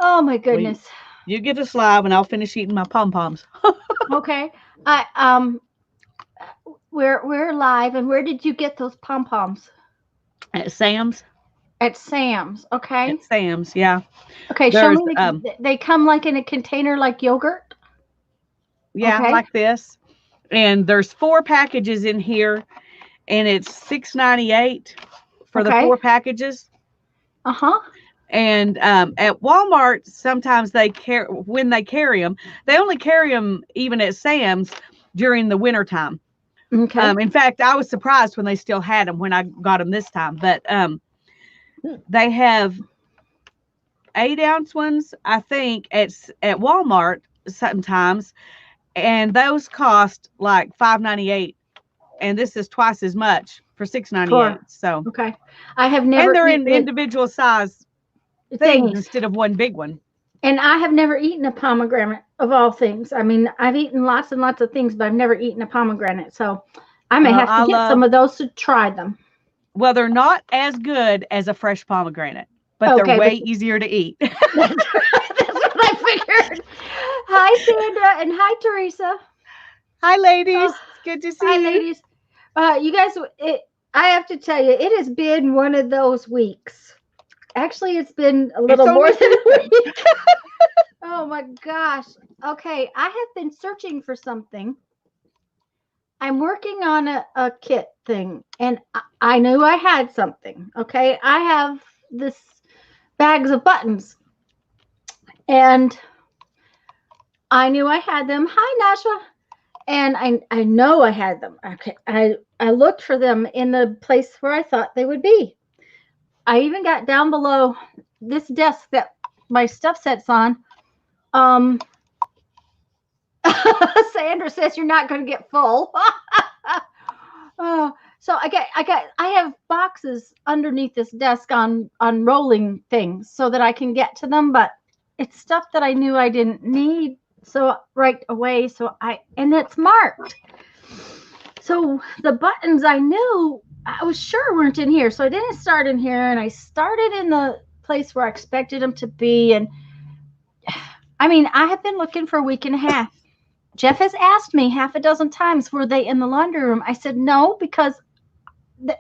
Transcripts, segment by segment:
Oh my Well, goodness. you get to slide and I'll finish eating my pom-poms. Okay. I we're live, and where did you get those pom poms? At Sam's. At Sam's. Okay. At Sam's, yeah. Okay. Show There's me they come like in a container like yogurt. yeah, Okay. like this. And there's 4 packages in here, and it's $6.98 for the Okay. 4 packages. Uh huh. And at Walmart, sometimes they carry when they carry them, they only carry them even at Sam's during the winter time. Okay. In fact, I was surprised when they still had them when I got them this time. But they have 8-ounce ones, I think, at Walmart sometimes, and those cost like $5.98, and this is twice as much for $6.98. Four. So, Okay. I have and never they're in eaten it individual size things things. instead of one big one. And I have never eaten a pomegranate of all things. I mean, I've eaten lots and lots of things, but I've never eaten a pomegranate. So I may Well, have to I get some love. of those to try them. Well, they're not as good as a fresh pomegranate, but they're Okay, but way easier to eat. that's, that's what I figured. Hi, Sandra, and hi, Teresa. Hi, Oh, ladies. It's good to hi, see you. ladies. You guys, I have to tell you, it has been one of those weeks. Actually, it's been a It's little more only than a Tuesday. week. Oh my gosh. Okay, I have been searching for something. I'm working on a kit thing, and I knew I had something. Okay, I have this bags of buttons, and I knew I had them. Hi, Nasha. And I know I had them. Okay, I looked for them in the place where I thought they would be. I even got down below this desk that my stuff sets on. Um, Sandra says you're not going to get full. Oh, so I have boxes underneath this desk on rolling things so that I can get to them, but it's stuff that I knew I didn't need so right away. So and it's marked. So the buttons I knew I was sure weren't in here. So I didn't start in here, and I started in the place where I expected them to be. And I mean, I have been looking for a week and a half. Jeff has asked me half a dozen times, were they in the laundry room? I said no, because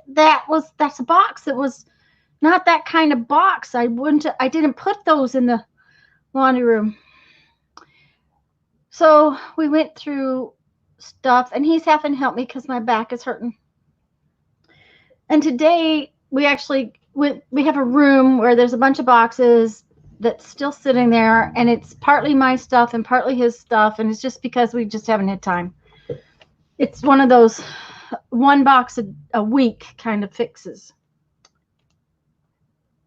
that's a box that was not that kind of box. I didn't put those in the laundry room. So we went through stuff, and he's having to help me because my back is hurting. And today we have a room where there's a bunch of boxes that's still sitting there, and it's partly my stuff and partly his stuff, and it's just because we just haven't had time. It's one of those one box a week kind of fixes.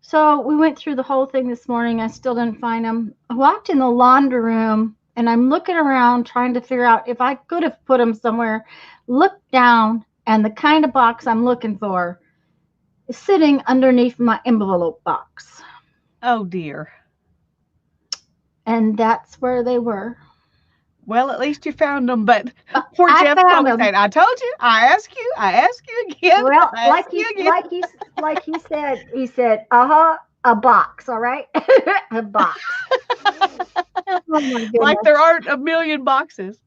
So we went through the whole thing this morning. I still didn't find them. I walked in the laundry room, and I'm looking around trying to figure out if I could have put them somewhere. Look down, and the kind of box I'm looking for is sitting underneath my envelope box. Oh, dear. And that's where they were. Well, at least you found them. But poor I Jeff's found probably them. saying, I told you. I ask you again. Well, I ask you again. like he said, a box, all right, a box. Oh my Like goodness. there aren't a million boxes.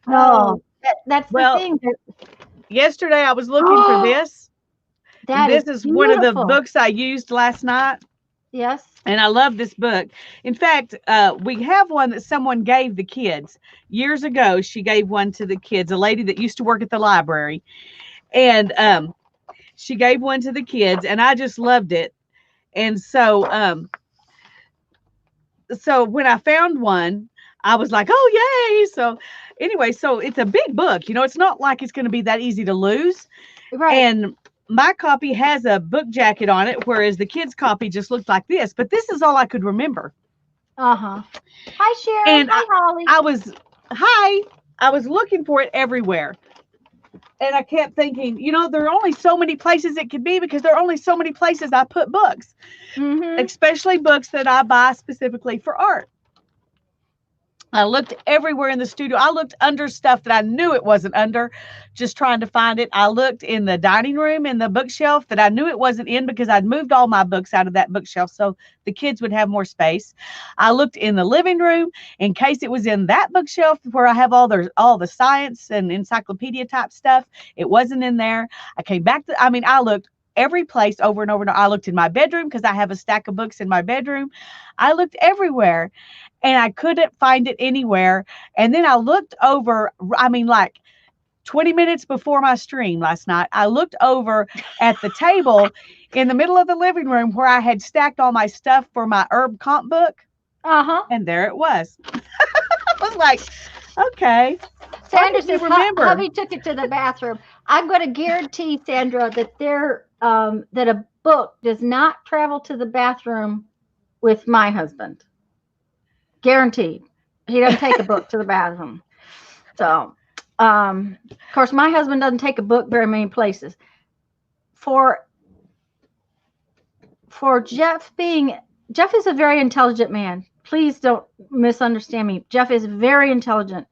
Oh, Oh, that's the well, thing. yesterday I was looking for Oh, this, and that is this is one of the beautiful. books I used last night. Yes. And I love this book. In fact, we have one that someone gave the kids years ago. She gave one to the kids, a lady that used to work at the library. And she gave one to the kids, and I just loved it. And so when I found one, I was like, oh, yay. So anyway, so it's a big book. It's not like it's going to be that easy to lose. Right. And my copy has a book jacket on it, whereas the kids' copy just looked like this. But this is all I could remember. Uh-huh. Hi, Sharon. And Hi, Holly. I was, hi, I was looking for it everywhere. And I kept thinking, there are only so many places it could be because there are only so many places I put books, Mm-hmm. especially books that I buy specifically for art. I looked everywhere in the studio. I looked under stuff that I knew it wasn't under, just trying to find it. I looked in the dining room in the bookshelf that I knew it wasn't in because I'd moved all my books out of that bookshelf so the kids would have more space. I looked in the living room in case it was in that bookshelf where I have all the science and encyclopedia type stuff. It wasn't in there. I came back to, I mean, I looked every place over and over and over. I looked in my bedroom because I have a stack of books in my bedroom. I looked everywhere and I couldn't find it anywhere. And then I looked over, I mean, like 20 minutes before my stream last night, I looked over at the table in the middle of the living room where I had stacked all my stuff for my herb comp book. And there it was. I was like, okay. Sandra says, hubby took it to the bathroom. I'm going to guarantee, Sandra, that that a book does not travel to the bathroom with my husband. Guaranteed. He doesn't take a book to the bathroom. So, of course, my husband doesn't take a book very many places. For Jeff is a very intelligent man. Please don't misunderstand me. Jeff is very intelligent.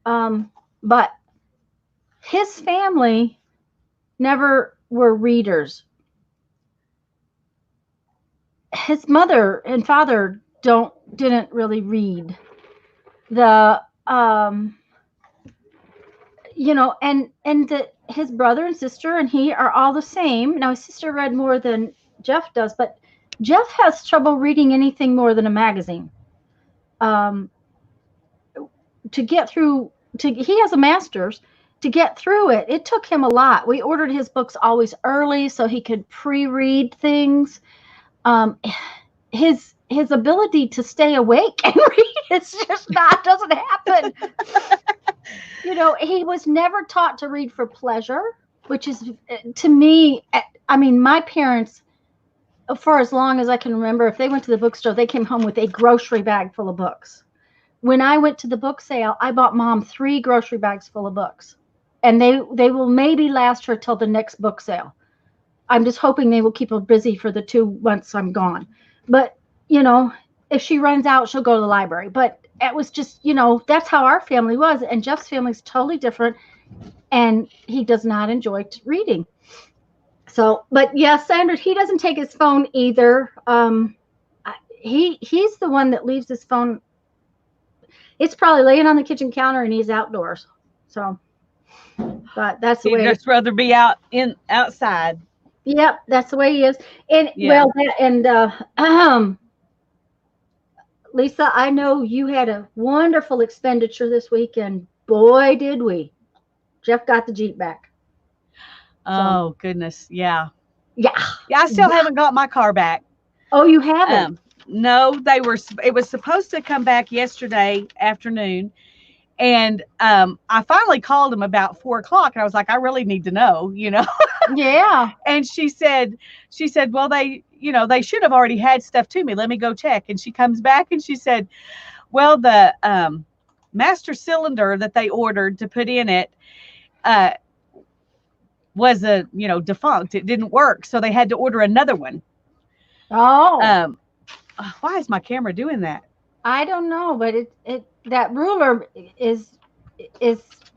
But his family never were readers. His mother and father didn't really read. His brother and sister and he are all the same. Now his sister read more than Jeff does, but Jeff has trouble reading anything more than a magazine. To get through, he has a master's. To get through it, it took him a lot. We ordered his books always early so he could pre-read things. His ability to stay awake and read, doesn't happen. He was never taught to read for pleasure, which is, to me, I mean, my parents, for as long as I can remember, if they went to the bookstore, they came home with a grocery bag full of books. When I went to the book sale, I bought Mom 3 grocery bags full of books. And they will maybe last her till the next book sale. I'm just hoping they will keep her busy for the 2 months I'm gone. But, if she runs out, she'll go to the library. But it was just, that's how our family was. And Jeff's family is totally different. And he does not enjoy reading. So, but yeah, Sandra, he doesn't take his phone either. He's the one that leaves his phone. It's probably laying on the kitchen counter and he's outdoors. So, but that's the way. He'd just rather be outside. Yep, that's the way he is. And Lisa, I know you had a wonderful expenditure this week, and boy, did we. Jeff got the Jeep back. Oh, goodness. Yeah. Yeah. Yeah, I still haven't got my car back. Oh, you haven't? No, it was supposed to come back yesterday afternoon. And I finally called him about 4:00 and I was like, I really need to know, Yeah. And she said, well, they should have already had stuff to me. Let me go check. And she comes back and she said, well, the master cylinder that they ordered to put in it was defunct. It didn't work. So they had to order another one. Oh. Why is my camera doing that? I don't know, but that ruler is it's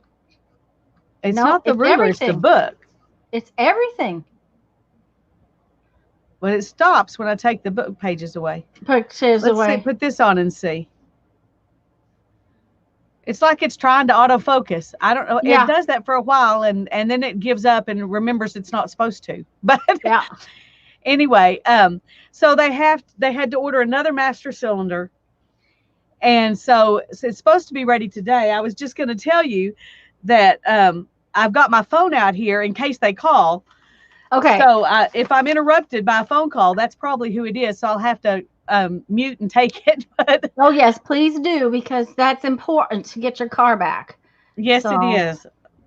not the ruler, everything. It's the book. It's everything. But it stops when I take the book pages away. Let's see, put this on and see. It's like it's trying to autofocus. I don't know. Yeah. It does that for a while and then it gives up and remembers it's not supposed to. But yeah. Anyway, so they had to order another master cylinder. And so it's supposed to be ready today. I was just going to tell you that I've got my phone out here in case they call. Okay. So if I'm interrupted by a phone call, that's probably who it is. So I'll have to mute and take it. But oh, yes, please do, because that's important to get your car back. Yes, it is.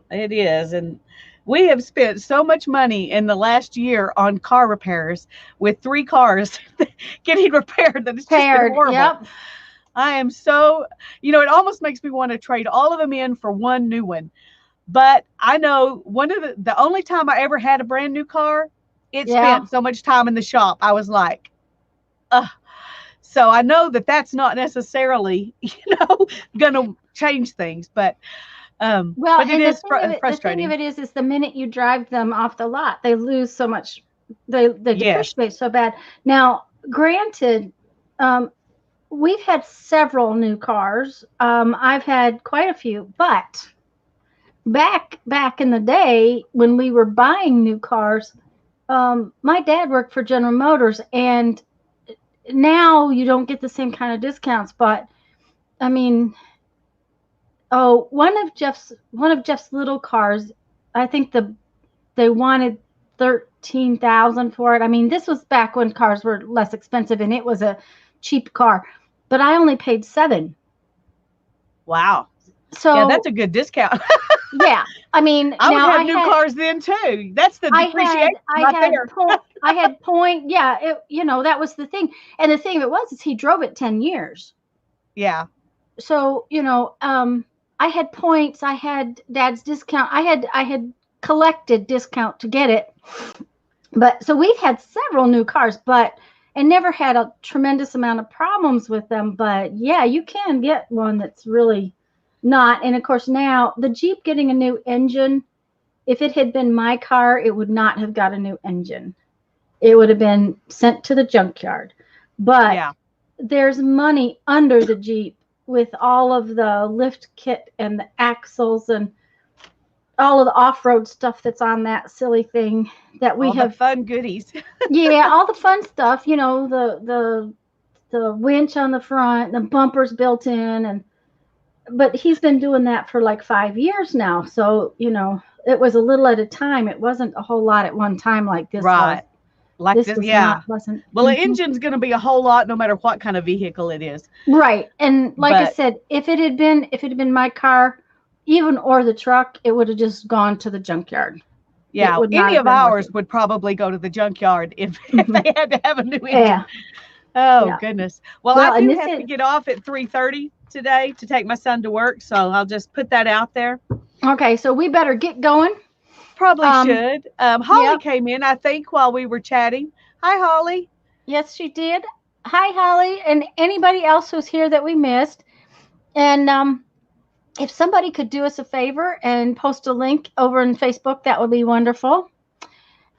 It is. And we have spent so much money in the last year on car repairs with 3 cars getting repaired that it's just been horrible. Yep. I am so, it almost makes me want to trade all of them in for one new one. But I know the only time I ever had a brand new car, it spent so much time in the shop. I was like, ugh. So I know that that's not necessarily, going to change things, Well, but it and is the thing of frustrating. it is the minute you drive them off the lot, they lose so much. They Yes. depreciate so bad. Now, granted, um, we've had several new cars. I've had quite a few, but back in the day when we were buying new cars, my dad worked for General Motors, and now you don't get the same kind of discounts. But I mean, oh, one of Jeff's little cars, I think they wanted 13,000 for it. I mean, this was back when cars were less expensive and it was a cheap car, but I only paid 7. Wow. Yeah, that's So a good discount. yeah, I mean, I would now have new cars then too. That's the depreciation I right had there. I had point, yeah, that was the thing. And the thing of it was is he drove it 10 years. Yeah. So, I had points, I had dad's discount. I had collected discount to get it. But so we've had several new cars, but and never had a tremendous amount of problems with them. But yeah, you can get one that's really not. And of course, now the Jeep getting a new engine, if it had been my car, it would not have got a new engine. It would have been sent to the junkyard. But Yeah. there's money under the Jeep with all of the lift kit and the axles and all of the off-road stuff that's on that silly thing that we All the have. fun goodies. Yeah, all the fun stuff, the winch on the front, the bumpers built in, and but he's been doing that for like 5 years now. So, it was a little at a time. It wasn't a whole lot at one time like this was. Right. Like This this. was Yeah. not wasn't. Well, the engine's going to be a whole lot no matter what kind of vehicle it is. Right. And like I But said, if it had been my car, even or the truck, it would have just gone to the junkyard. It yeah, would not any have of been worth ours it. would probably go to the junkyard if Mhm. they had to have a new engine. Yeah. Oh Yeah. goodness. Well, I Well, and do this have to is get off at 3:30 today to take my son to work, so I'll just put that out there. okay. So we better get going. Probably Um, should. Holly yep. came in, I think, while we were chatting. Hi, Holly. Yes, she did. Hi, Holly, and anybody else who's here that we missed. And if somebody could do us a favor and post a link over in Facebook, that would be wonderful.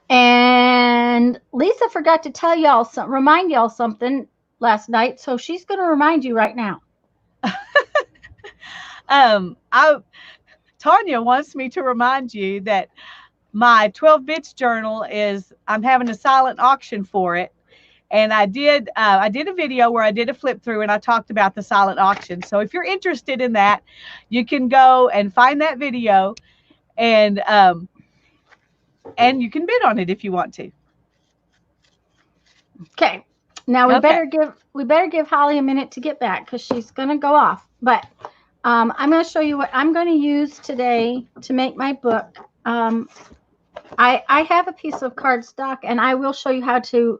And Lisa forgot to remind y'all something last night, so she's going to remind you right now. I Tanya wants me to remind you that my 12 bits journal I'm having a silent auction for it. And I did a video where I did a flip through and I talked about the silent auction. So if you're interested in that, you can go and find that video and you can bid on it if you want to. Okay. Now we Okay. better give Holly a minute to get back because she's going to go off. But I'm going to show you what I'm going to use today to make my book. I have a piece of cardstock, and I will show you how to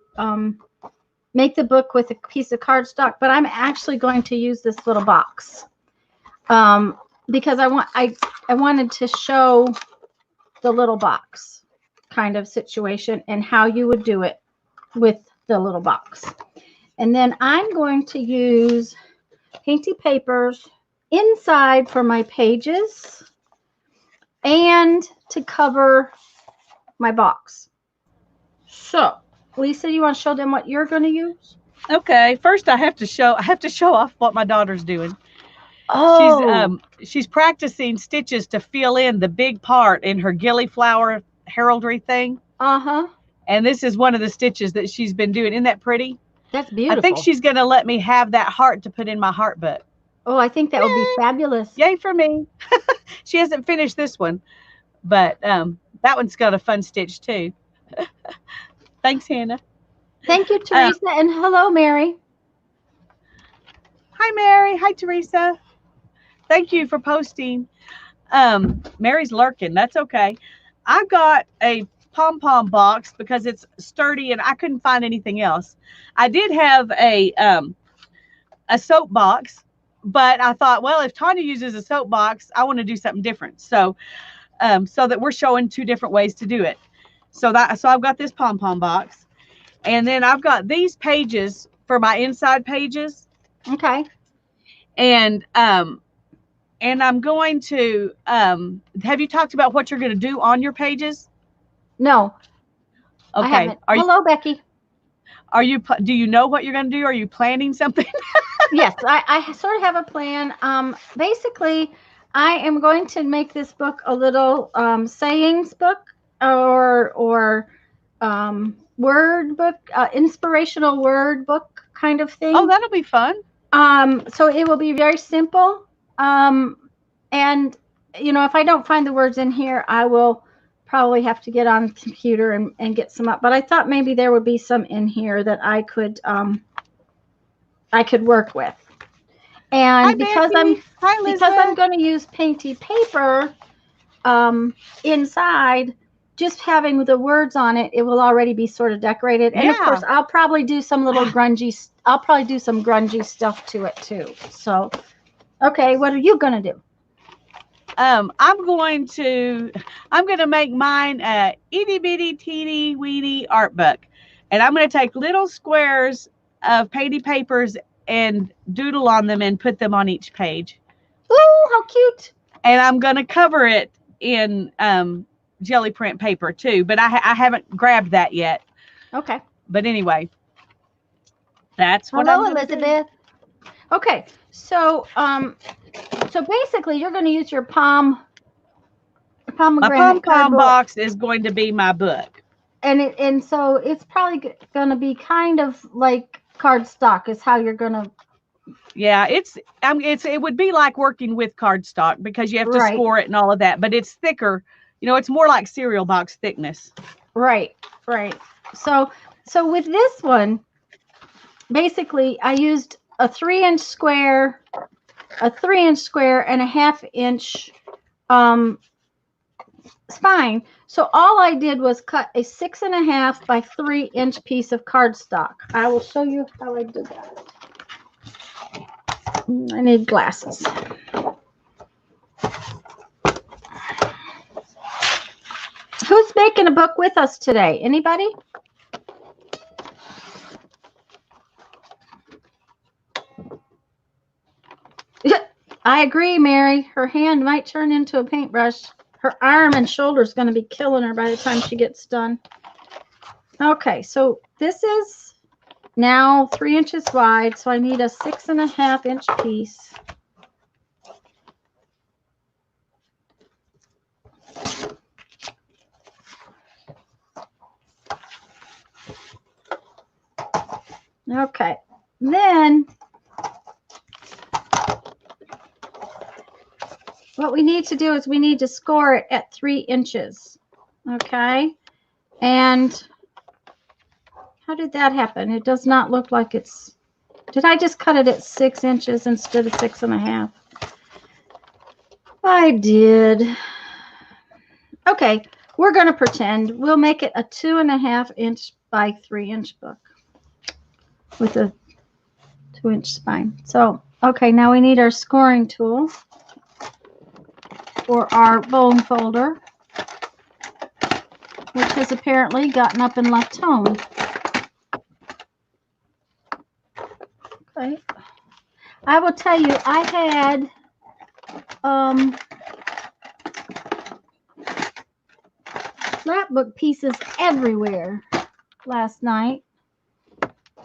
make the book with a piece of cardstock. But I'm actually going to use this little box because I wanted to show the little box kind of situation and how you would do it with the little box. And then I'm going to use painty papers inside for my pages and to cover my box. So, Lisa, you want to show them what you're going to use? Okay. First, I have to show off what my daughter's doing. Oh, She's practicing stitches to fill in the big part in her gillyflower heraldry thing. uh-huh. And this is one of the stitches that she's been doing. Isn't that pretty? That's I think beautiful. she's going to let me have that heart to put in my heart book. Oh, I think that would be fabulous. Yay for me. She hasn't finished this one, but that one's got a fun stitch too. Thanks, Hannah. Thank you, Teresa, and hello, Mary. Hi, Mary. Hi, Teresa. Thank you for posting. Mary's lurking. That's okay. I got a pom-pom box because it's sturdy and I couldn't find anything else. I did have a soap box, but I thought, well, if Tanya uses a soap box, I want to do something different. So that we're showing 2 different ways to do it. So I've got this pom-pom box, and then I've got these pages for my inside pages. Okay. And I'm going to have you talked about what you're going to do on your pages? No, I Okay. haven't. Hello, Becky. Do you know what you're going to do? Are you planning something? Yes, I sort of have a plan. Basically, I am going to make this book a little sayings book or word book, inspirational word book kind of thing. Oh, that'll be fun. So it will be very simple. And if I don't find the words in here, I will probably have to get on the computer and get some up. But I thought maybe there would be some in here that I could work with. And Hi, because Becky. Hi, I'm going to use painty paper inside, just having the words on it, it will already be sort of decorated. And of course, I'll probably do some little grungy. I'll probably do some grungy stuff to it too. So, okay, what are you going to do? I'm going to make mine a itty bitty teeny weeny art book, and I'm going to take little squares of painty papers and doodle on them and put them on each page. Ooh, how cute! And I'm going to cover it in jelly print paper too, but I haven't grabbed that yet. Okay. But anyway, that's what Hello, I'm Elizabeth. Do. Okay, so basically, you're going to use your pomegranate my pom box is going to be my book, and so it's probably going to be kind of like cardstock is how you're going to. Yeah, it would be like working with cardstock because you have to score it and all of that, but it's thicker. It's more like cereal box thickness. Right. So with this one, basically, I used a 3-inch square, and a 1/2-inch spine. So all I did was cut a 6.5 by 3-inch piece of cardstock. I will show you how I did that. I need glasses. Who's making a book with us today? Anybody? I agree, Mary. Her hand might turn into a paintbrush. Her arm and shoulder is going to be killing her by the time she gets done. Okay, so this is now 3 inches wide, so I need a 6.5-inch piece. Okay, then what we need to do is we need to score it at 3 inches. Okay, and how did that happen? It does not look like it's. Did I just cut it at 6 inches instead of 6.5? I did. Okay, we're going to pretend. We'll make it a 2.5-inch by 3-inch book with a 2-inch spine. So, okay, now we need our scoring tool for our bone folder, which has apparently gotten up and left home. Okay. I will tell you, I had scrapbook pieces everywhere last night.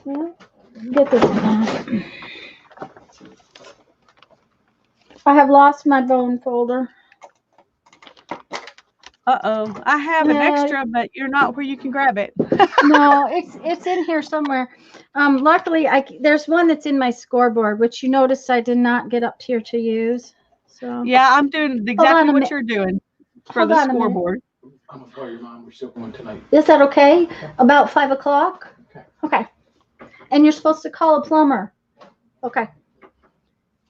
Yeah, get this one. I have lost my bone folder. Uh-oh. I have an extra, but you're not where you can grab it. No, it's in here somewhere. Luckily, there's one that's in my scoreboard, which you notice I did not get up here to use. So yeah, I'm doing exactly what you're doing for the scoreboard. I'm gonna call your mom. We're still going tonight. Is that okay? About 5 o'clock? Okay. And you're supposed to call a plumber. Okay.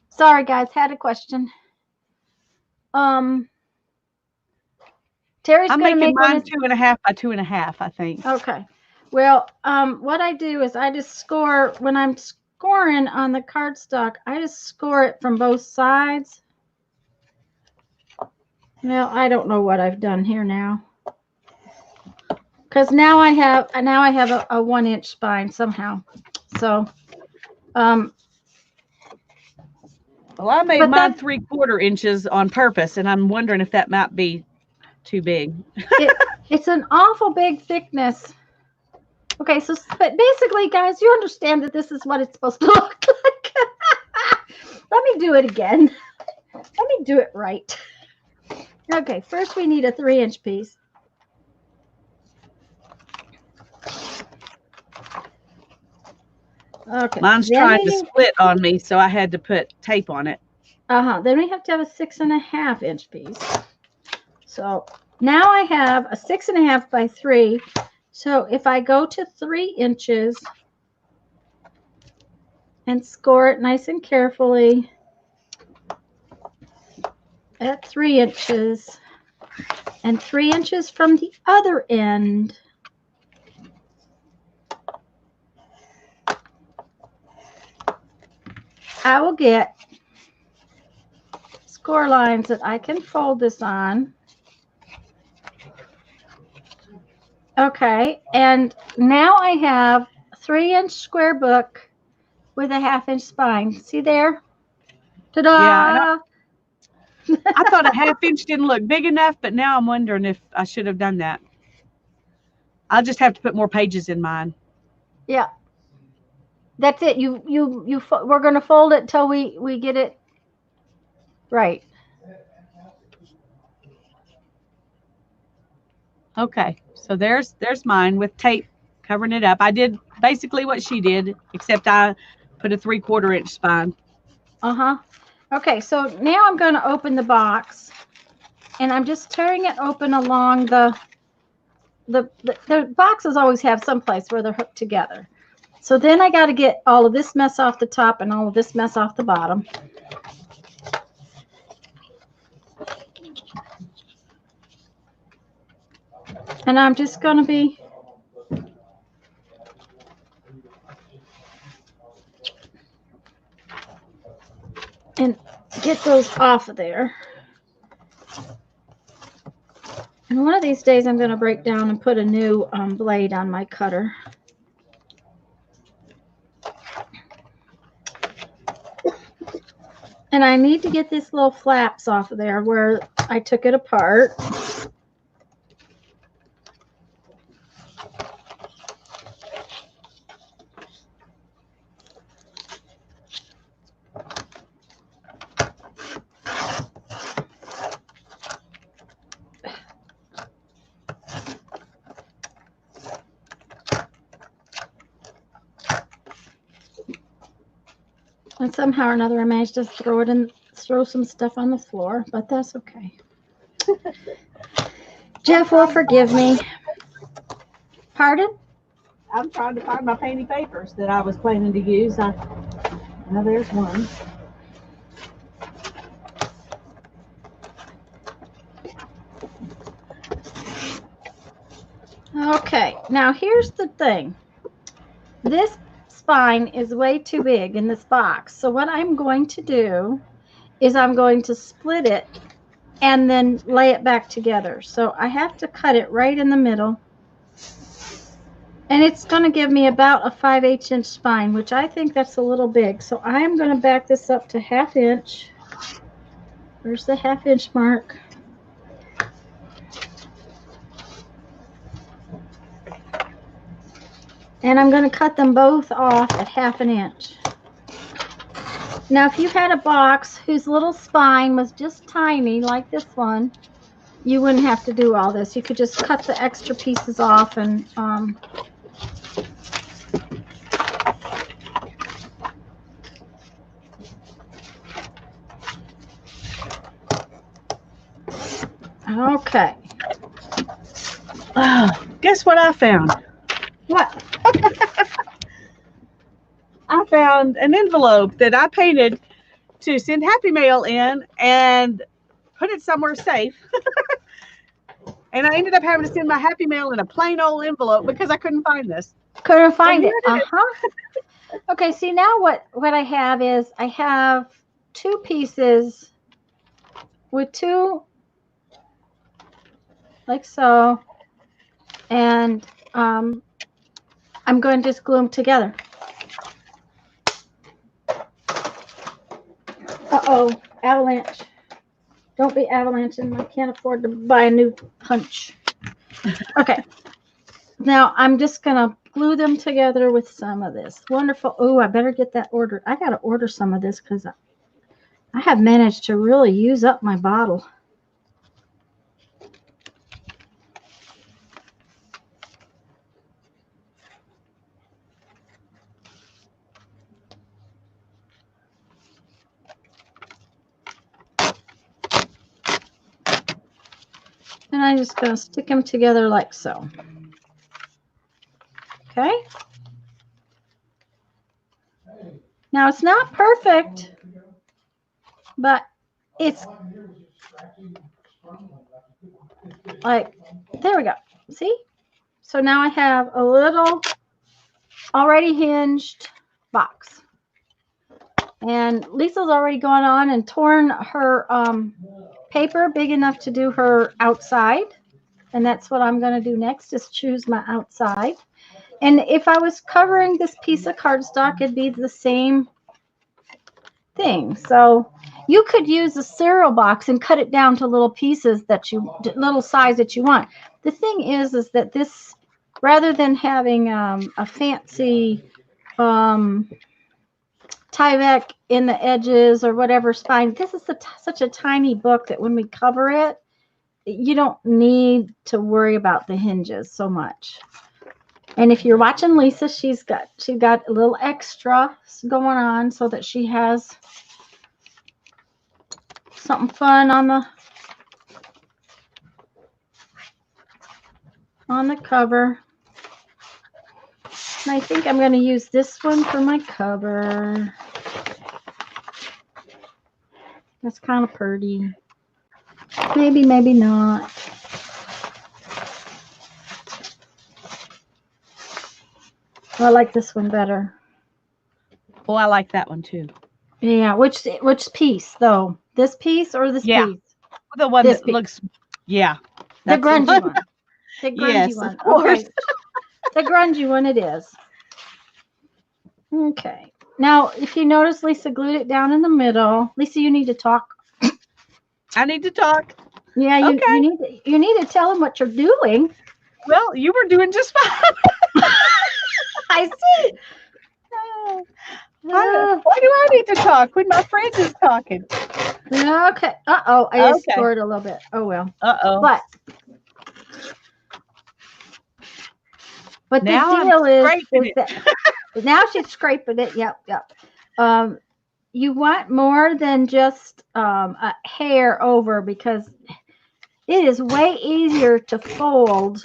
Sorry, guys. Had a question. Terry's I'm going to making make mine 2.5 by 2.5, I think. Okay. Well, what I do is I just score, when I'm scoring on the cardstock, I just score it from both sides. Well, I don't know what I've done here now. Because now I have a 1-inch spine somehow. So Um, Well, I made But mine that- 3/4 inches on purpose, and I'm wondering if that might be too big. it's an awful big thickness. Okay, so but basically, guys, you understand that this is what it's supposed to look like. Let me do it again. Let me do it right. Okay, first we need a 3-inch piece. Okay. Mine's trying to split on me, so I had to put tape on it. Then we have to have a 6.5-inch piece. So now I have a 6.5 by 3. So if I go to 3 inches and score it nice and carefully at 3 inches and 3 inches from the other end, I will get score lines that I can fold this on. Okay, and now I have a 3-inch square book with a 1/2-inch spine. See there? Ta-da! Yeah, I thought a 1/2 inch didn't look big enough, but now I'm wondering if I should have done that. I'll just have to put more pages in mine. Yeah, that's it. We're gonna fold it till we get it right. Okay, so there's mine with tape covering it up. I did basically what she did, except I put a 3/4 inch spine. Okay, so now I'm going to open the box, and I'm just tearing it open along the boxes always have some place where they're hooked together. So then I got to get all of this mess off the top and all of this mess off the bottom. And I'm just going to be and get those off of there. And one of these days I'm going to break down and put a new blade on my cutter. And I need to get this little flaps off of there where I took it apart. And somehow or another I managed to throw some stuff on the floor, but that's okay. Jeff will forgive me. Pardon? I'm trying to find my painty papers that I was planning to use. Now there's one. Okay, now here's the thing. This spine is way too big in this box. So what I'm going to do is I'm going to split it and then lay it back together. So I have to cut it right in the middle. And it's going to give me about a 5/8 inch spine, which I think that's a little big. So I am going to back this up to 1/2 inch. Where's the 1/2 inch mark? And I'm going to cut them both off at 1/2 inch. Now, if you had a box whose little spine was just tiny, like this one, you wouldn't have to do all this. You could just cut the extra pieces off and okay. Guess what I found? What? I found an envelope that I painted to send Happy Mail in and put it somewhere safe. And I ended up having to send my Happy Mail in a plain old envelope because I couldn't find this. Couldn't find it. Okay, see now what I have is I have 2 pieces with 2 like so, and I'm going to just glue them together. Uh-oh, avalanche. Don't be avalanching. I can't afford to buy a new punch. Okay. Now I'm just going to glue them together with some of this. Wonderful. Oh, I better get that ordered. I got to order some of this because I have managed to really use up my bottle. And I'm just going to stick them together like so. Okay. Now it's not perfect, but it's like, there we go. See? So now I have a little already hinged box. And Lisa's already gone on and torn her paper big enough to do her outside. And that's what I'm going to do next, is choose my outside. And if I was covering this piece of cardstock, it'd be the same thing. So you could use a cereal box and cut it down to little pieces that you, little size that you want. The thing is that this, rather than having a fancy Tyvek in the edges or whatever spine, this is such a tiny book that when we cover it, you don't need to worry about the hinges so much. And if you're watching Lisa, she got a little extra going on so that she has something fun on the cover. And I think I'm going to use this one for my cover. That's kind of pretty. Maybe, maybe not. I like this one better. Oh, I like that one too. Yeah, which piece though? This piece or this piece? The one this that piece. looks, yeah. The grungy one. The grungy yes, one. Of course. Okay. The grungy one it is. Okay. Now, if you notice, Lisa glued it down in the middle. Lisa, you need to talk. I need to talk. Yeah, you need to tell them what you're doing. Well, you were doing just fine. I see. Why do I need to talk when my friend is talking? Okay. Uh-oh. I just scored a little bit. Oh, well. Uh-oh. But now the deal is that now she's scraping it. Yep. You want more than just a hair over, because it is way easier to fold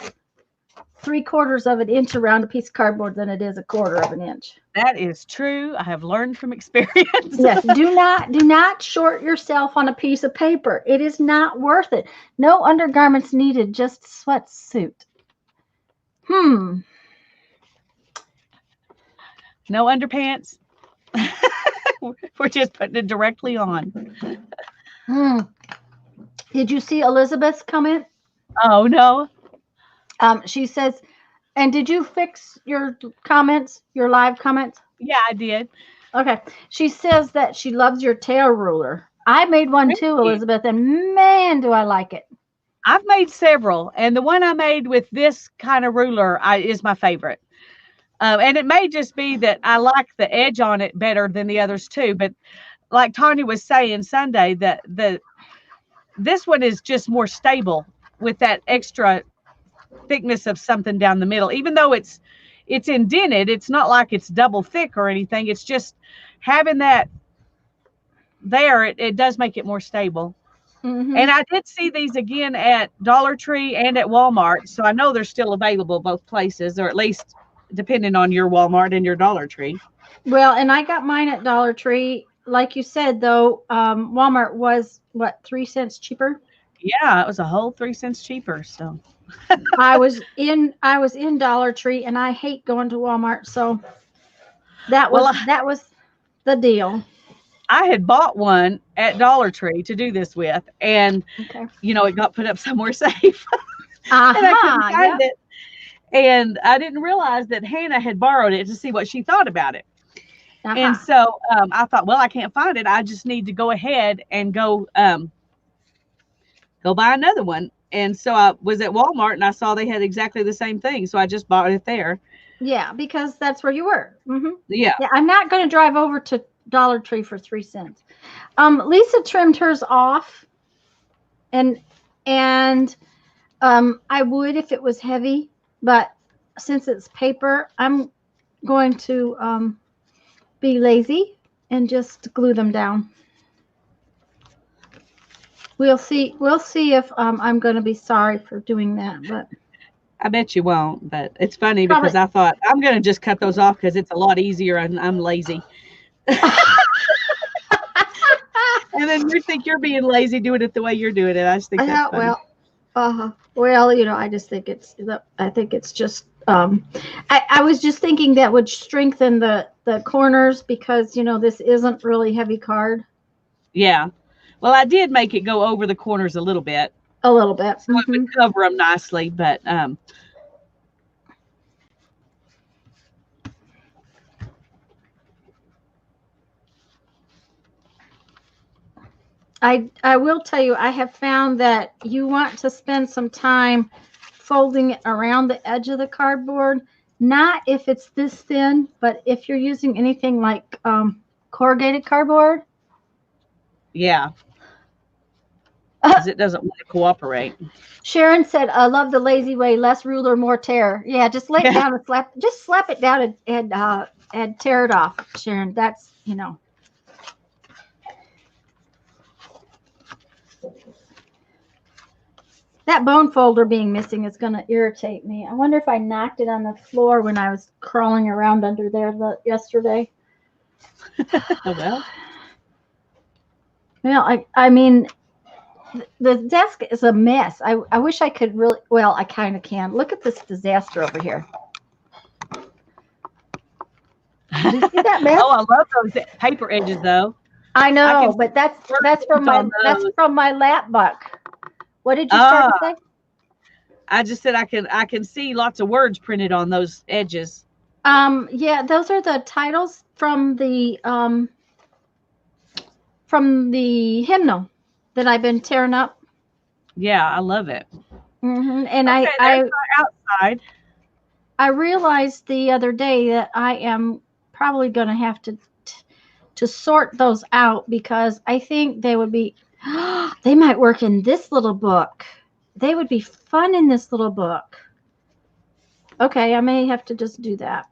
3/4 of an inch around a piece of cardboard than it is 1/4 of an inch. That is true. I have learned from experience. Yes. Do not short yourself on a piece of paper. It is not worth it. No undergarments needed. Just sweatsuit. No underpants. We're just putting it directly on. Did you see Elizabeth's comment? Oh, no. She says, and did you fix your comments, your live comments? Yeah, I did. Okay. She says that she loves your tail ruler. I made one too, Elizabeth, and man, do I like it. I've made several, and the one I made with this kind of ruler is my favorite. And it may just be that I like the edge on it better than the others too. But like Tanya was saying Sunday, that this one is just more stable with that extra thickness of something down the middle. Even though it's indented, it's not like it's double thick or anything. It's just having that there. It does make it more stable. Mm-hmm. And I did see these again at Dollar Tree and at Walmart. So I know they're still available both places, or at least depending on your Walmart and your Dollar Tree. Well, and I got mine at Dollar Tree. Like you said, though, Walmart was, what, 3 cents cheaper? Yeah, it was a whole 3 cents cheaper. So I was in Dollar Tree, and I hate going to Walmart. So that was the deal. I had bought one at Dollar Tree to do this with, and it got put up somewhere safe. And I couldn't find it. And I didn't realize that Hannah had borrowed it to see what she thought about it. And so I thought, well, I can't find it. I just need to go ahead and go buy another one. And so I was at Walmart and I saw they had exactly the same thing. So I just bought it there. Yeah, because that's where you were. Yeah. Yeah, I'm not going to drive over to Dollar Tree for 3 cents. Lisa trimmed hers off, and I would if it was heavy, but since it's paper, I'm going to be lazy and just glue them down. We'll see if I'm going to be sorry for doing that, but I bet you won't. But it's funny Probably. because I thought I'm going to just cut those off because it's a lot easier and I'm lazy. And then you think you're being lazy doing it the way you're doing it. I just think that's funny. Well, I just think it's just I was just thinking that would strengthen the corners because this isn't really heavy card. Yeah. Well, I did make it go over the corners a little bit. A little bit. So it would cover them nicely, but I will tell you, I have found that you want to spend some time folding it around the edge of the cardboard. Not if it's this thin, but if you're using anything like corrugated cardboard. Yeah. Because it doesn't want to cooperate. Sharon said, "I love the lazy way. Less ruler, more tear." Yeah, just lay it down and slap it down and tear it off, Sharon. That's That bone folder being missing is going to irritate me. I wonder if I knocked it on the floor when I was crawling around under there yesterday. Well, I mean, the desk is a mess. I wish I could really, well, I kind of can. Look at this disaster over here. Did you see that mess? Oh, I love those paper edges, though. I know, but that's from my lap buck. What did you start to say? I just said I can see lots of words printed on those edges. Yeah, those are the titles from the hymnal that I've been tearing up. Yeah, I love it. And okay, I outside. I realized the other day that I am probably going to have to sort those out because I think they would be they might work in this little book. They would be fun in this little book. Okay, I may have to just do that.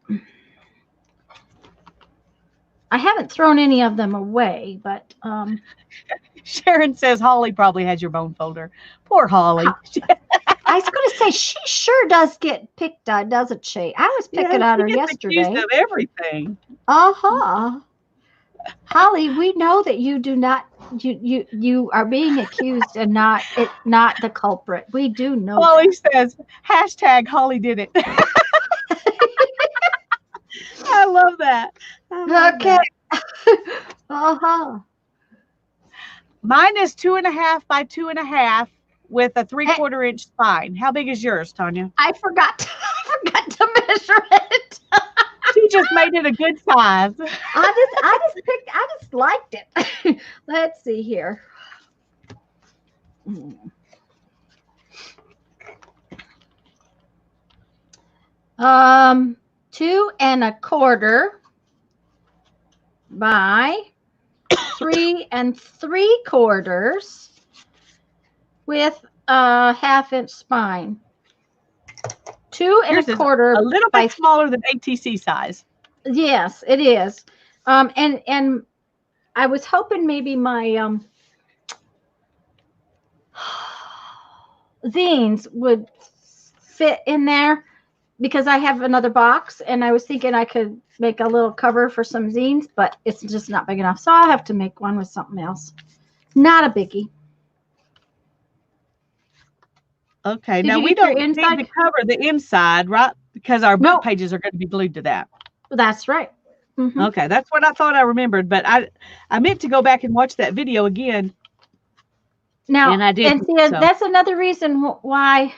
I haven't thrown any of them away, but Sharon says Holly probably has your bone folder. Poor Holly. I was going to say she sure does get picked on, doesn't she? I was picking on her yesterday. Accused of everything. Holly, we know that you do not. You are being accused and not the culprit. We do know. Holly says hashtag Holly did it. I love that. Okay. Mine is 2.5 by 2.5 with a 3/4 inch spine. How big is yours, Tanya? I forgot to measure it. She just made it a good size. I just liked it. Let's see here. 2 1/4 by 3 3/4 with a 1/2 inch spine. 2 1/4. A little bit smaller than ATC size. Yes, it is. And I was hoping maybe my zines would fit in there because I have another box and I was thinking I could make a little cover for some zines, but it's just not big enough. So I'll have to make one with something else. Not a biggie. Okay, now we don't need to cover the inside, right? Because our book pages are going to be glued to that. That's right. Mm-hmm. Okay, that's what I thought I remembered, but I meant to go back and watch that video again. Now, and I did. And see, that's another reason why.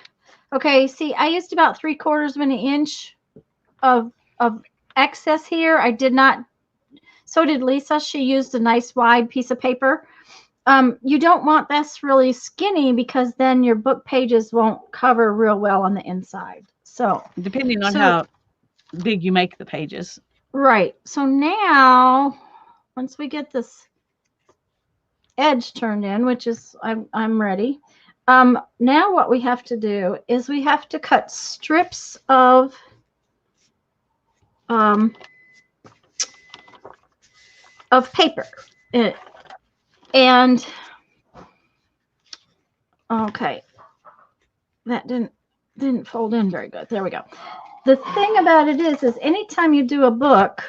Okay, see, I used about 3/4 of an inch of excess here. I did not So did Lisa. She used a nice wide piece of paper. You don't want this really skinny because then your book pages won't cover real well on the inside. So Depending on how big you make the pages. Right. So now, once we get this edge turned in, which is I'm ready. Now what we have to do is we have to cut strips of paper. And okay, that didn't fold in very good. There we go. The thing about it is anytime you do a book,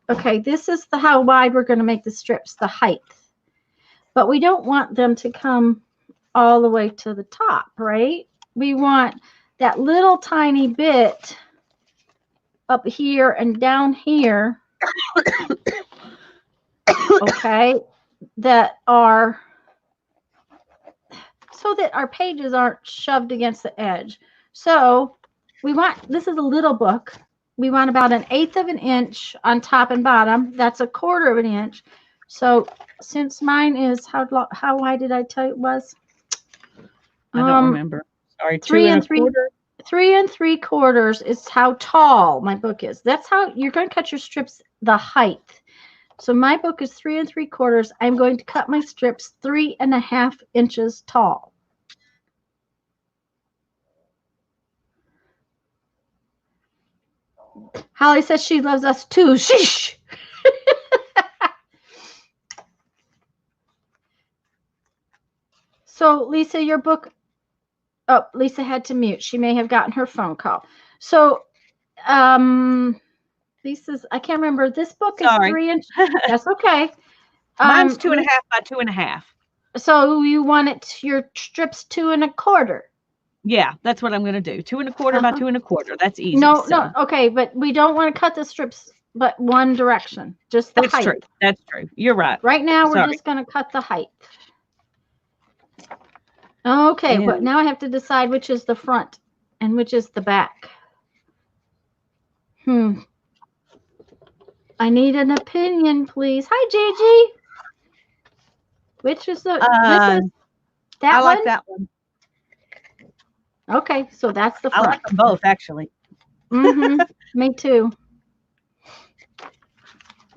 okay, this is how wide we're going to make the strips, the height. But we don't want them to come all the way to the top, right? We want that little tiny bit up here and down here, okay, that are so that our pages aren't shoved against the edge. So we want, this is a little book. We want about 1/8 of an inch on top and bottom. That's 1/4 of an inch. So since mine is, how wide did I tell you it was? I don't remember. Sorry, 3 3/4. 3 3/4 is how tall my book is. That's how you're going to cut your strips, the height. So my book is 3 3/4. I'm going to cut my strips 3.5 inches tall. Holly says she loves us too. Sheesh. So Lisa, your book. Oh, Lisa had to mute. She may have gotten her phone call. So, Lisa's, I can't remember. This book is 3 inches. That's okay. Mine's 2.5 by 2.5. So you want it your strips 2 1/4. Yeah, that's what I'm going to do. 2 1/4 by 2 1/4. That's easy. No, okay, but we don't want to cut the strips, but one direction, just the height. That's true. That's true. You're right. Right now, we're just going to cut the height. Okay, but now I have to decide which is the front and which is the back. I need an opinion, please. Hi, Gigi. Which is the? This is that I like one? that one. Okay, so that's the front. I like them both, actually. Me too.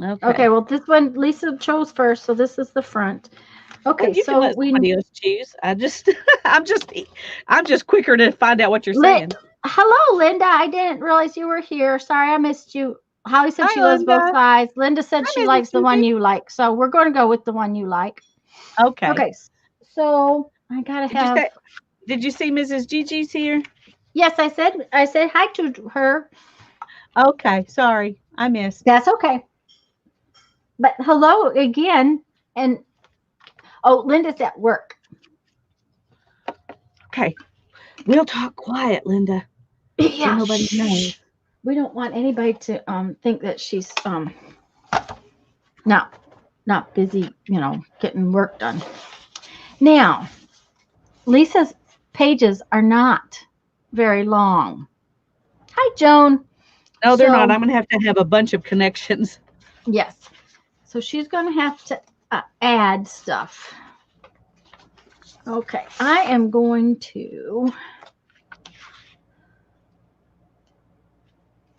Okay. Well, this one Lisa chose first, so this is the front. Okay, well, you so can let somebody else choose. I'm just quicker to find out what you're saying. Hello, Linda. I didn't realize you were here. Sorry, I missed you. Holly said she loves both sides. Linda said she likes the one you like, so we're going to go with the one you like. Okay. Okay, so I gotta have. Did you see Mrs. Gigi's here? Yes, I said hi to her. Okay, sorry, I missed. That's okay. But hello again, and Linda's at work. Okay, we'll talk quiet, Linda. Yeah, so nobody knows. We don't want anybody to think that she's not busy, getting work done. Now, Lisa's pages are not very long. Hi, Joan. No, they're not. I'm going to have a bunch of connections. Yes. So she's going to have to add stuff. Okay. I am going to...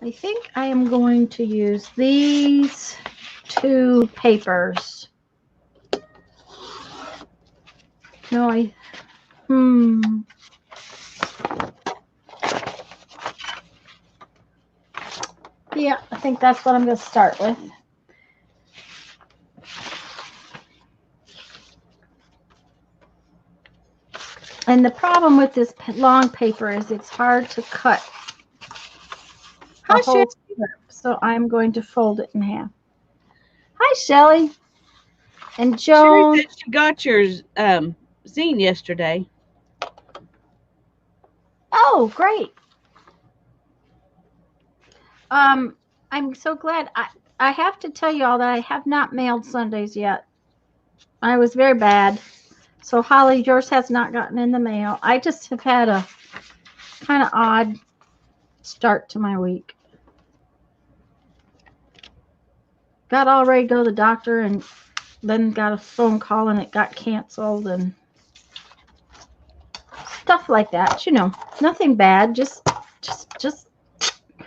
I think I am going to use these 2 papers. No, yeah, I think that's what I'm going to start with. And the problem with this long paper is it's hard to cut. So I'm going to fold it in half. Hi, Shelly. And Joan. Sherry said she got your zine yesterday. Oh, great. I'm so glad. I have to tell you all that I have not mailed Sundays yet. I was very bad. So, Holly, yours has not gotten in the mail. I just have had a kind of odd start to my week. got all ready to go to the doctor, and then got a phone call and it got canceled and stuff like that. You know, nothing bad, just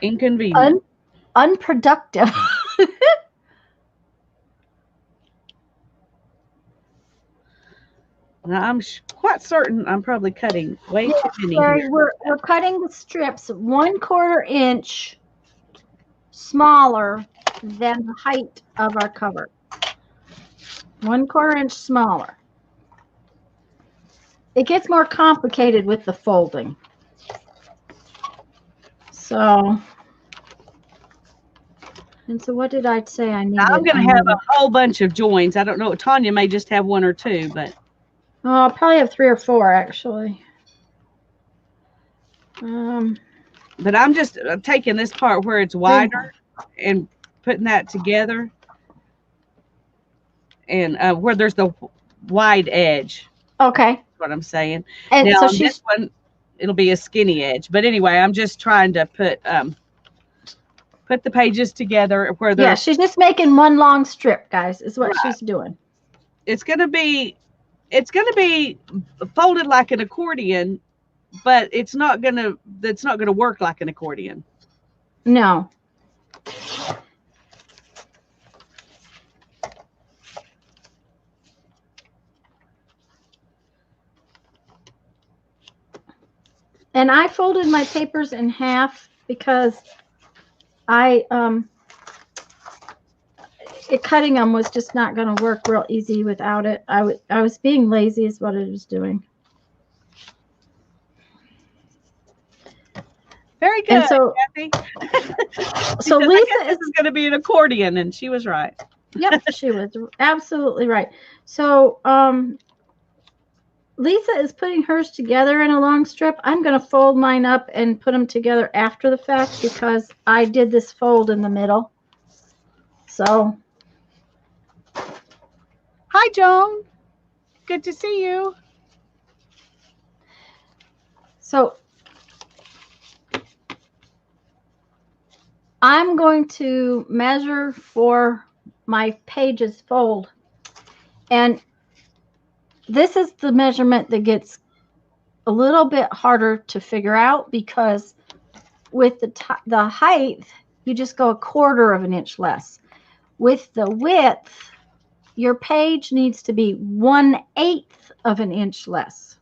Inconvenient. unproductive. Now, I'm quite certain I'm probably cutting way too many Sorry, here. we're cutting the strips 1/4 inch smaller than the height of our cover. 1/4 inch smaller. It gets more complicated with the folding. So, and so what did I say I needed? I'm going to have a whole bunch of joins. I don't know. Tanya may just have 1 or 2, but. Oh, I'll probably have 3 or 4 actually. But I'm just taking this part where it's wider and putting that together, and where there's the wide edge. Okay. That's what I'm saying. And now so on this one, it'll be a skinny edge. But anyway, I'm just trying to put the pages together where they're. Yeah, she's just making one long strip, guys. Is what she's doing. It's gonna be folded like an accordion, but it's not gonna work like an accordion. No. And I folded my papers in half because cutting them was just not going to work real easy without it. I was being lazy is what it was doing. Very good, and so, Kathy. So Lisa is going to be an accordion, and she was right. Yep, she was absolutely right. So Lisa is putting hers together in a long strip. I'm going to fold mine up and put them together after the fact because I did this fold in the middle. So. Hi, Joan. Good to see you. So I'm going to measure for my pages fold. And this is the measurement that gets a little bit harder to figure out because with the height, you just go 1/4 inch less. With the width, your page needs to be 1/8 inch less.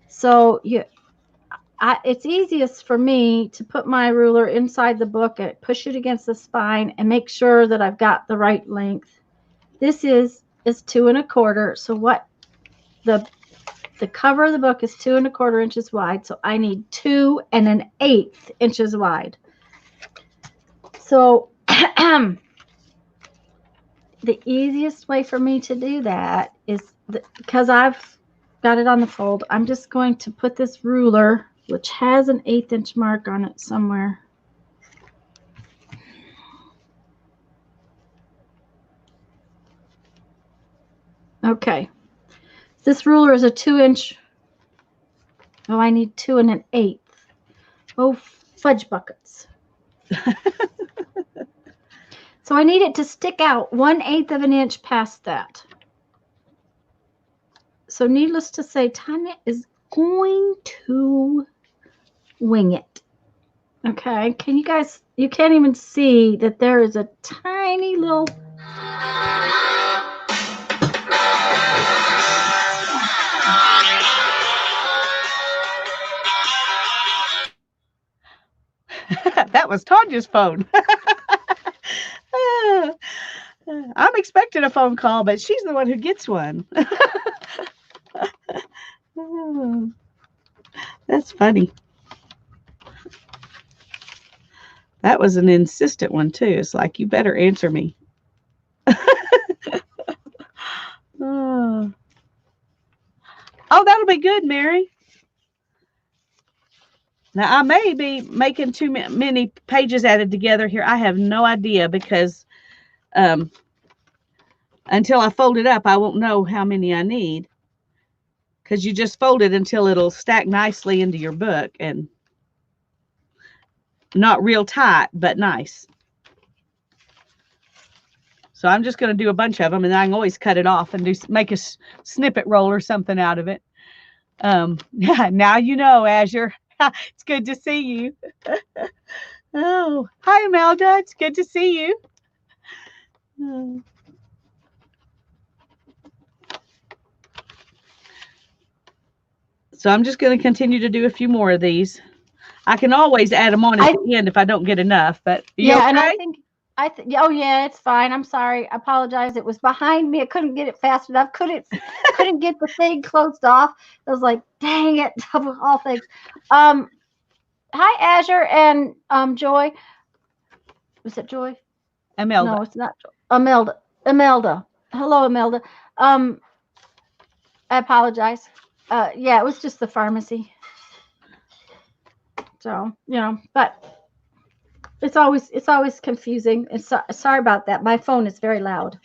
So it's easiest for me to put my ruler inside the book and push it against the spine and make sure that I've got the right length. This is 2 1/4. So what the cover of the book is 2 1/4 inches wide. So I need 2 1/8 inches wide. So the easiest way for me to do that is because I've got it on the fold, I'm just going to put this ruler, which has an 1/8 inch mark on it somewhere. Okay. This ruler is a 2 inch. Oh, I need 2 1/8. Oh, fudge buckets. So I need it to stick out 1/8 inch past that. So needless to say, Tanya is going to wing it. Okay, can you guys, you can't even see that there is a tiny little. That was Tanya's phone. I'm expecting a phone call, but she's the one who gets one. That's funny. That was an insistent one, too. It's like, you better answer me. Oh, that'll be good, Mary. Now, I may be making too many pages added together here. I have no idea because until I fold it up, I won't know how many I need. Because you just fold it until it'll stack nicely into your book and not real tight, but nice. So I'm just going to do a bunch of them, and I can always cut it off and make a snippet roll or something out of it. Yeah, now you know, Azure. It's good to see you. Oh, hi, Imelda. It's good to see you. So I'm just going to continue to do a few more of these. I can always add them on at the end if I don't get enough. But yeah, okay? and oh yeah, it's fine. I'm sorry. I apologize. It was behind me. I couldn't get it fast enough. Couldn't get the thing closed off. I was like, dang it, of all things. Hi, Azure and Joy. Was it Joy? Imelda. No, it's not. Imelda. Hello, Imelda. I apologize. Yeah, it was just the pharmacy. So, but it's always confusing. Sorry about that. My phone is very loud.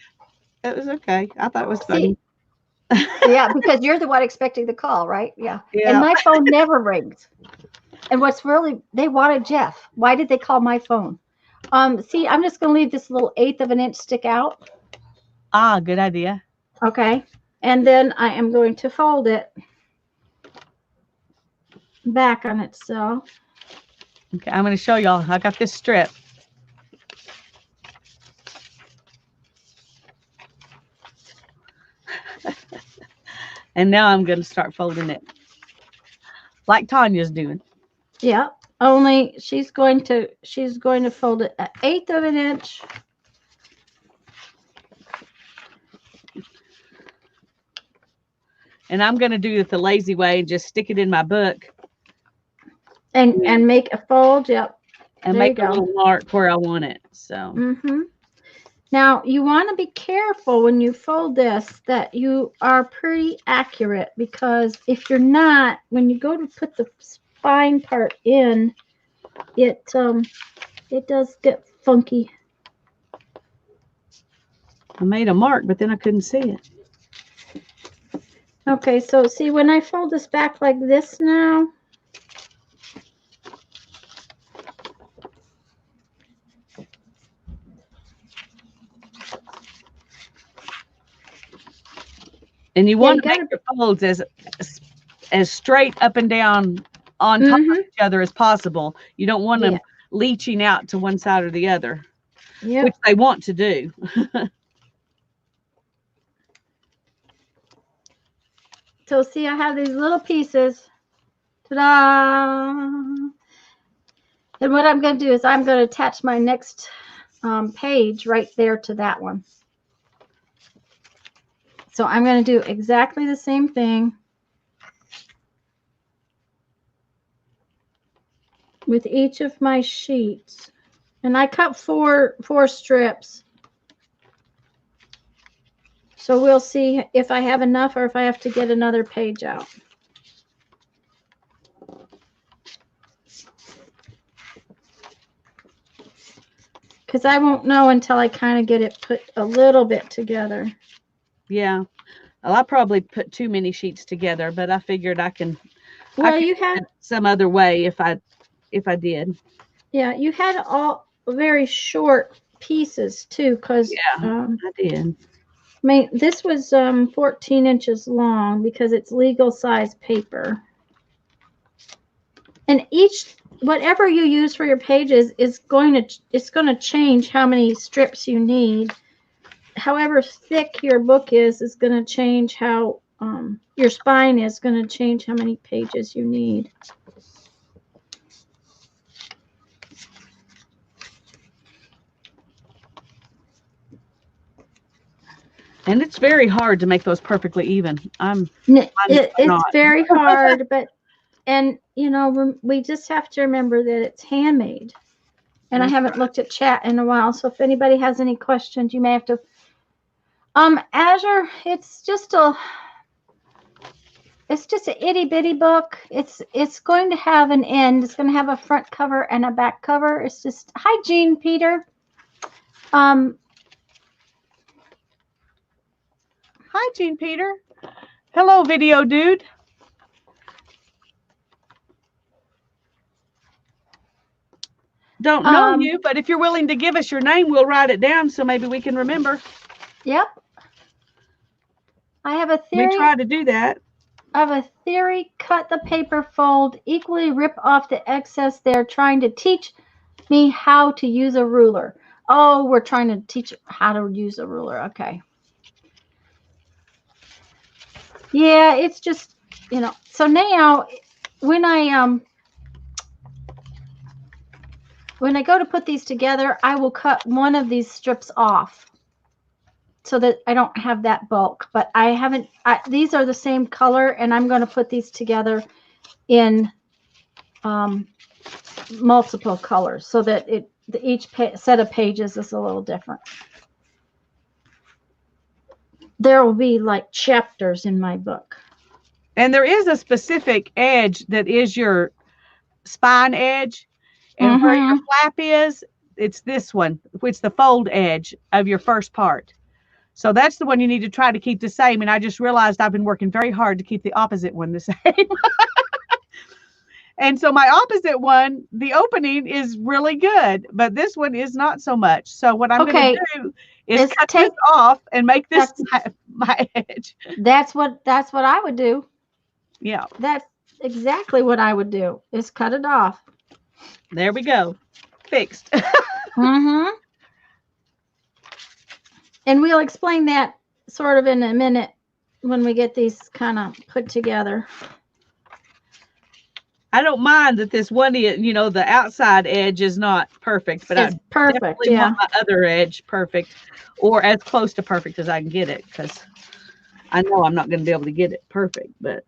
It was okay. I thought it was funny. Yeah, because you're the one expecting the call, right? Yeah. Yeah. And my phone never rings. And they wanted Jeff. Why did they call my phone? See, I'm just going to leave this little 1/8 of an inch stick out. Ah, good idea. Okay. And then I am going to fold it back on itself. Okay, I'm going to show y'all. I got this strip. And now I'm going to start folding it like Tanya's doing. Yeah. Only she's going to fold it 1/8 of an inch. And I'm going to do it the lazy way and just stick it in my book. And make a fold. Yep. And make a little mark where I want it. So. Now, you want to be careful when you fold this that you are pretty accurate, because if you're not, when you go to put the spine part in, it does get funky. I made a mark, but then I couldn't see it. Okay, so see, when I fold this back like this now, and you want to make your folds as straight up and down on top of each other as possible. You don't want them leaching out to one side or the other, which they want to do. So see, I have these little pieces. Ta-da! And what I'm going to do is I'm going to attach my next page right there to that one. So I'm going to do exactly the same thing with each of my sheets. And I cut four strips. So we'll see if I have enough or if I have to get another page out. Because I won't know until I kind of get it put a little bit together. Yeah. Well, I probably put too many sheets together, but I figured I can. Well, you had some other way if I did. Yeah, you had all very short pieces too, because I did. I mean, this was 14 inches long because it's legal size paper. And whatever you use for your pages is going to change how many strips you need. However thick your book is going to change how your spine is going to change how many pages you need. And it's very hard to make those perfectly even. It's very hard, but we just have to remember that it's handmade. And I haven't looked at chat in a while, so if anybody has any questions, you may have to. Azure, it's just an itty bitty book. It's going to have an end. It's going to have a front cover and a back cover. It's just, hi Jean Peter. Hi, Jean Peter. Hello, video dude. don't know you, but if you're willing to give us your name, we'll write it down so maybe we can remember. Yep. I have a theory. We try to do that. I have a theory. Cut the paper, fold, equally rip off the excess. They're trying to teach me how to use a ruler. Oh, we're trying to teach how to use a ruler. Okay. Yeah, it's just, you know. So now when I go to put these together, I will cut one of these strips off so that I don't have that bulk. But I haven't, these are the same color, and I'm going to put these together in multiple colors so that each set of pages is a little different. There will be like chapters in my book. And there is a specific edge that is your spine edge. And where your flap is, it's this one, which is the fold edge of your first part. So that's the one you need to try to keep the same. And I just realized I've been working very hard to keep the opposite one the same. And so my opposite one, the opening is really good, but this one is not so much. So what I'm going to do is cut this off and make this my edge. That's what I would do. Yeah. That's exactly what I would do, is cut it off. There we go. Fixed. And we'll explain that sort of in a minute when we get these kind of put together. I don't mind that this one, you know, the outside edge is not perfect, but it's perfect. Definitely want my other edge perfect, or as close to perfect as I can get it, because I know I'm not going to be able to get it perfect, but.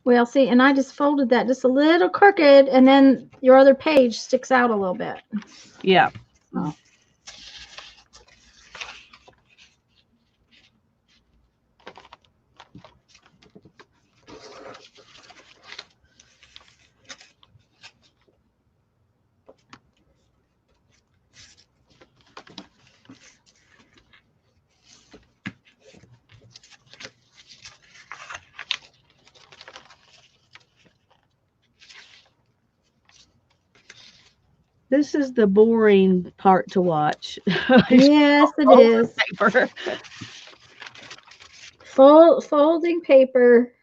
Well, see, and I just folded that just a little crooked, and then your other page sticks out a little bit. Yeah. Oh. This is the boring part to watch. Yes, it is. Paper. Folding paper.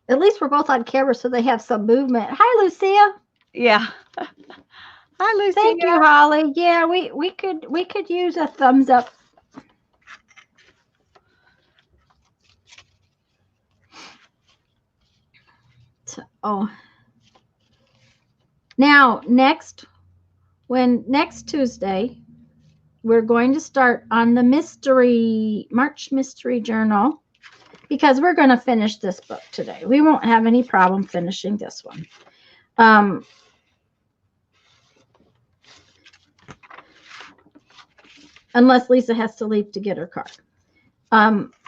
At least we're both on camera, so they have some movement. Hi, Lucia. Yeah. Hi, Lucia. Thank you, Holly. Yeah, we could use a thumbs up. Oh. Now, next Tuesday, we're going to start on the March Mystery Journal, because we're going to finish this book today. We won't have any problem finishing this one. Unless Lisa has to leave to get her car.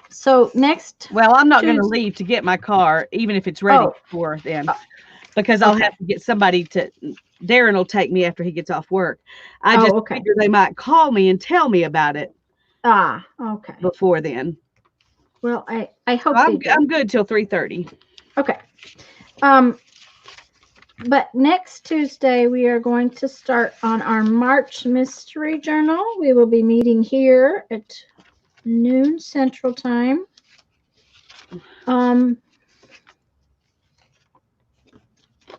So next. Well, I'm not going to leave to get my car, even if it's ready for then. Because I'll have to get somebody to, Darren will take me after he gets off work. I just figure they might call me and tell me about it. Okay. Before then. Well, I hope I'm good till 3:30. Okay. But next Tuesday, we are going to start on our March Mystery Journal. We will be meeting here at noon Central Time.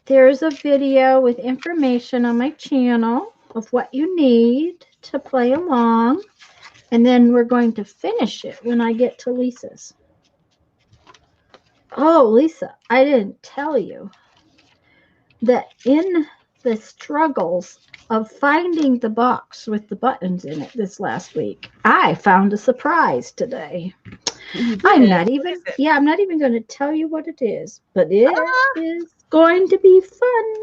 There's a video with information on my channel of what you need to play along. And then we're going to finish it when I get to Lisa's. Oh, Lisa, I didn't tell you that in the struggles of finding the box with the buttons in it this last week, I found a surprise today. I'm not even going to tell you what it is, but it is going to be fun.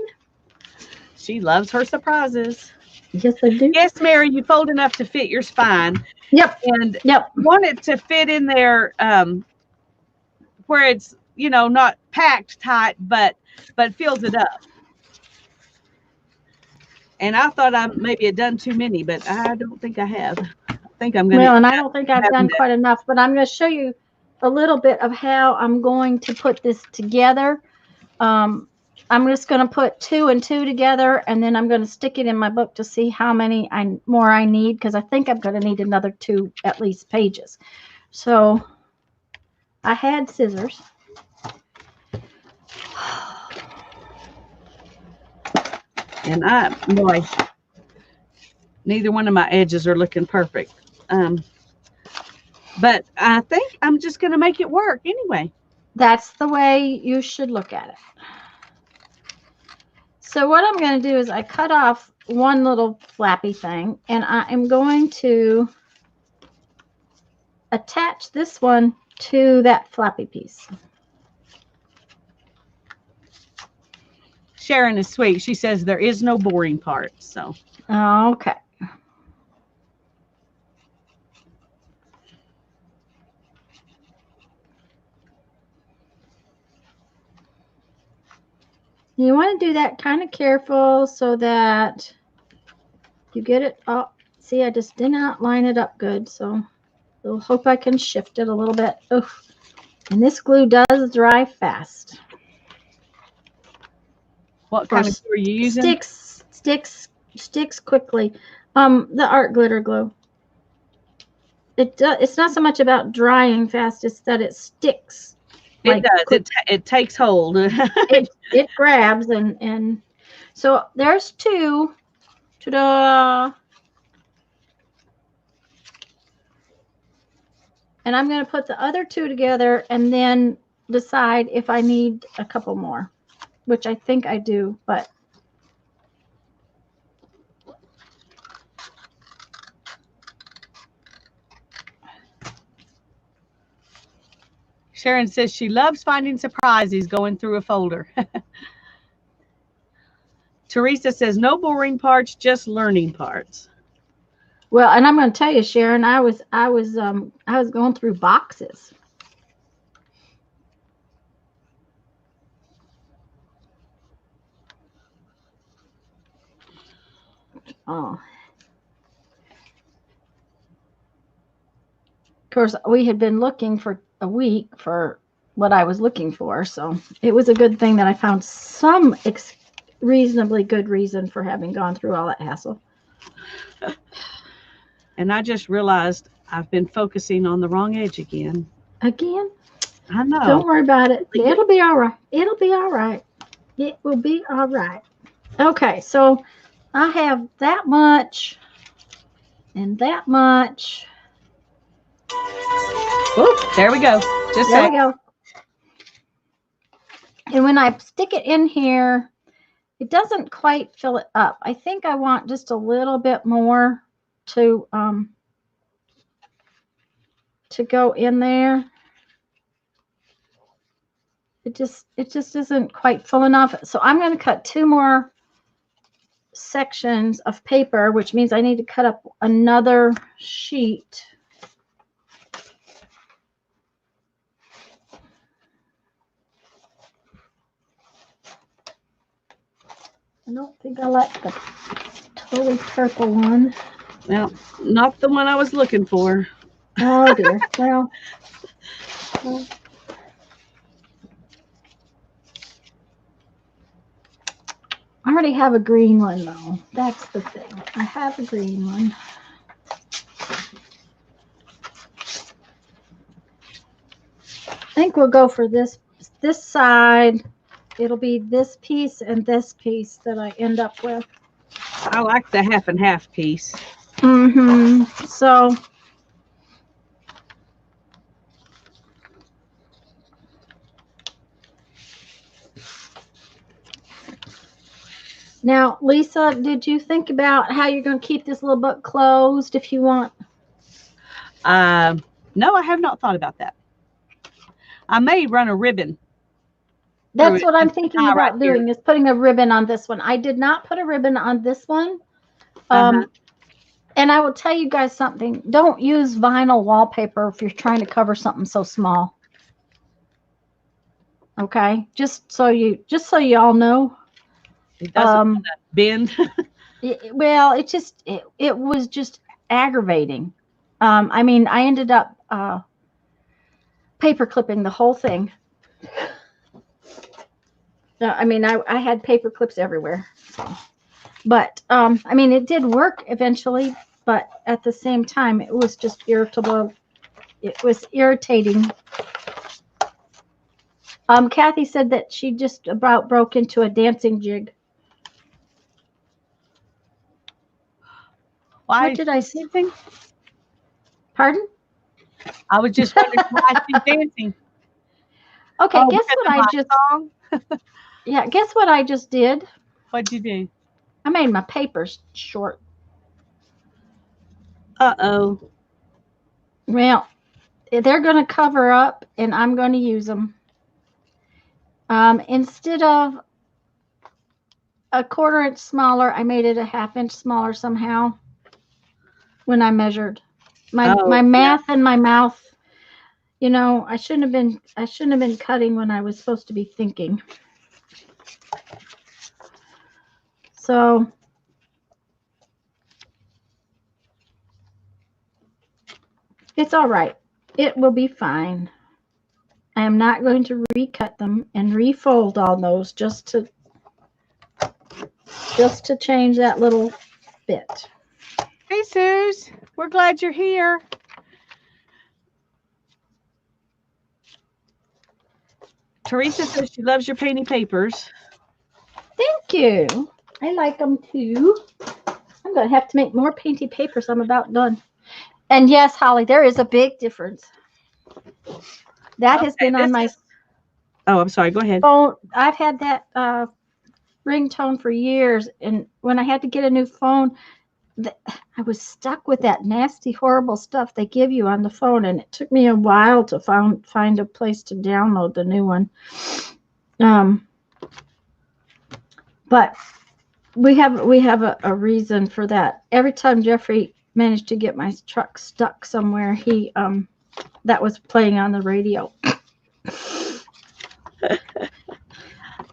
She loves her surprises. Yes, I do. Yes, Mary, you fold enough to fit your spine. Yep. And want it to fit in there where it's, you know, not packed tight, but fills it up. And I thought I maybe had done too many, but I don't think I have. I think I'm going to. Well, and I don't think I've done quite enough, but I'm going to show you a little bit of how I'm going to put this together. I'm just going to put 2 and 2 together, and then I'm going to stick it in my book to see how many more I need, because I think I'm going to need another 2 at least pages. So I had scissors. And boy, neither one of my edges are looking perfect. But I think I'm just going to make it work anyway. That's the way you should look at it. So what I'm going to do is I cut off one little flappy thing, and I am going to attach this one to that flappy piece. Sharon is sweet. She says there is no boring part. So Okay. You want to do that kind of careful so that you get it up. See, I just did not line it up good, so I'll hope I can shift it a little bit. Oof. And this glue does dry fast. what kind of glue are you using? Sticks quickly. The art glitter glue. It's not so much about drying fast; it's that it sticks. It does. It takes hold. it grabs and so there's 2. Ta-da! And I'm going to put the other 2 together and then decide if I need a couple more, which I think I do, but Sharon says she loves finding surprises going through a folder. Teresa says no boring parts, just learning parts. well, and I'm going to tell you, Sharon, I was going through boxes. Oh. Of course, we had been looking for a week for what I was looking for, so it was a good thing that I found some reasonably good reason for having gone through all that hassle. And I just realized I've been focusing on the wrong edge again. Again? I know. Don't worry about it. It'll be all right. It'll be all right. It will be all right. Okay, so I have that and that much. Oh, there we go. Just there we go. And when I stick it in here, it doesn't quite fill it up. I think I want just a little bit more to go in there. It just isn't quite full enough. So I'm going to cut 2 more sections of paper, which means I need to cut up another sheet. I don't think I like the totally purple one. Well, not the one I was looking for. Oh dear. Well, I already have a green one though. That's the thing. I have a green one. I think we'll go for this side. It'll be this piece and this piece that I end up with. I like the half and half piece. So now, Lisa, did you think about how you're going to keep this little book closed if you want? No, I have not thought about that. I may run a ribbon. That's what I'm thinking about doing, is putting a ribbon on this one. I did not put a ribbon on this one. And I will tell you guys something. Don't use vinyl wallpaper if you're trying to cover something so small. Okay? Just so you all know. It doesn't bend. Well, it was just aggravating. I mean, I ended up paper clipping the whole thing. I mean, I had paper clips everywhere. So. But, I mean, it did work eventually, but at the same time, it was just irritable. It was irritating. Kathy said that she just about broke into a dancing jig. Why What did I say? dancing? Pardon? I was just wondering why she's dancing. Okay, Oh, guess because what of I my just song? yeah, guess what I just did? What'd you do? I made my papers short. Uh-oh. Well, they're going to cover up, and I'm going to use them. Instead of a 1/4 inch smaller, I made it a 1/2 inch smaller somehow when I measured. My math and my mouth, you know, I shouldn't have been cutting when I was supposed to be thinking. So it's all right. It will be fine. I am not going to recut them and refold all those just to change that little bit. Hey, Suze. We're glad you're here. Teresa says she loves your painting papers. Thank you. I like them too. I'm going to have to make more painty papers. I'm about done. And yes, Holly, there is a big difference. That has been on my Oh, I'm sorry. Go ahead. phone. I've had that ringtone for years. And when I had to get a new phone, I was stuck with that nasty, horrible stuff they give you on the phone. And it took me a while to find a place to download the new one. But we have a reason for that. Every time Jeffrey managed to get my truck stuck somewhere, he that was playing on the radio.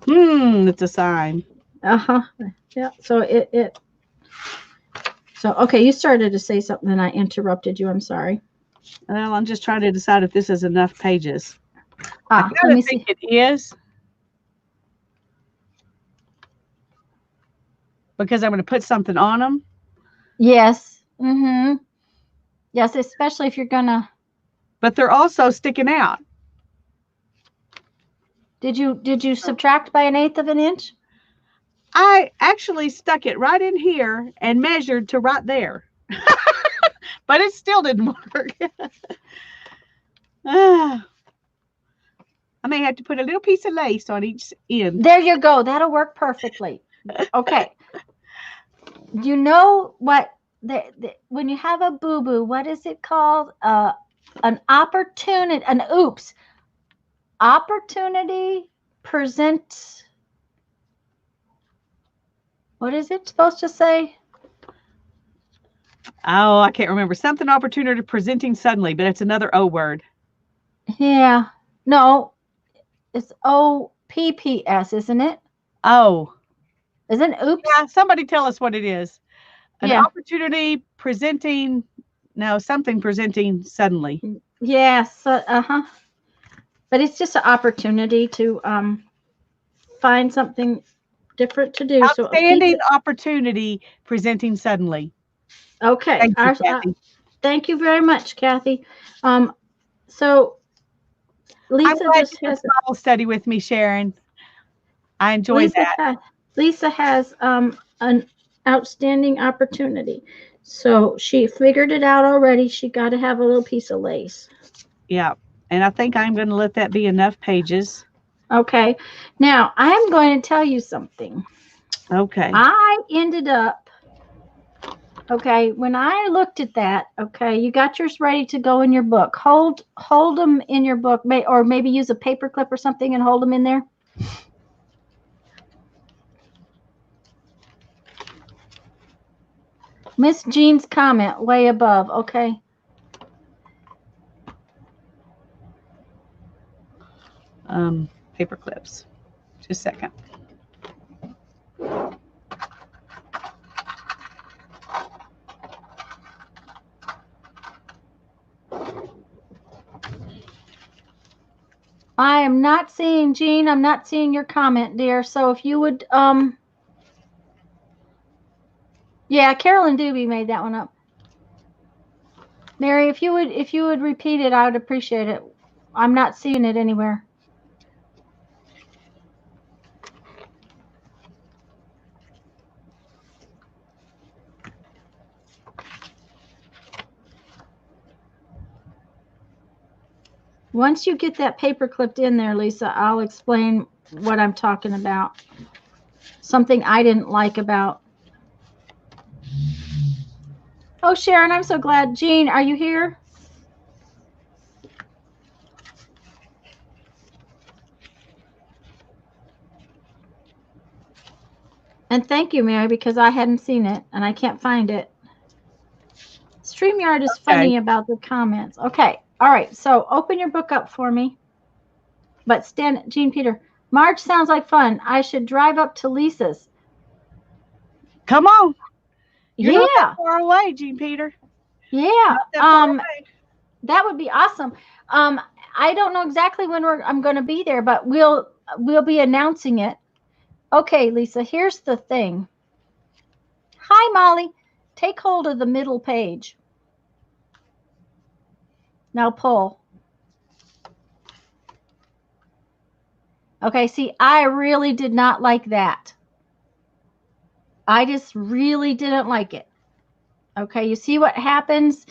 It's a sign. Yeah. So So okay, you started to say something and I interrupted you. I'm sorry. Well, I'm just trying to decide if this is enough pages. I Let kind me of think see. it is. Because I'm going to put something on them. Yes. Mm-hmm. Yes, especially if you're gonna. But they're also sticking out. Did you subtract by 1/8 of an inch? I actually stuck it right in here and measured to right there. But it still didn't work. I may have to put a little piece of lace on each end. There you go. That'll work perfectly. Okay. You know what? When you have a boo-boo, what is it called? An opportunity. Opportunity present. What is it supposed to say? Oh, I can't remember. Something opportunity presenting suddenly, but it's another O word. Yeah. No. It's OPPS, isn't it? Oh. Isn't it oops? Yeah, somebody tell us what it is. An Yeah. opportunity presenting, no, something presenting suddenly. Yes. But it's just an opportunity to find something different to do. Outstanding opportunity presenting suddenly. Okay. Thank you, Kathy. Thank you very much, Kathy. So Lisa just has Bible study with me, Sharon. I enjoy that. Lisa has an outstanding opportunity. So she figured it out already. She got to have a little piece of lace. Yeah. And I think I'm going to let that be enough pages. Okay. Now, I'm going to tell you something. Okay. I ended up, okay, when I looked at that, okay, you got yours ready to go in your book. Hold them in your book, or maybe use a paper clip or something and hold them in there. Miss Jean's comment way above, okay. Paper clips. Just a second. I am not seeing, Jean, I'm not seeing your comment, dear. So if you would, yeah, Carolyn Doobie made that one up. Mary, if you would repeat it, I would appreciate it. I'm not seeing it anywhere. Once you get that paper clipped in there, Lisa, I'll explain what I'm talking about. Something I didn't like about. Oh, Sharon, I'm so glad. Jean, are you here? And thank you, Mary, because I hadn't seen it and I can't find it. StreamYard is funny about the comments. Okay. All right. So open your book up for me. But Jean Peter, March sounds like fun. I should drive up to Lisa's. Come on. You're yeah. Not that far away, Jean Peter. Yeah. That would be awesome. I don't know exactly when I'm going to be there, but we'll be announcing it. Okay, Lisa, here's the thing. Hi, Molly. Take hold of the middle page. Now pull. Okay, see, I really did not like that. I just really didn't like it. Okay, you see what happens?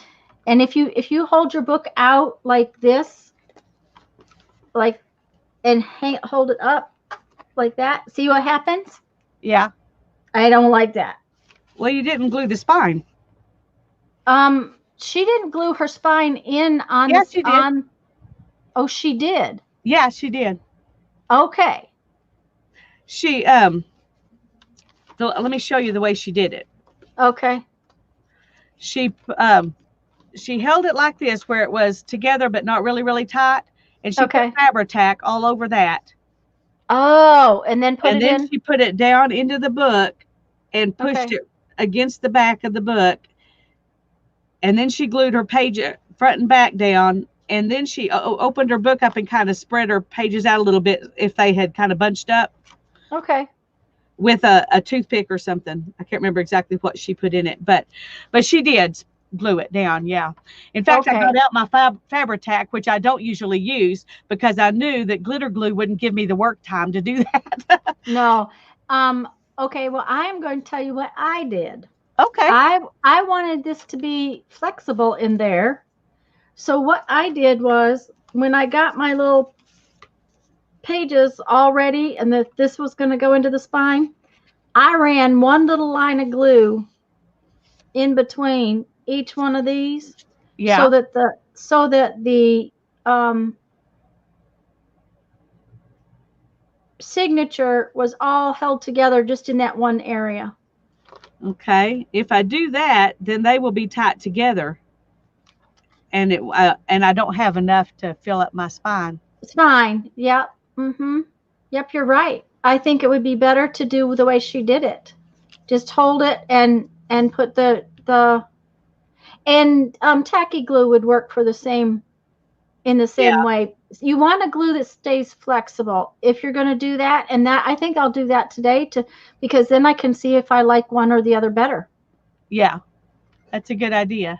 And if you hold your book out like this, like, and hold it up like that, see what happens? Yeah. I don't like that. Well, you didn't glue the spine. She didn't glue her spine in on yes, she did. Oh, she did. Yeah, she did. Okay. She let me show you the way she did it. Okay. She held it like this, where it was together but not really, really tight, and she put Fabri-Tac all over that. Oh, and then put it in. And then she put it down into the book and pushed it against the back of the book. And then she glued her page front and back down. And then she opened her book up and kind of spread her pages out a little bit if they had kind of bunched up. Okay. With a toothpick or something. I can't remember exactly what she put in it, but she did glue it down. Yeah. In fact, I got out my Fabri-Tac, which I don't usually use because I knew that glitter glue wouldn't give me the work time to do that. No. Okay. Well, I'm going to tell you what I did. Okay. I wanted this to be flexible in there. So what I did was, when I got my little pages all ready and that this was going to go into the spine, I ran one little line of glue in between each one of these. Yeah. So that the signature was all held together just in that one area. Okay. If I do that, then they will be tight together. And I don't have enough to fill up my spine. Spine. Yep. Mm-hmm. Yep, you're right. I think it would be better to do the way she did it. Just hold it and put the tacky glue would work for the same way. You want a glue that stays flexible if you're going to do that, and that I think I'll do that today because then I can see if I like one or the other better. Yeah, that's a good idea.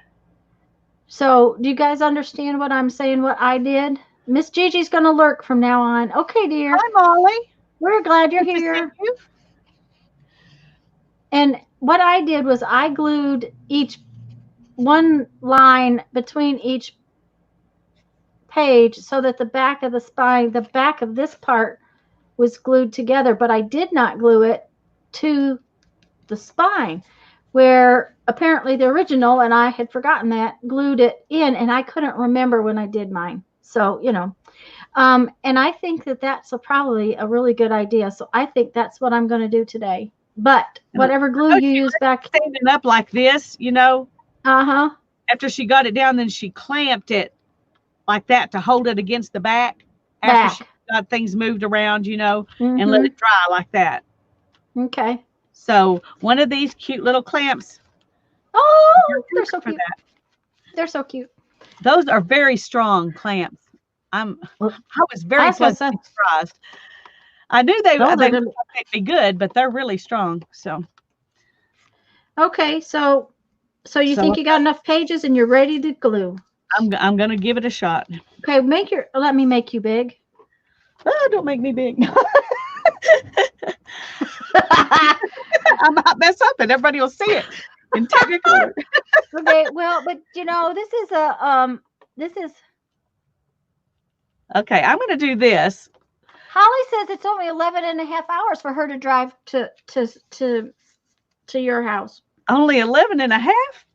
So, do you guys understand what I'm saying? What I did? Miss Gigi's going to lurk from now on. Okay, dear. Hi, Molly. We're glad you're here. And what I did was I glued one line between each page so that the back of the spine, the back of this part was glued together, but I did not glue it to the spine, where apparently the original, and I had forgotten that, glued it in, and I couldn't remember when I did mine. So, and I think that that's probably a really good idea. So I think that's what I'm going to do today. But whatever glue you use back. Standing up like this, Uh-huh. After she got it down, then she clamped it like that to hold it against the back. After she got things moved around, and let it dry like that. Okay. So one of these cute little clamps. Oh, they're so cute. They're so cute. Those are very strong clamps. I Well, was I very was gonna say, pleasantly surprised. I knew they those are looked gonna like they'd be good, but they're really strong. So okay. So you so think you got enough pages and you're ready to glue? I'm gonna give it a shot. Okay, let me make you big. Oh, don't make me big. I might mess up and everybody will see it in Technicolor. Okay, well, but this is Okay, I'm gonna do this. Holly says it's only 11 and a half hours for her to drive to your house. Only 11 and a half?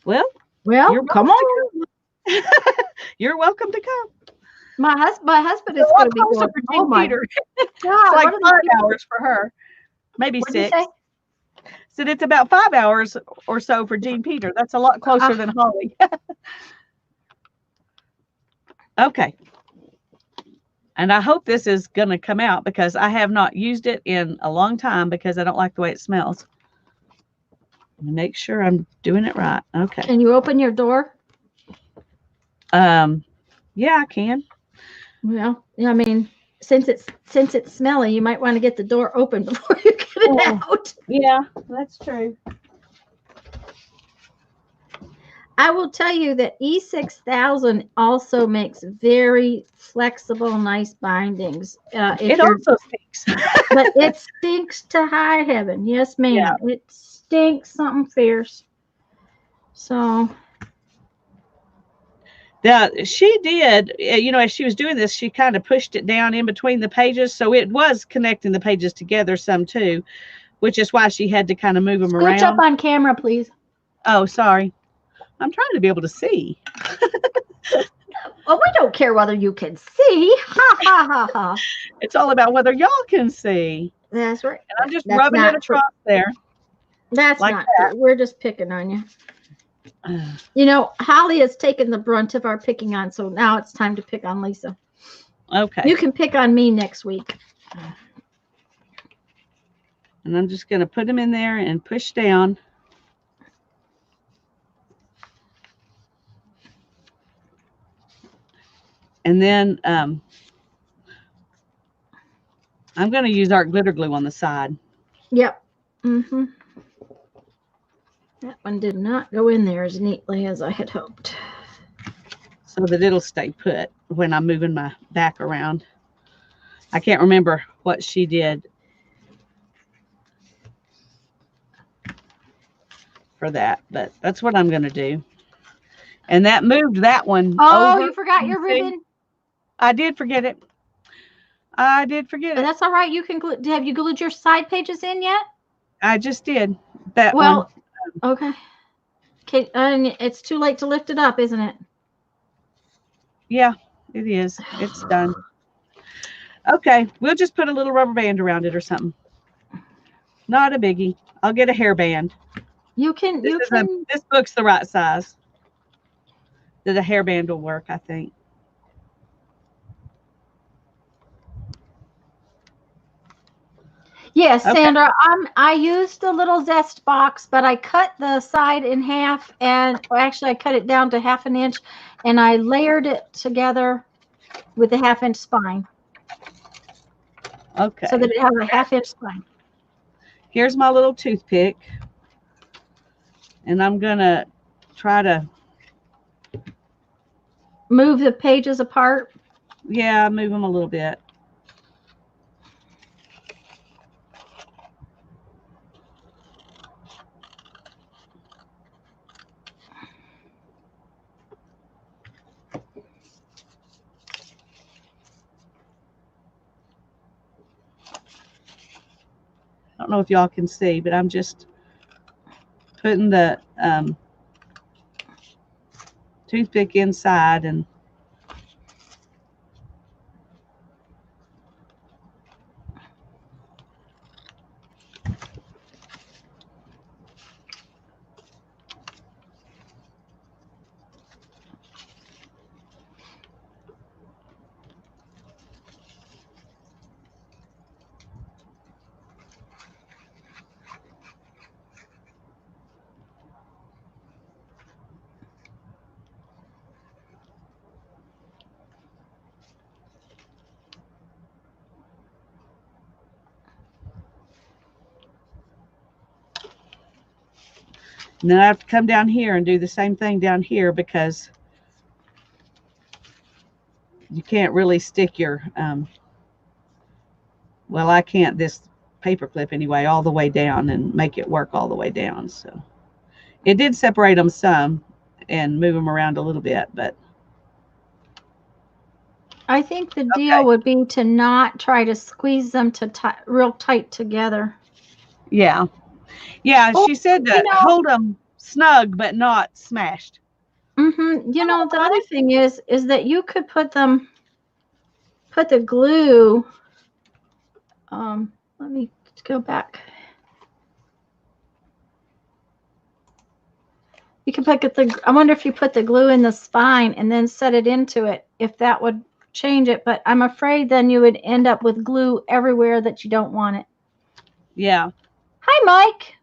Well, Well, you're come welcome on. to come. You're welcome to come. My husband It's is a going lot to be closer going, for oh Jean my Peter. It's God, like what are these 5 people? hours for her. Maybe What did you 6. say? Said it's about 5 hours or so for Jean Peter. That's a lot closer than Holly. Okay. And I hope this is going to come out because I have not used it in a long time because I don't like the way it smells. Make sure I'm doing it right. Okay. Can you open your door? Yeah, I can. Well, I mean, since it's smelly, you might want to get the door open before you get it out. Yeah, that's true. I will tell you that E6000 also makes very flexible, nice bindings. It also stinks. But it stinks to high heaven. Yes, ma'am. Yeah. It stinks something fierce. So Now, she did, as she was doing this, she kind of pushed it down in between the pages. So it was connecting the pages together some too, which is why she had to kind of move them scooch around. up on camera, please. Oh, sorry. I'm trying to be able to see. Well, we don't care whether you can see. Ha ha ha ha. It's all about whether y'all can see. That's right. And I'm just rubbing it across there. That's like not that. true. We're just picking on you. You know, Holly has taken the brunt of our picking on, so now it's time to pick on Lisa. Okay. You can pick on me next week. And I'm just going to put them in there and push down. And then I'm going to use our glitter glue on the side. Yep. Mm-hmm. That one did not go in there as neatly as I had hoped. So that it'll stay put when I'm moving my back around. I can't remember what she did for that, but that's what I'm going to do. And that moved that one Oh, over. you forgot your ribbon. I did forget it. I did forget it. That's all right. You can glue. Have you glued your side pages in yet? I just did that Well, one. okay. Okay, and it's too late to lift it up, isn't it? Yeah, it is. It's done. Okay, we'll just put a little rubber band around it or something. Not a biggie. I'll get a hairband. You can. This book's the right size. The hairband will work, I think. Yes, Okay. Sandra. I used the little zest box, but I cut the side in half, and actually I cut it down to 1/2 inch, and I layered it together with a 1/2 inch spine. Okay. So that it has a 1/2 inch spine. Here's my little toothpick, and I'm gonna try to move the pages apart. Yeah, move them a little bit. I don't know if y'all can see, but I'm just putting the toothpick inside and And then I have to come down here and do the same thing down here because you can't really stick your, well, I can't this paper clip anyway, all the way down and make it work all the way down. So it did separate them some and move them around a little bit, but. I think the deal would be to not try to squeeze them to real tight together. Yeah. Yeah, she said to hold them snug but not smashed. Mm-hmm. You know, the other thing is that you could put the glue. Let me go back. You can put I wonder if you put the glue in the spine and then set it into it, if that would change it. But I'm afraid then you would end up with glue everywhere that you don't want it. Yeah. Hi, Mike.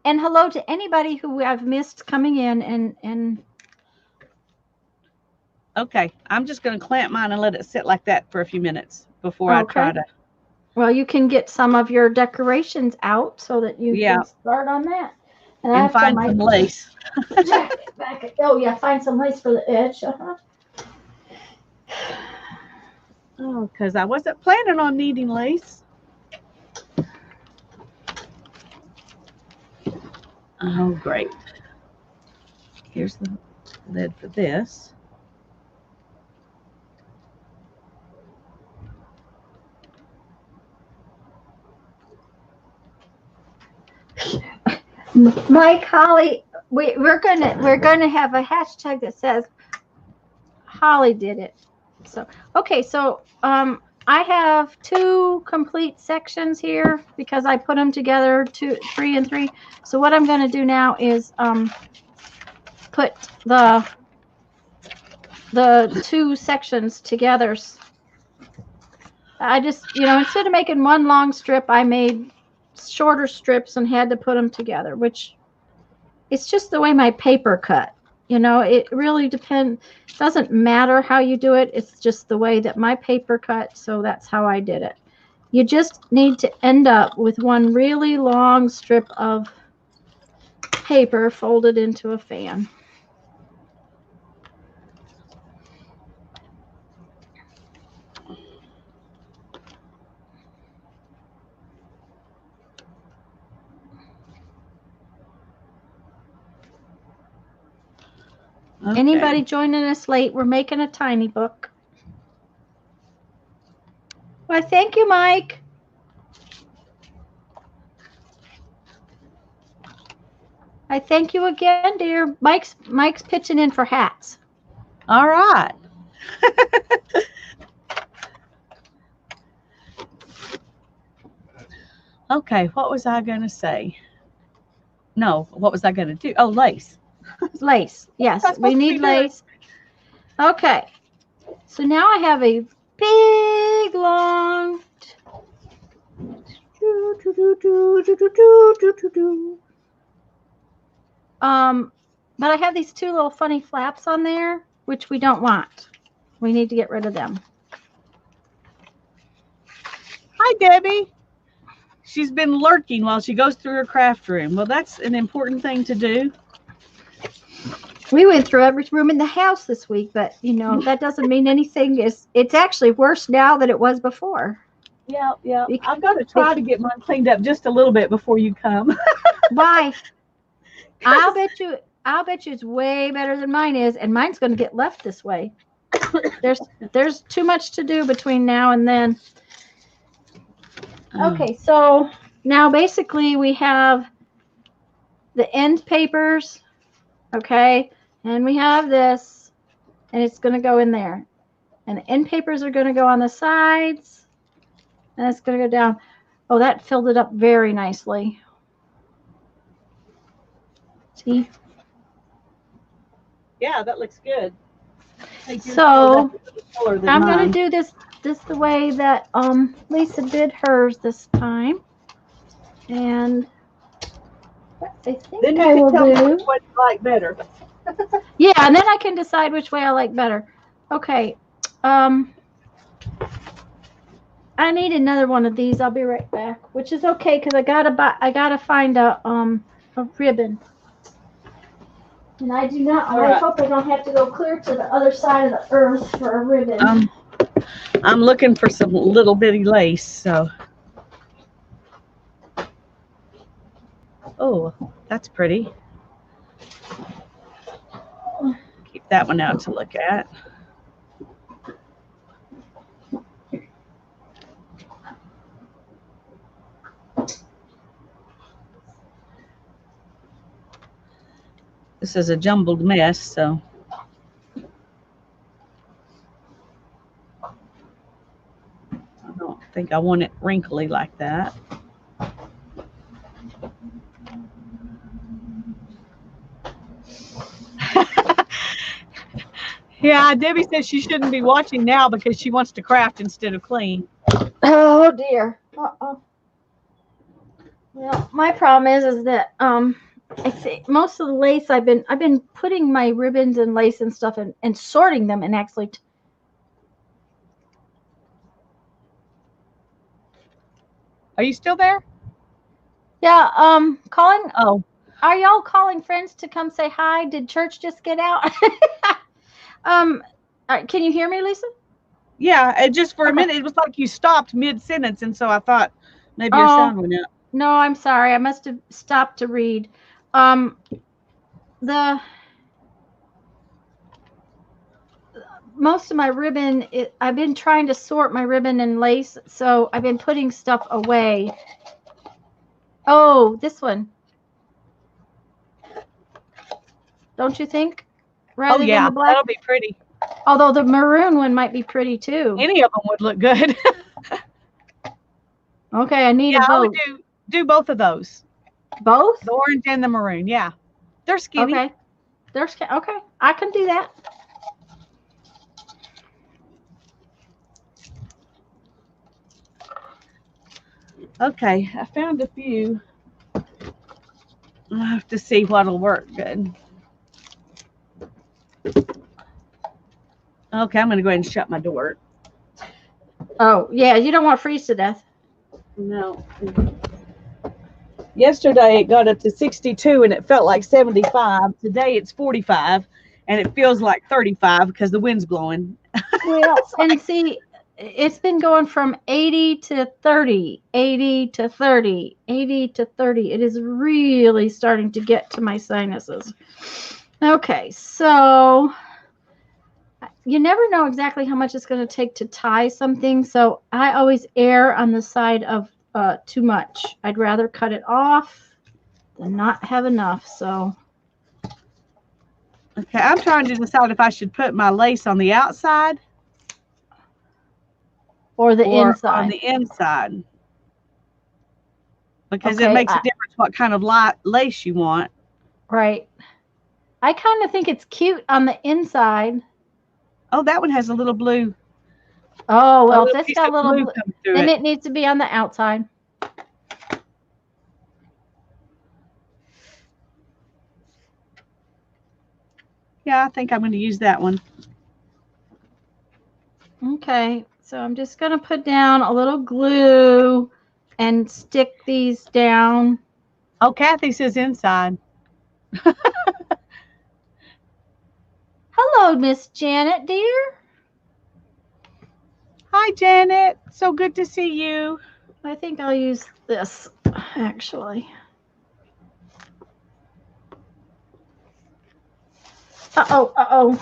And hello to anybody who I've missed coming in and Okay, I'm just going to clamp mine and let it sit like that for a few minutes before I try to. Well, you can get some of your decorations out so that you can start on that. And find some lace. Oh, yeah, find some lace for the edge. Oh, because I wasn't planning on needing lace. Oh, great. Here's the lid for this. Mike, Holly, we're gonna have a hashtag that says Holly did it. So okay, so I have 2 complete sections here because I put them together 3 and 3. So what I'm going to do now is put the 2 sections together. I just, instead of making one long strip, I made shorter strips and had to put them together, which it's just the way my paper cut. It really depends. Doesn't matter how you do it. It's just the way that my paper cut. So that's how I did it. You just need to end up with one really long strip of paper folded into a fan. Okay. Anybody joining us late? We're making a tiny book. Why, thank you, Mike. I thank you again, dear. Mike's pitching in for hats. All right. Okay, what was I going to say? No, what was I going to do? Oh, lace. Lace. Yes, we need lace. Okay. So now I have a big, long... But I have these 2 little funny flaps on there, which we don't want. We need to get rid of them. Hi, Debbie. She's been lurking while she goes through her craft room. Well, that's an important thing to do. We went through every room in the house this week, but, that doesn't mean anything. It's actually worse now than it was before. Yeah. I've got to try to get mine cleaned up just a little bit before you come. Why? I'll bet you it's way better than mine is, and mine's going to get left this way. There's too much to do between now and then. Okay, so now basically we have the end papers, okay, and we have this, and it's going to go in there. And the end papers are going to go on the sides, and it's going to go down. Oh, that filled it up very nicely. See? Yeah, that looks good. So I'm going to do this the way that Lisa did hers this time, and I think then I will do what you like better. Yeah, and then I can decide which way I like better. Okay. I need another one of these. I'll be right back. Which is okay because I gotta find a ribbon. And I do not. All I right. hope I don't have to go clear to the other side of the earth for a ribbon. I'm looking for some little bitty lace. So. Oh, that's pretty. Keep that one out to look at. This is a jumbled mess, so. I don't think I want it wrinkly like that. Yeah, Debbie says she shouldn't be watching now because she wants to craft instead of clean. Oh dear. Uh-oh. Well, my problem is that I see most of the lace I've been putting my ribbons and lace and stuff and sorting them and actually. Are you still there? Yeah. Calling. Oh, Are y'all calling friends to come say hi? Did church just get out? Can you hear me, Lisa? yeah. It just for a Okay. minute, it was like you stopped mid-sentence, and so I thought maybe your sound went out. No, I'm sorry. I must have stopped to read. Most of my ribbon, I've been trying to sort my ribbon and lace, so I've been putting stuff away. Oh, this one. Don't you think? Rather Oh, yeah. than the black. That'll be pretty. Although the maroon one might be pretty too. Any of them would look good. Okay, I need a I would both. do both of those. Both? The orange and the maroon. Yeah. They're skinny. Okay. Okay. I can do that. Okay. I found a few. I'll have to see what'll work good. Okay, I'm going to go ahead and shut my door. Oh, yeah, you don't want to freeze to death. No. Yesterday it got up to 62 and it felt like 75. Today it's 45 and it feels like 35 because the wind's blowing. Well, and see, it's been going from 80 to 30, 80 to 30, 80 to 30. It is really starting to get to my sinuses. Okay, so you never know exactly how much it's going to take to tie something, so I always err on the side of too much. I'd rather cut it off than not have enough. So okay, I'm trying to decide if I should put my lace on the outside or the or inside. on the inside, because Okay, it makes a difference what kind of lace you want. Right. I kind of think it's cute on the inside. Oh, that one has a little blue. Oh, well, if little it's piece got a of little blue blue, comes through then it. it needs to be on the outside. Yeah, I think I'm going to use that one. Okay, so I'm just going to put down a little glue and stick these down. Oh, Kathy says inside. Hello, Miss Janet, dear. Hi, Janet. So good to see you. I think I'll use this, actually. Uh-oh, uh-oh.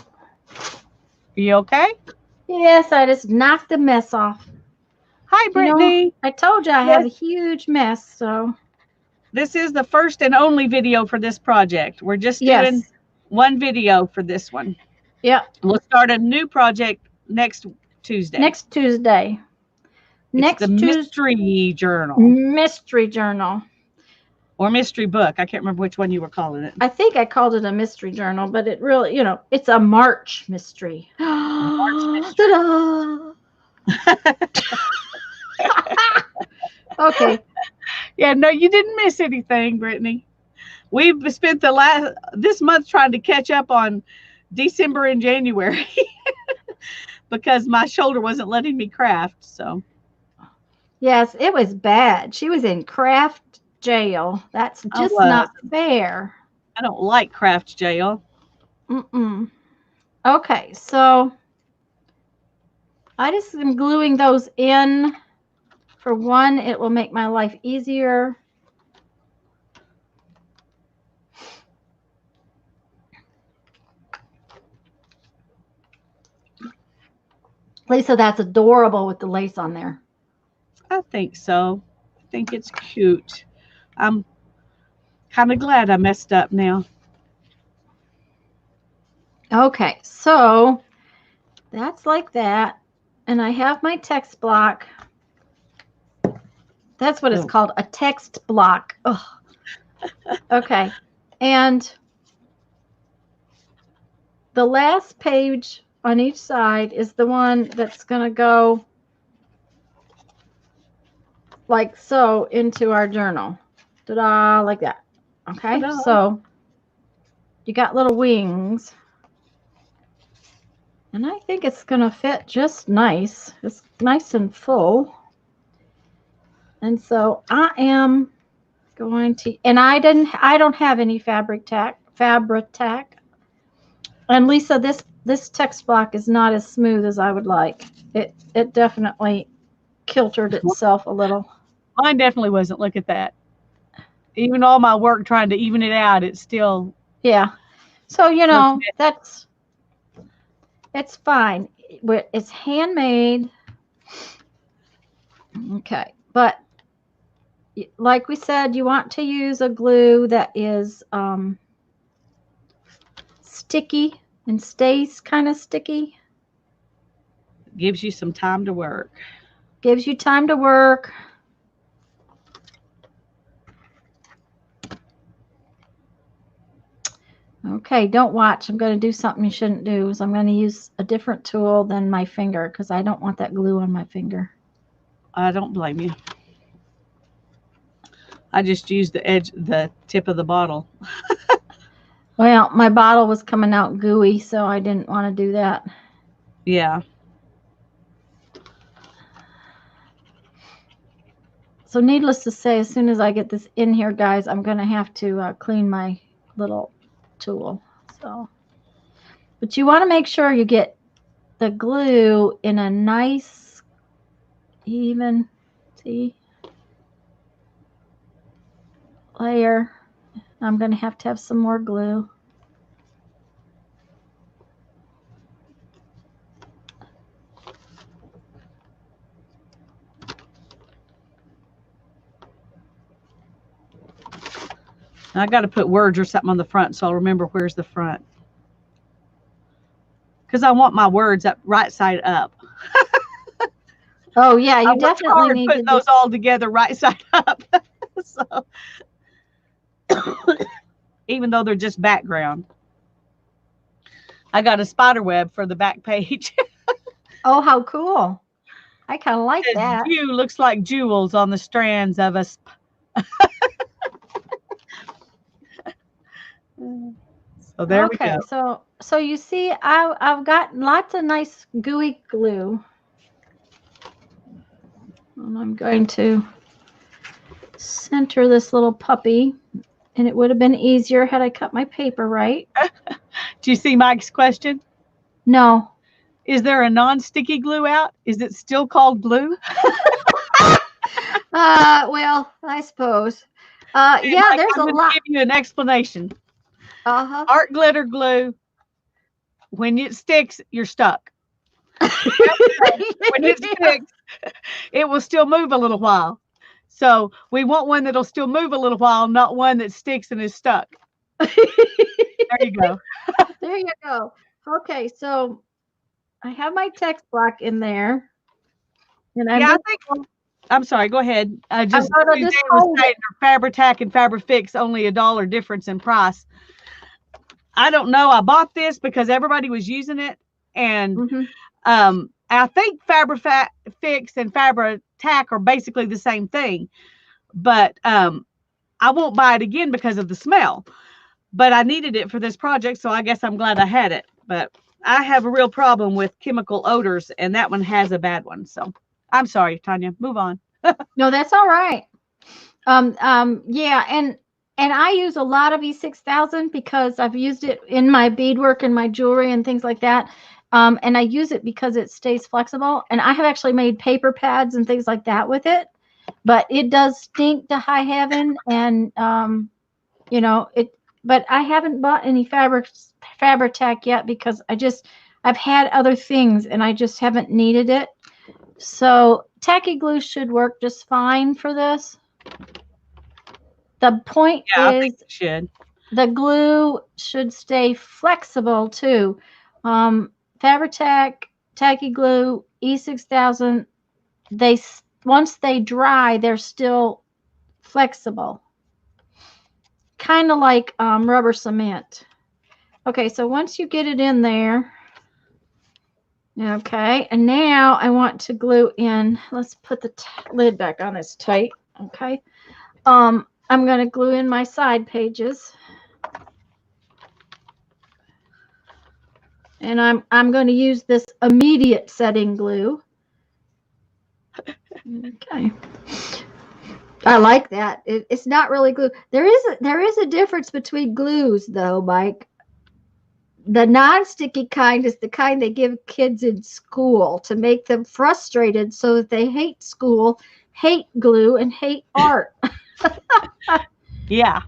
You okay? Yes, I just knocked the mess off. Hi, Brittany. I told you I have a huge mess, so. This is the first and only video for this project. We're just doing one video for this one. Yep. We'll start a new project next Tuesday. Next Tuesday. It's the Mystery Journal. Mystery Journal. Or Mystery Book. I can't remember which one you were calling it. I think I called it a Mystery Journal, but it really, it's a March mystery. March mystery. Okay. Yeah, no, you didn't miss anything, Brittany. We've spent this month trying to catch up on December and January because my shoulder wasn't letting me craft. So Yes, it was bad. She was in craft jail. That's I just was. not fair. I don't like craft jail. Mm-mm. Okay, so I just am gluing those in. For one, it will make my life easier. Lisa, that's adorable with the lace on there. I think so. I think it's cute. I'm kind of glad I messed up now. Okay, so that's like that. And I have my text block. That's what it's Oh. called, a text block. Ugh. Okay. And the last page on each side is the one that's going to go like so into our journal. Ta-da, like that. Okay, Ta-da. so you got little wings. And I think it's going to fit just nice. It's nice and full. And so I am going to, and I don't have any fabric tack. And Lisa, this text block is not as smooth as I would like. It definitely kiltered itself a little. Mine definitely wasn't. Look at that. Even all my work trying to even it out, it's still. Yeah. So, you know, it's fine. It's handmade. Okay. But like we said, you want to use a glue that is sticky and stays kind of sticky. Gives you some time to work. Gives you time to work. Okay, don't watch. I'm going to do something you shouldn't do. Is I'm going to use a different tool than my finger because I don't want that glue on my finger. I don't blame you. I just used the tip of the bottle. Well, my bottle was coming out gooey, so I didn't want to do that. Yeah. So needless to say, as soon as I get this in here, guys, I'm going to have to clean my little tool. So, but you want to make sure you get the glue in a nice, even, see, layer. I'm going to have some more glue. I got to put words or something on the front so I'll remember where's the front. Because I want my words up right side up. Oh yeah, you definitely need to put those all together right side up. So even though they're just background, I got a spider web for the back page. Oh, how cool! I kind of like that. Dew looks like jewels on the strands of us. So there we go. Okay, so you see, I've got lots of nice gooey glue, and I'm going to center this little puppy. And it would have been easier had I cut my paper right. Do you see Mike's question? No. Is there a non-sticky glue out? Is it still called glue? Well, I suppose. Yeah, Mike, there's I'm a lot. Give you an explanation. Uh-huh. Art glitter glue. When it sticks, you're stuck. When it sticks, it will still move a little while. So we want one that'll still move a little while, not one that sticks and is stuck. There you go. There you go. Okay, so I have my text block in there. And I'm sorry, go ahead. Just Fabri-Tac and Fabri-Fix, only $1 difference in price. I don't know. I bought this because everybody was using it. And I think Fabri-Fix and Fabri-Tac are basically the same thing. But I won't buy it again because of the smell. But I needed it for this project, so I guess I'm glad I had it. But I have a real problem with chemical odors, and that one has a bad one. So I'm sorry, Tanya. Move on. No, that's all right. Yeah, and I use a lot of E6000 because I've used it in my beadwork and my jewelry and things like that. And I use it because it stays flexible. And I have actually made paper pads and things like that with it. But it does stink to high heaven, and you know it. But I haven't bought any Fabri-Tac yet because I've had other things and I just haven't needed it. So tacky glue should work just fine for this. The point Yeah, I think is it should. the glue should stay flexible too. Fabri-Tac, tacky glue, E6000, once they dry, they're still flexible, kind of like rubber cement. Okay, so once you get it in there, okay, and now I want to glue in. Let's put the lid back on. It's tight. Okay, I'm going to glue in my side pages. And I'm going to use this immediate setting glue. Okay. I like that. It's not really glue. There is a difference between glues though, Mike. The non-sticky kind is the kind they give kids in school to make them frustrated so that they hate school, hate glue, and hate art. Yeah.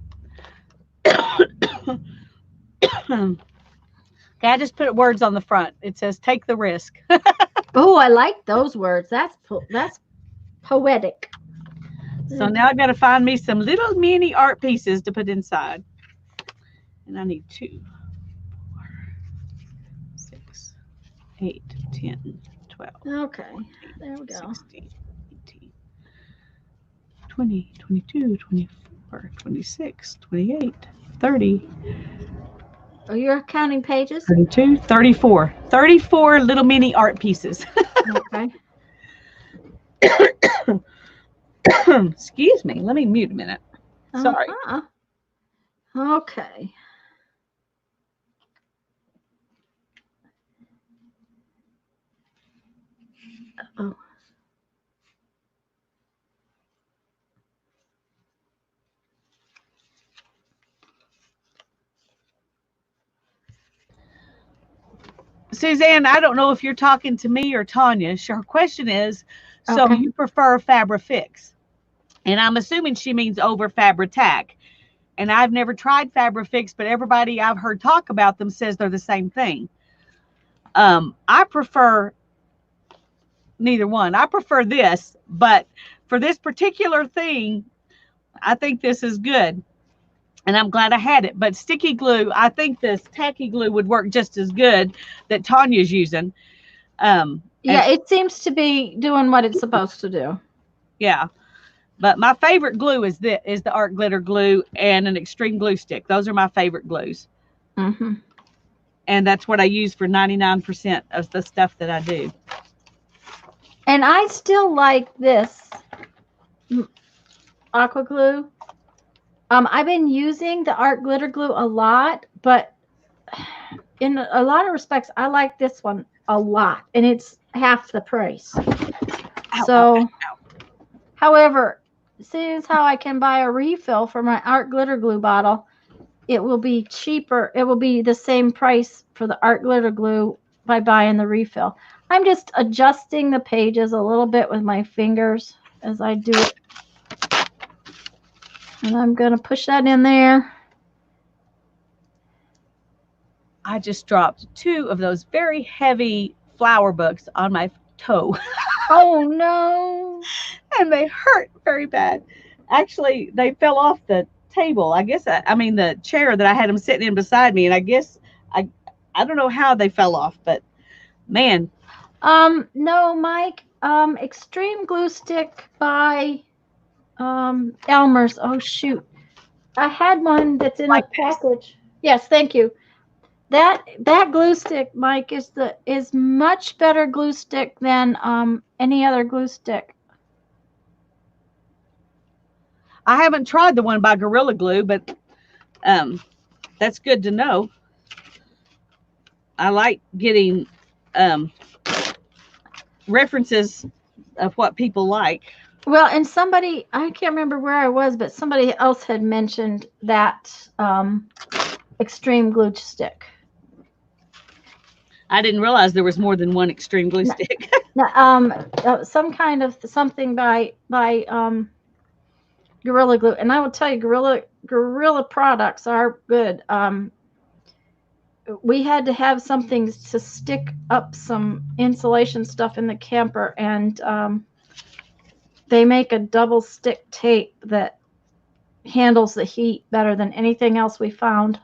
Okay, I just put words on the front. It says "Take the risk." Oh, I like those words. That's poetic. So now I got to find me some little mini art pieces to put inside, and I need 2, 4, 6, 8, 10, 12. Okay, there we go. 16, 18, 20, 22, 24, 26, 28, 30. Oh, you're counting pages? 32, 34. 34 little mini art pieces. Okay. Excuse me. Let me mute a minute. Sorry. Okay. Oh. Suzanne, I don't know if you're talking to me or Tanya. Her question is, so Okay. you prefer Fabri-Fix? And I'm assuming she means over Fabri-Tac. And I've never tried Fabri-Fix, but everybody I've heard talk about them says they're the same thing. I prefer neither one. I prefer this, but for this particular thing, I think this is good. And I'm glad I had it. But sticky glue, I think this tacky glue would work just as good that Tanya's using. Yeah, it seems to be doing what it's supposed to do. Yeah. But my favorite glue is the art glitter glue and an extreme glue stick. Those are my favorite glues. Mm-hmm. And that's what I use for 99% of the stuff that I do. And I still like this aqua glue. I've been using the art glitter glue a lot, but in a lot of respects, I like this one a lot, and it's half the price. Ow, So, ow, ow. However, seeing as how I can buy a refill for my art glitter glue bottle, it will be cheaper. It will be the same price for the art glitter glue by buying the refill. I'm just adjusting the pages a little bit with my fingers as I do it. And I'm going to push that in there. I just dropped 2 of those very heavy flower books on my toe. Oh, no. And they hurt very bad. Actually, they fell off the table. I guess, I mean, the chair that I had them sitting in beside me. And I guess, I don't know how they fell off, but man. No, Mike, Extreme Glue Stick by Elmer's. Oh, shoot. I had one that's in Like a package. Yes, thank you. That glue stick, Mike, is much better glue stick than any other glue stick. I haven't tried the one by Gorilla Glue, but that's good to know. I like getting references of what people like. Well, and somebody, I can't remember where I was, but somebody else had mentioned that extreme glue stick. I didn't realize there was more than one extreme glue No, stick. some kind of something by Gorilla Glue, and I will tell you, Gorilla products are good. We had to have something to stick up some insulation stuff in the camper, and they make a double stick tape that handles the heat better than anything else we found.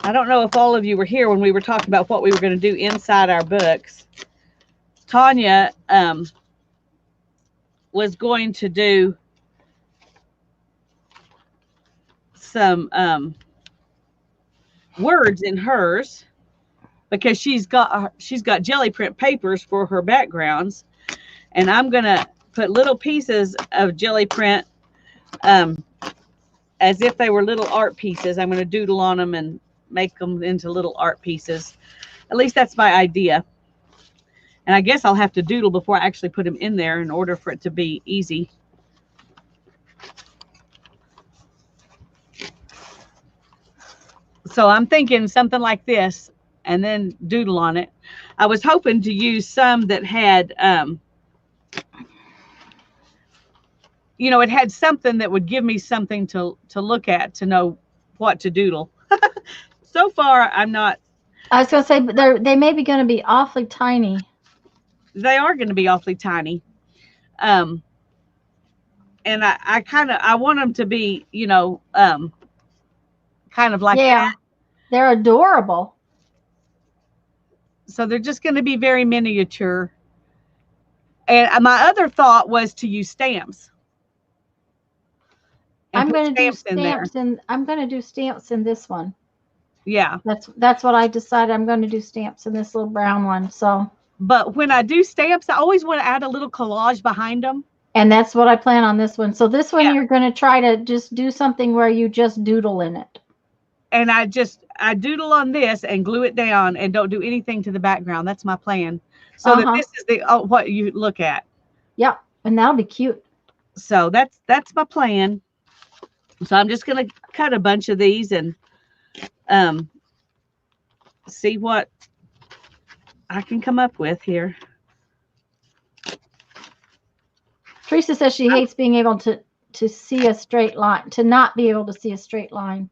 I don't know if all of you were here when we were talking about what we were going to do inside our books. Tanya was going to do some words in hers because she's got jelly print papers for her backgrounds, and I'm gonna put little pieces of jelly print as if they were little art pieces. I'm gonna doodle on them and make them into little art pieces. At least that's my idea. And I guess I'll have to doodle before I actually put them in there in order for it to be easy. So I'm thinking something like this and then doodle on it. I was hoping to use some that had, you know, it had something that would give me something to look at to know what to doodle. So far, I'm not. I was going to say, but they may be going to be awfully tiny. They are going to be awfully tiny. And I want them to be, you know, kind of like that. They're adorable. So they're just going to be very miniature. And my other thought was to use stamps. I'm going to do stamps I'm going to do stamps in this one. Yeah. That's what I decided. I'm going to do stamps in this little brown one. So. But when I do stamps, I always want to add a little collage behind them. And that's what I plan on this one. So this one, you're going to try to just do something where you just doodle in it. And I doodle on this and glue it down and don't do anything to the background. That's my plan. So that this is what you look at. Yep. And that'll be cute. So that's my plan. So I'm just going to cut a bunch of these and see what I can come up with here. Teresa says she hates being able to see a straight line, to not be able to see a straight line.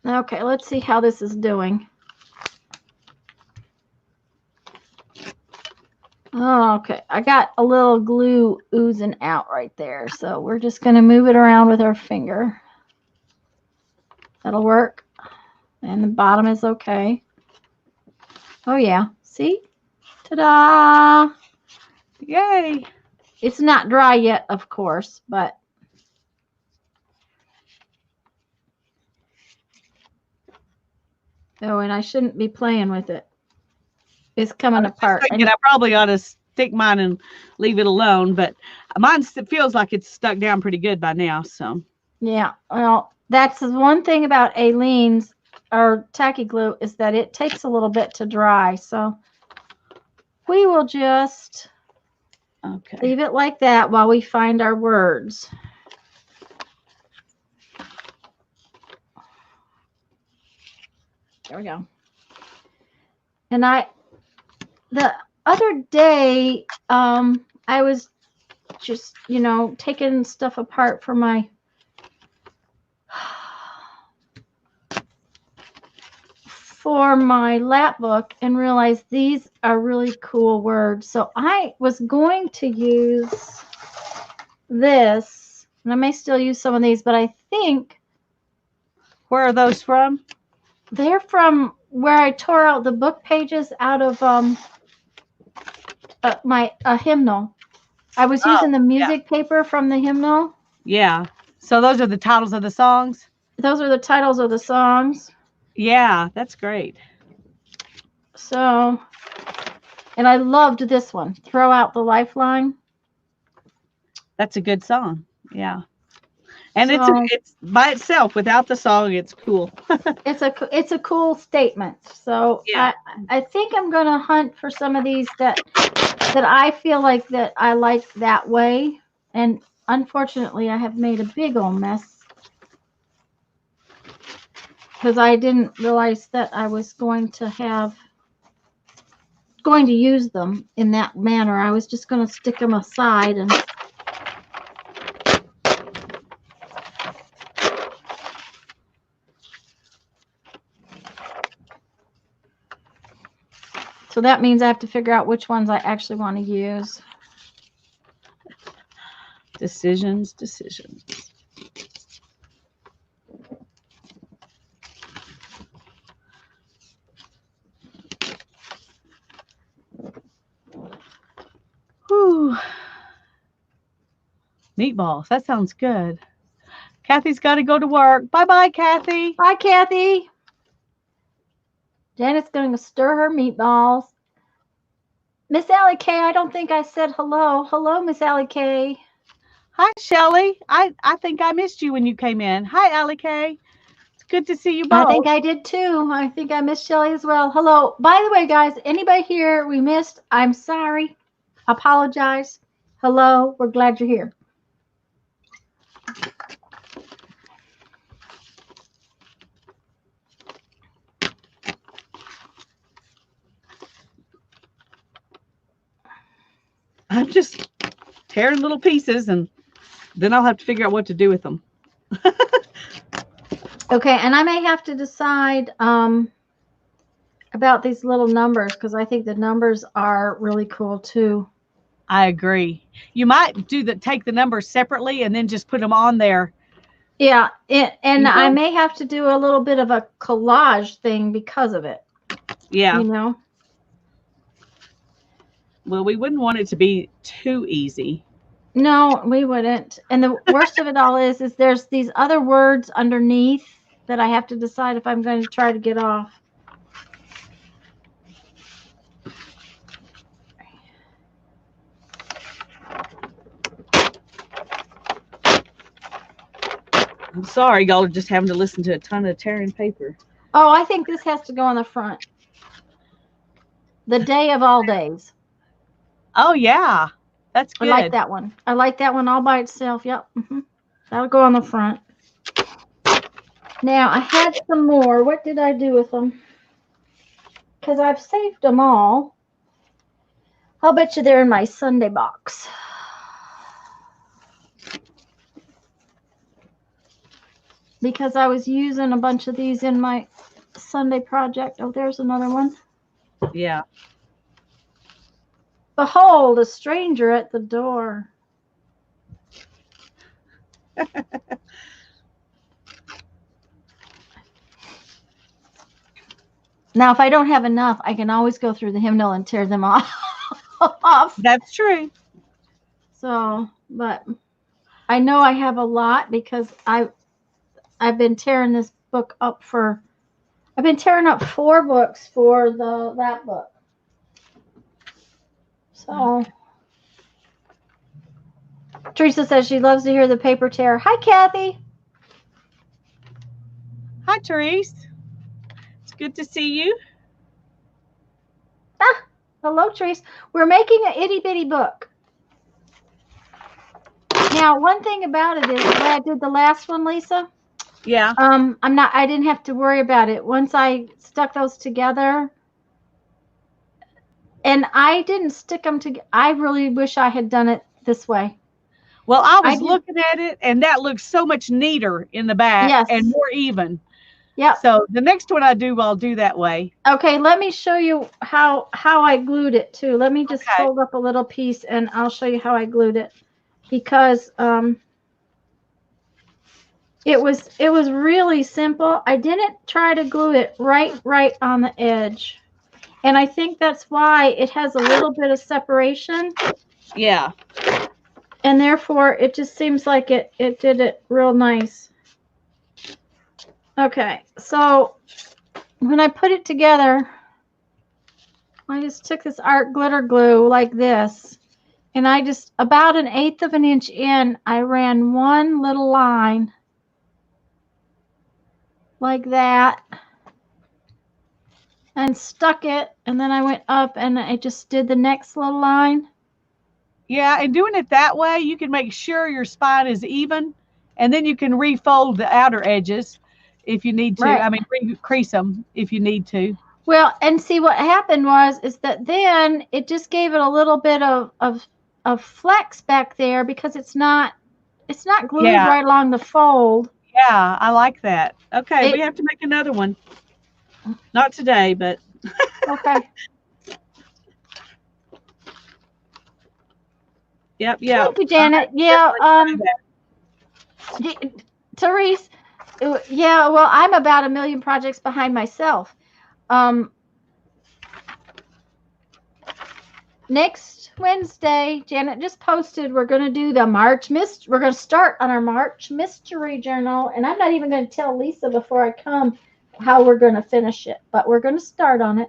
Okay, let's see how this is doing. Oh, okay, I got a little glue oozing out right there. So we're just going to move it around with our finger. That'll work. And the bottom is okay. Oh, yeah. See? Ta-da! Yay! It's not dry yet, of course, but oh, and I shouldn't be playing with it. It's coming apart. I probably ought to stick mine and leave it alone, but mine feels like it's stuck down pretty good by now. So yeah, well, that's the one thing about Aleene's or tacky glue is that it takes a little bit to dry. So we will just leave it like that while we find our words. There we go. And the other day, I was just, you know, taking stuff apart for my lap book and realized these are really cool words. So I was going to use this, and I may still use some of these, but I think. Where are those from? They're from where I tore out the book pages out of my hymnal. I was using the music paper from the hymnal. Yeah. So those are the titles of the songs? Those are the titles of the songs. Yeah, that's great. So, and I loved this one, Throw Out the Lifeline. That's a good song. Yeah. And So it's by itself without the song. It's cool. it's a cool statement. So Yeah. I think I'm gonna hunt for some of these that I feel like that I like that way. And unfortunately, I have made a big old mess because I didn't realize that I was going to use them in that manner. I was just going to stick them aside and so that means I have to figure out which ones I actually want to use. Decisions. Whew. Meatballs. That sounds good. Kathy's got to go to work. Bye-bye, Kathy. Bye, Kathy. Janet's going to stir her meatballs. Miss Allie K, I don't think I said hello. Hello, Miss Allie K. Hi, Shelly. I think I missed you when you came in. Hi, Allie K. It's good to see you both. I think I did too. I think I missed Shelly as well. Hello. By the way, guys, anybody here we missed, I'm sorry. Apologize. Hello. We're glad you're here. I'm just tearing little pieces, and then I'll have to figure out what to do with them. Okay, and I may have to decide about these little numbers because I think the numbers are really cool too. I agree. You might take the numbers separately and then just put them on there. Yeah, and You I know? may have to do a little bit of a collage thing because of it. Yeah. You know? Well, we wouldn't want it to be too easy. No, we wouldn't. And the worst of it all is there's these other words underneath that I have to decide if I'm going to try to get off. I'm sorry, y'all are just having to listen to a ton of tearing paper. Oh, I think this has to go on the front. The day of all days. Oh, yeah. That's good. I like that one. I like that one all by itself. Yep. That'll go on the front. Now, I had some more. What did I do with them? Because I've saved them all. I'll bet you they're in my Sunday box. Because I was using a bunch of these in my Sunday project. Oh, there's another one. Yeah. Behold, a stranger at the door. Now, if I don't have enough, I can always go through the hymnal and tear them off. That's true. So, but I know I have a lot because I've been tearing this book up I've been tearing up 4 books for that book. So, Teresa says she loves to hear the paper tear. Hi, Kathy. Hi, Therese. It's good to see you. Ah, hello, Teresa. We're making an itty bitty book. Now, one thing about it is the way I did the last one, Lisa. Yeah. I didn't have to worry about it. Once I stuck those together, and I didn't stick them together. I really wish I had done it this way. Well, I was looking at it, and that looks so much neater in the back and more even. Yeah. So the next one I'll do that way. Okay, let me show you how I glued it too. Let me just fold up a little piece, and I'll show you how I glued it, because it was really simple. I didn't try to glue it right on the edge. And I think that's why it has a little bit of separation. Yeah. And therefore, it just seems like it did it real nice. Okay, so when I put it together, I just took this art glitter glue like this. And I just, about 1/8 of an inch in, I ran one little line like that and stuck it. And then I went up and I just did the next little line. Yeah, and doing it that way, you can make sure your spine is even, and then you can refold the outer edges if you need to. Right. I mean, crease them if you need to. Well, and see what happened is that then it just gave it a little bit of flex back there because it's not glued Yeah. right along the fold. Yeah, I like that. Okay, we It- have to make another one. Not today, but Okay. yep, yeah. Thank you, Janet. Yeah, That. Therese. Yeah, well, I'm about 1 million projects behind myself. Next Wednesday, Janet just posted we're going to do the March we're going to start on our March mystery journal, and I'm not even going to tell Lisa before I come how we're going to finish it, but we're going to start on it.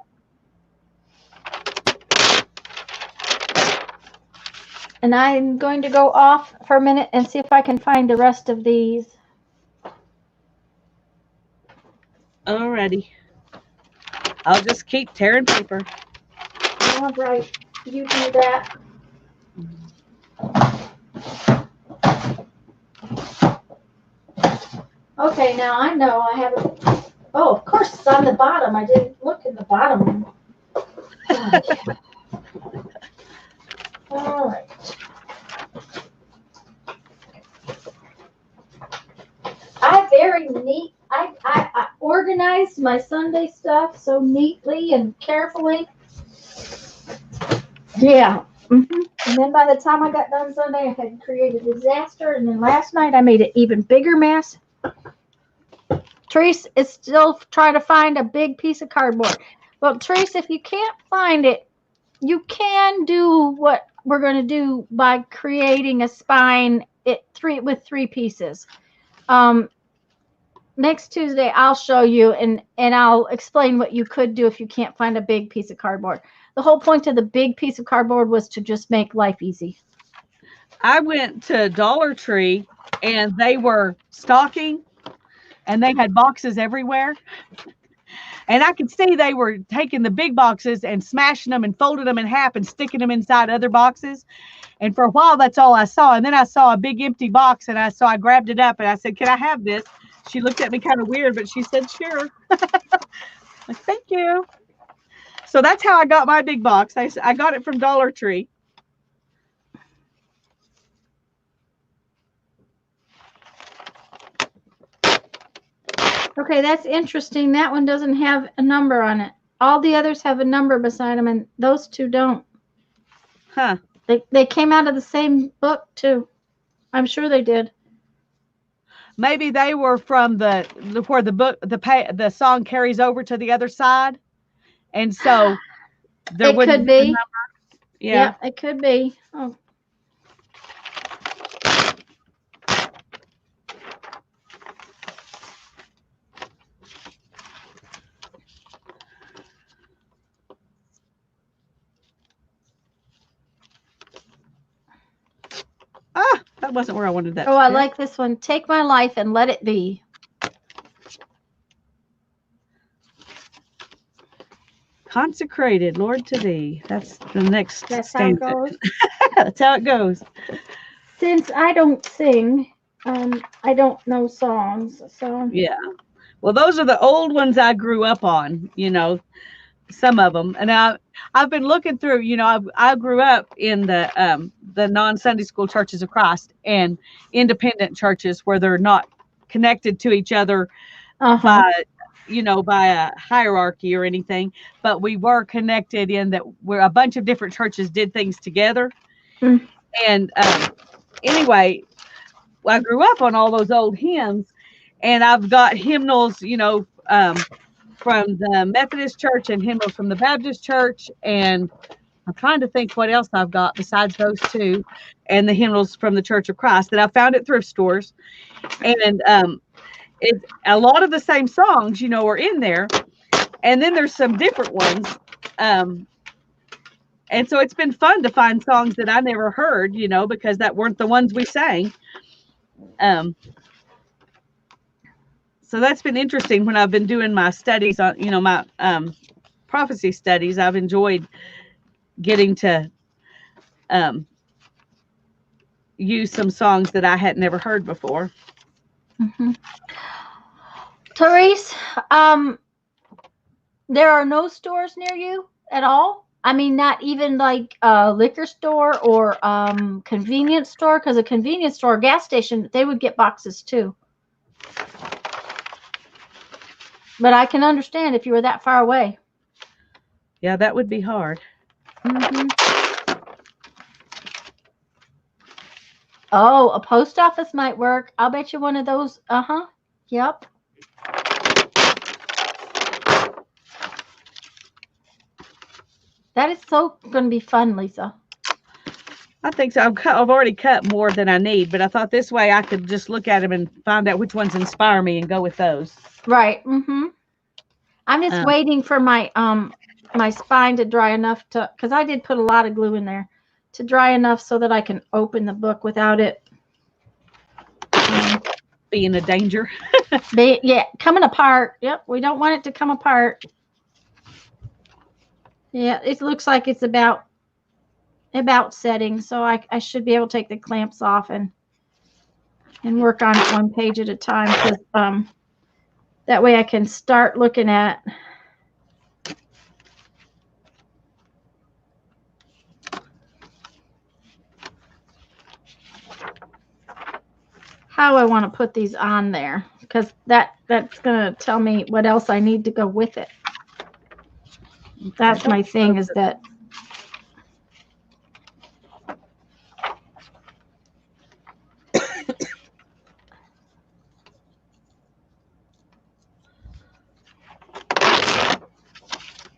And I'm going to go off for a minute and see if I can find the rest of these. Alrighty. I'll just keep tearing paper. All right, you do that. Okay, now I know I have a. Oh, of course it's on the bottom. I didn't look in the bottom. All right. I organized my Sunday stuff so neatly and carefully. Yeah. Mm-hmm. And then by the time I got done Sunday, I had created a disaster. And then last night, I made an even bigger mess. Therese is still trying to find a big piece of cardboard. Well, Therese, if you can't find it, you can do what we're going to do by creating a spine with 3 pieces. Next Tuesday, I'll show you and I'll explain what you could do if you can't find a big piece of cardboard. The whole point of the big piece of cardboard was to just make life easy. I went to Dollar Tree and they were stocking and they had boxes everywhere. And I could see they were taking the big boxes and smashing them and folding them in half and sticking them inside other boxes. And for a while, that's all I saw. And then I saw a big empty box and I grabbed it up and I said, "Can I have this?" She looked at me kind of weird, but she said, "Sure." Like, thank you. So that's how I got my big box. I got it from Dollar Tree. Okay, that's interesting. That one doesn't have a number on it. All the others have a number beside them, and those 2 don't. Huh. They came out of the same book, too. I'm sure they did. Maybe they were from where the song carries over to the other side, and so there It could be. A number. Yeah, it could be. Oh. That wasn't where I wanted that. Oh, I like this one. Take my life and let it be. Consecrated, Lord, to thee. That's the next That's how it stanza. goes. That's how it goes. Since I don't sing, I don't know songs. So Yeah. Well, those are the old ones I grew up on, some of them. And I've been looking through, I grew up in the non-Sunday school churches of Christ and independent churches where they're not connected to each other by a hierarchy or anything, but we were connected in that where a bunch of different churches did things together. Mm. And anyway, I grew up on all those old hymns, and I've got hymnals, from the Methodist church and hymnals from the Baptist church. And I'm trying to think what else I've got besides those 2 and the hymnals from the Church of Christ that I found at thrift stores. And it's a lot of the same songs, are in there. And then there's some different ones. And so it's been fun to find songs that I never heard, because that weren't the ones we sang. So that's been interesting when I've been doing my studies on, my prophecy studies. I've enjoyed getting to use some songs that I had never heard before. Mm-hmm. Therese, there are no stores near you at all? I mean, not even like a liquor store or convenience store, because a convenience store, gas station, they would get boxes too. But I can understand if you were that far away. Yeah, that would be hard. Mm-hmm. Oh, a post office might work. I'll bet you one of those. Uh-huh. Yep. That is so going to be fun, Lisa. I think so. I've already cut more than I need, but I thought this way I could just look at them and find out which ones inspire me and go with those. Right. Mm-hmm. I'm just waiting for my my spine to dry enough to, because I did put a lot of glue in there, to dry enough so that I can open the book without it being a danger. Coming apart. Yep, we don't want it to come apart. Yeah, it looks like it's about setting, so I should be able to take the clamps off and work on it one page at a time, because that way I can start looking at how I want to put these on there, because that's going to tell me what else I need to go with it. That's my thing, is that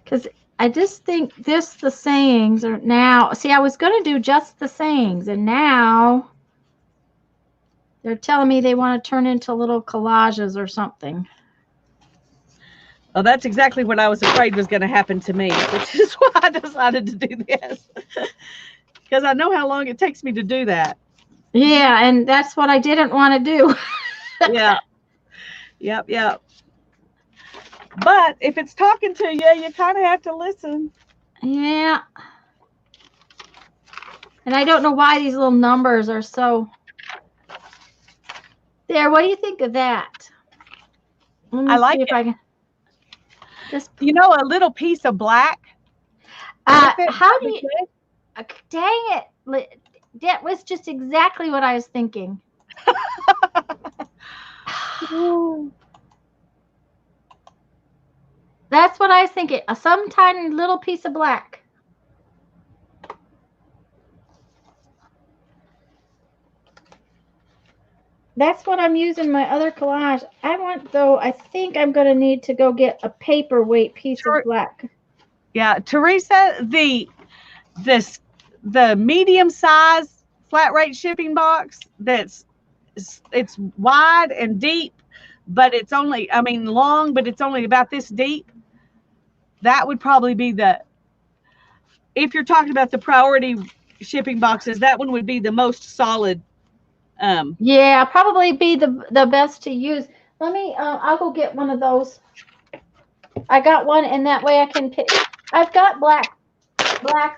because I just think the sayings are now, see, I was going to do just the sayings, and now they're telling me they want to turn into little collages or something. Oh, that's exactly what I was afraid was going to happen to me, which is why I decided to do this. Because I know how long it takes me to do that. Yeah, and that's what I didn't want to do. Yeah. Yep. But if it's talking to you, you kind of have to listen. Yeah. And I don't know why these little numbers are so... There, what do you think of that? I like it. I can... Just... a little piece of black. How do you... Dang it. That was just exactly what I was thinking. That's what I was thinking. Some tiny little piece of black. That's what I'm using my other collage. I think I'm going to need to go get a paperweight piece of black. Yeah, Teresa, the medium size flat rate shipping box it's wide and deep, but it's only, long, but it's only about this deep. That would probably be if you're talking about the priority shipping boxes, that one would be the most solid. Yeah, probably be the best to use. Let me, I'll go get one of those. I got one, and that way I can pick. I've got black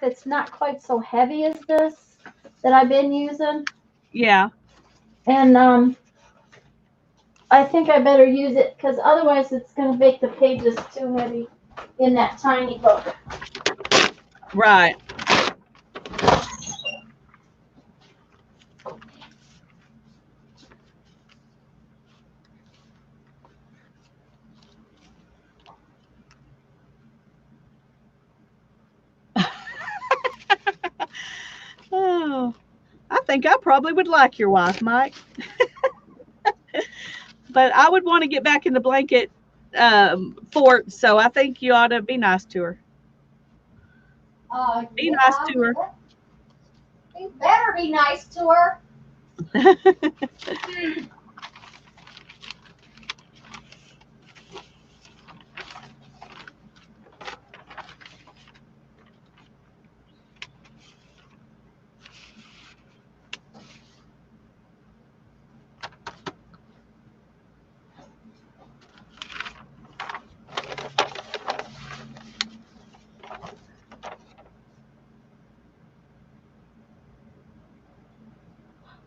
that's not quite so heavy as this that I've been using. Yeah. And I think I better use it, because otherwise it's going to make the pages too heavy in that tiny book. Right. Oh, I think I probably would like your wife, Mike. But I would want to get back in the blanket fort, so I think you ought to be nice to her. Be nice to her. You better be nice to her.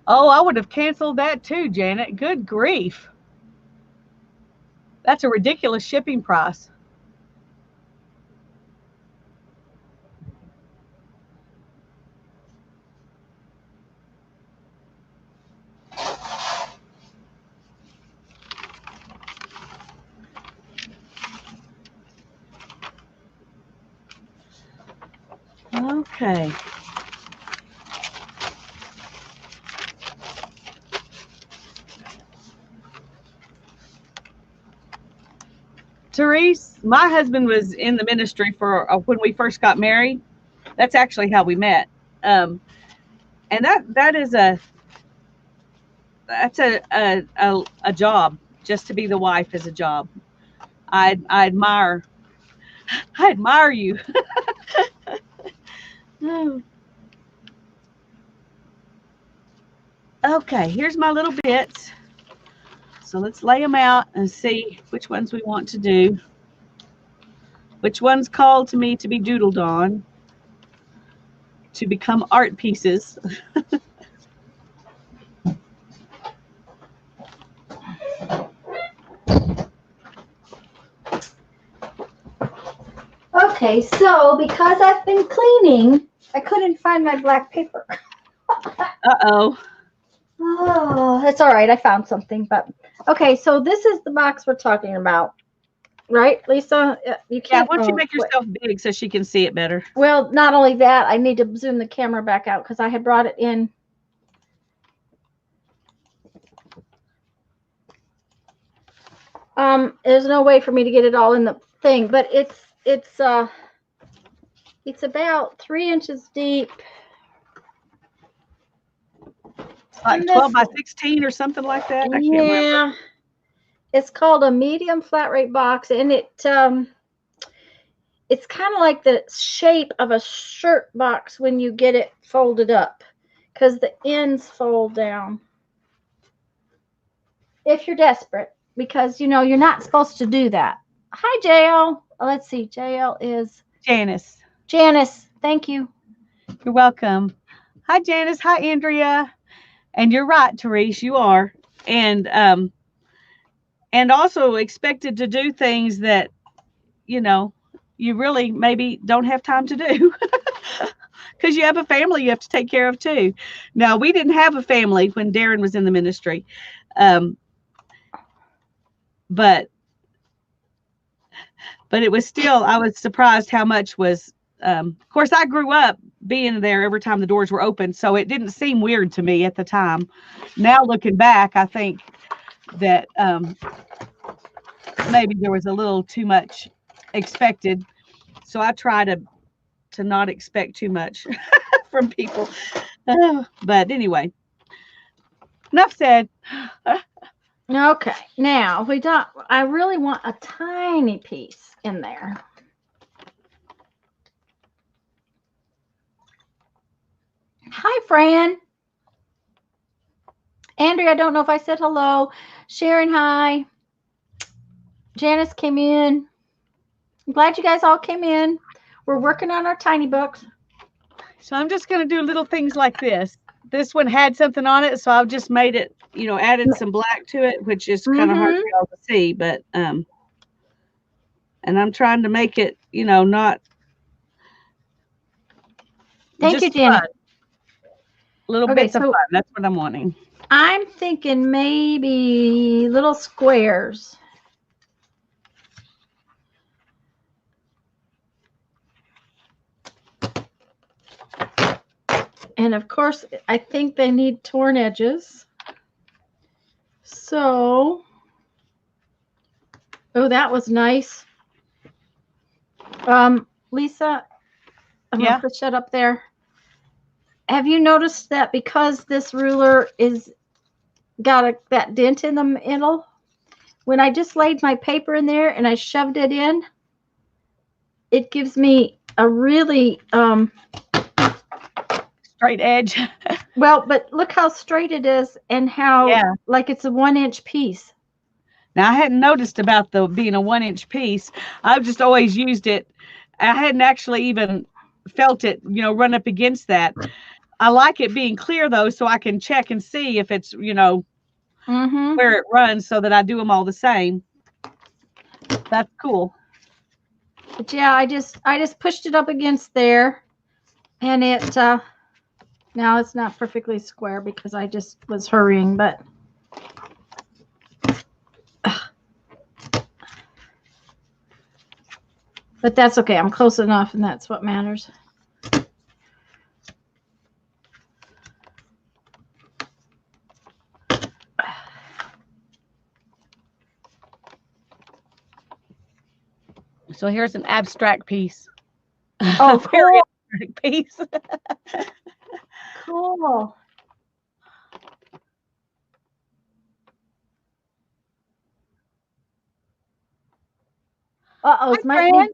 Oh, I would have canceled that too, Janet. Good grief. That's a ridiculous shipping price. Okay. Therese, my husband was in the ministry for when we first got married. That's actually how we met. And that is a job. Just to be the wife is a job. I admire you. Okay, here's my little bits. So let's lay them out and see which ones we want to do. Which one's called to me to be doodled on, to become art pieces. Okay, so because I've been cleaning, I couldn't find my black paper. Uh-oh. Oh, it's all right. I found something, but okay. So this is the box we're talking about, right, Lisa? You can't. Yeah, why don't you make yourself big so she can see it better? Well, not only that, I need to zoom the camera back out because I had brought it in. There's no way for me to get it all in the thing, but it's about 3 inches deep. Like 12 by 16 or something like that. I can't remember. It's called a medium flat rate box, and it's kind of like the shape of a shirt box when you get it folded up, because the ends fold down. If you're desperate, because you know you're not supposed to do that. Hi, JL. Let's see. JL is Janice. Janice. Thank you. You're welcome. Hi, Janice. Hi, Andrea. And you're right, Therese, you are. And also expected to do things that, you know, you really maybe don't have time to do. Because you have a family you have to take care of too. Now, we didn't have a family when Darren was in the ministry. But it was still, I was surprised how much was, of course, I grew up being there every time the doors were open, so it didn't seem weird to me at the time. Now looking back, I think that maybe there was a little too much expected, so I try to not expect too much from people. But anyway, enough said. Okay, now I really want a tiny piece in there. Hi, Fran. Andrea, I don't know if I said hello. Sharon, hi. Janice came in. I'm glad you guys all came in. We're working on our tiny books. So I'm just going to do little things like this. This one had something on it, so I've just made it, you know, added some black to it, which is kind of hard for y'all to see, but and I'm trying to make it, you know, not. Thank you, Janet. Little bits of fun. That's what I'm wanting. I'm thinking maybe little squares. And of course, I think they need torn edges. So, oh, that was nice. Lisa, I'm going to put that up there. Have you noticed that because this ruler is got that dent in the middle, when I just laid my paper in there and I shoved it in, it gives me a really straight edge. Well, but look how straight it is and how like it's a 1-inch piece. Now, I hadn't noticed about being a 1-inch piece. I've just always used it. I hadn't actually even felt it, you know, run up against that. I like it being clear though, so I can check and see if it's, Mm-hmm. where it runs, so that I do them all the same. That's cool. But yeah, I just pushed it up against there, and it now it's not perfectly square because I just was hurrying, but that's okay. I'm close enough, and that's what matters. So here's an abstract piece. Oh, Very cool. abstract piece. Cool. Uh-oh, it might Fran.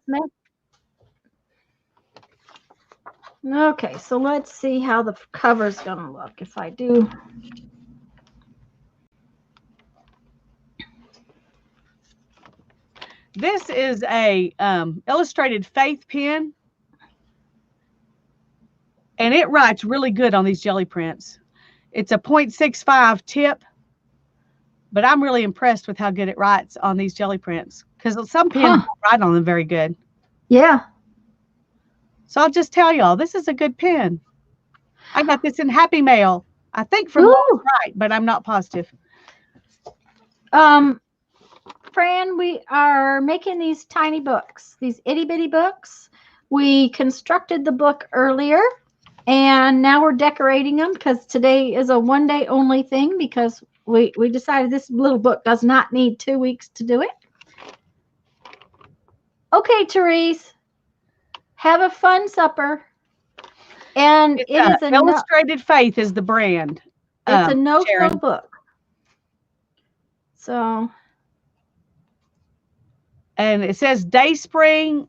need. Okay, so let's see how the cover's gonna look if I do. This is a illustrated faith pen, and it writes really good on these jelly prints. It's a 0.65 tip, but I'm really impressed with how good it writes on these jelly prints, because some pens don't write on them very good. Yeah. So I'll just tell y'all, this is a good pen. I got this in Happy Mail, I think from Lois Wright, but I'm not positive. Fran, we are making these tiny books, these itty bitty books. We constructed the book earlier, and now we're decorating them because today is a one-day only thing, because we decided this little book does not need 2 weeks to do it. Okay, Therese, have a fun supper. And it is a Illustrated Faith is the brand. It's a no-show book. So. And it says Dayspring.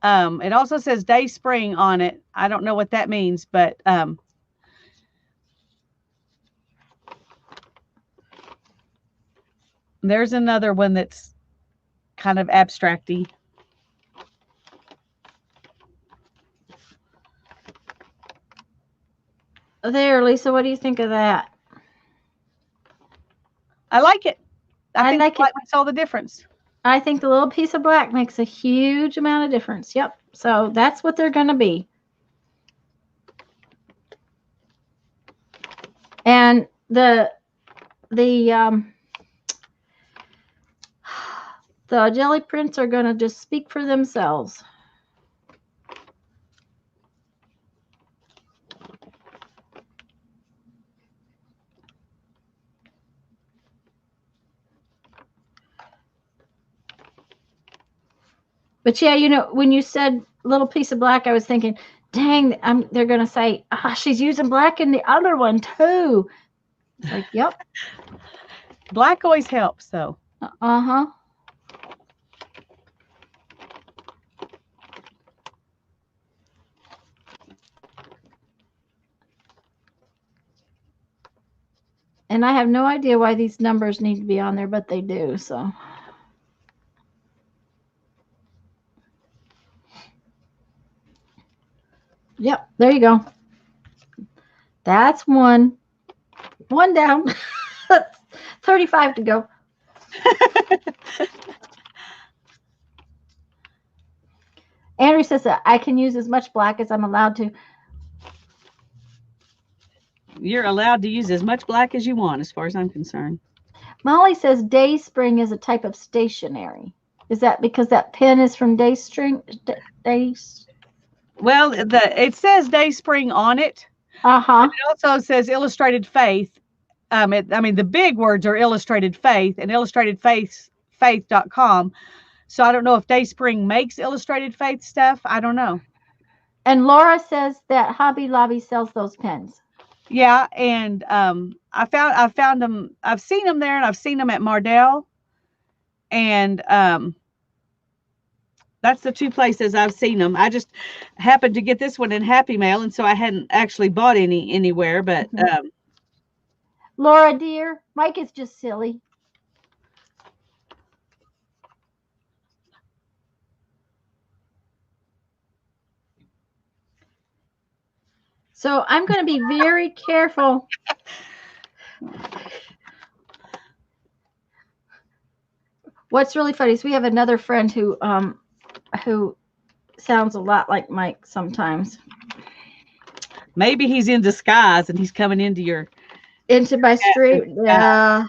It also says Dayspring on it. I don't know what that means, but there's another one that's kind of abstracty. There, Lisa, what do you think of that? I like it. I think like it makes all the difference. I think the little piece of black makes a huge amount of difference. Yep. So that's what they're going to be. And the jelly prints are going to just speak for themselves. But yeah, when you said little piece of black, I was thinking, dang, they're going to say, she's using black in the other one too. It's like, yep. Black always helps, though. Uh-huh. And I have no idea why these numbers need to be on there, but they do, so. Yep, there you go. That's one. One down. 35 to go. Andrew says that I can use as much black as I'm allowed to. You're allowed to use as much black as you want, as far as I'm concerned. Molly says Dayspring is a type of stationery. Is that because that pen is from Daystring? Well, it says Dayspring on it. Uh-huh. It also says Illustrated Faith. The big words are Illustrated Faith and illustratedfaith.com. So I don't know if Dayspring makes Illustrated Faith stuff. I don't know. And Laura says that Hobby Lobby sells those pens. Yeah, and I found them. I've seen them there, and I've seen them at Mardell, and that's the two places I've seen them. I just happened to get this one in Happy Mail, and so I hadn't actually bought any anywhere. But Laura, dear, Mike is just silly. So I'm going to be very careful. What's really funny is we have another friend who sounds a lot like Mike sometimes. Maybe he's in disguise and he's coming into my street. Yeah.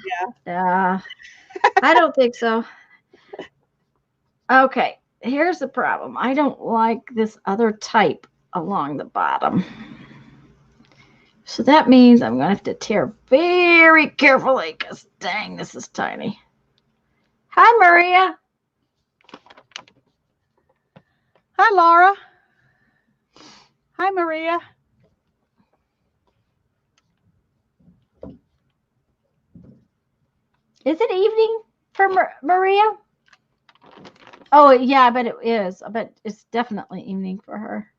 Yeah. I don't think so. Okay, here's the problem. I don't like this other type along the bottom. So that means I'm going to have to tear very carefully because, dang, this is tiny. Hi, Maria. Hi, Laura. Hi, Maria. Is it evening for Maria? Oh, yeah, I bet it is. I bet it's definitely evening for her.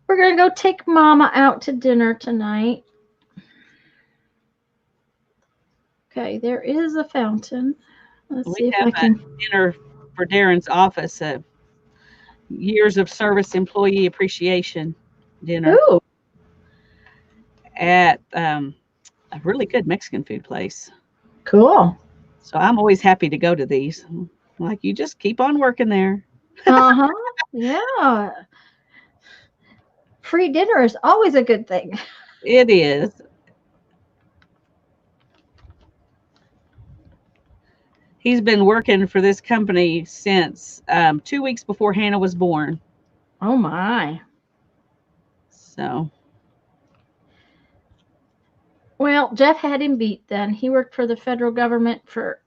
We're going to go take Mama out to dinner tonight. Okay, there is a fountain. Let's see if I can. Dinner for Darren's office, years of service employee appreciation dinner. Ooh. At a really good Mexican food place. Cool. So I'm always happy to go to these. Like, you just keep on working there. Uh-huh. Yeah. Free dinner is always a good thing. It is. He's been working for this company since 2 weeks before Hannah was born. Oh, my. So. Well, Jeff had him beat then. He worked for the federal government for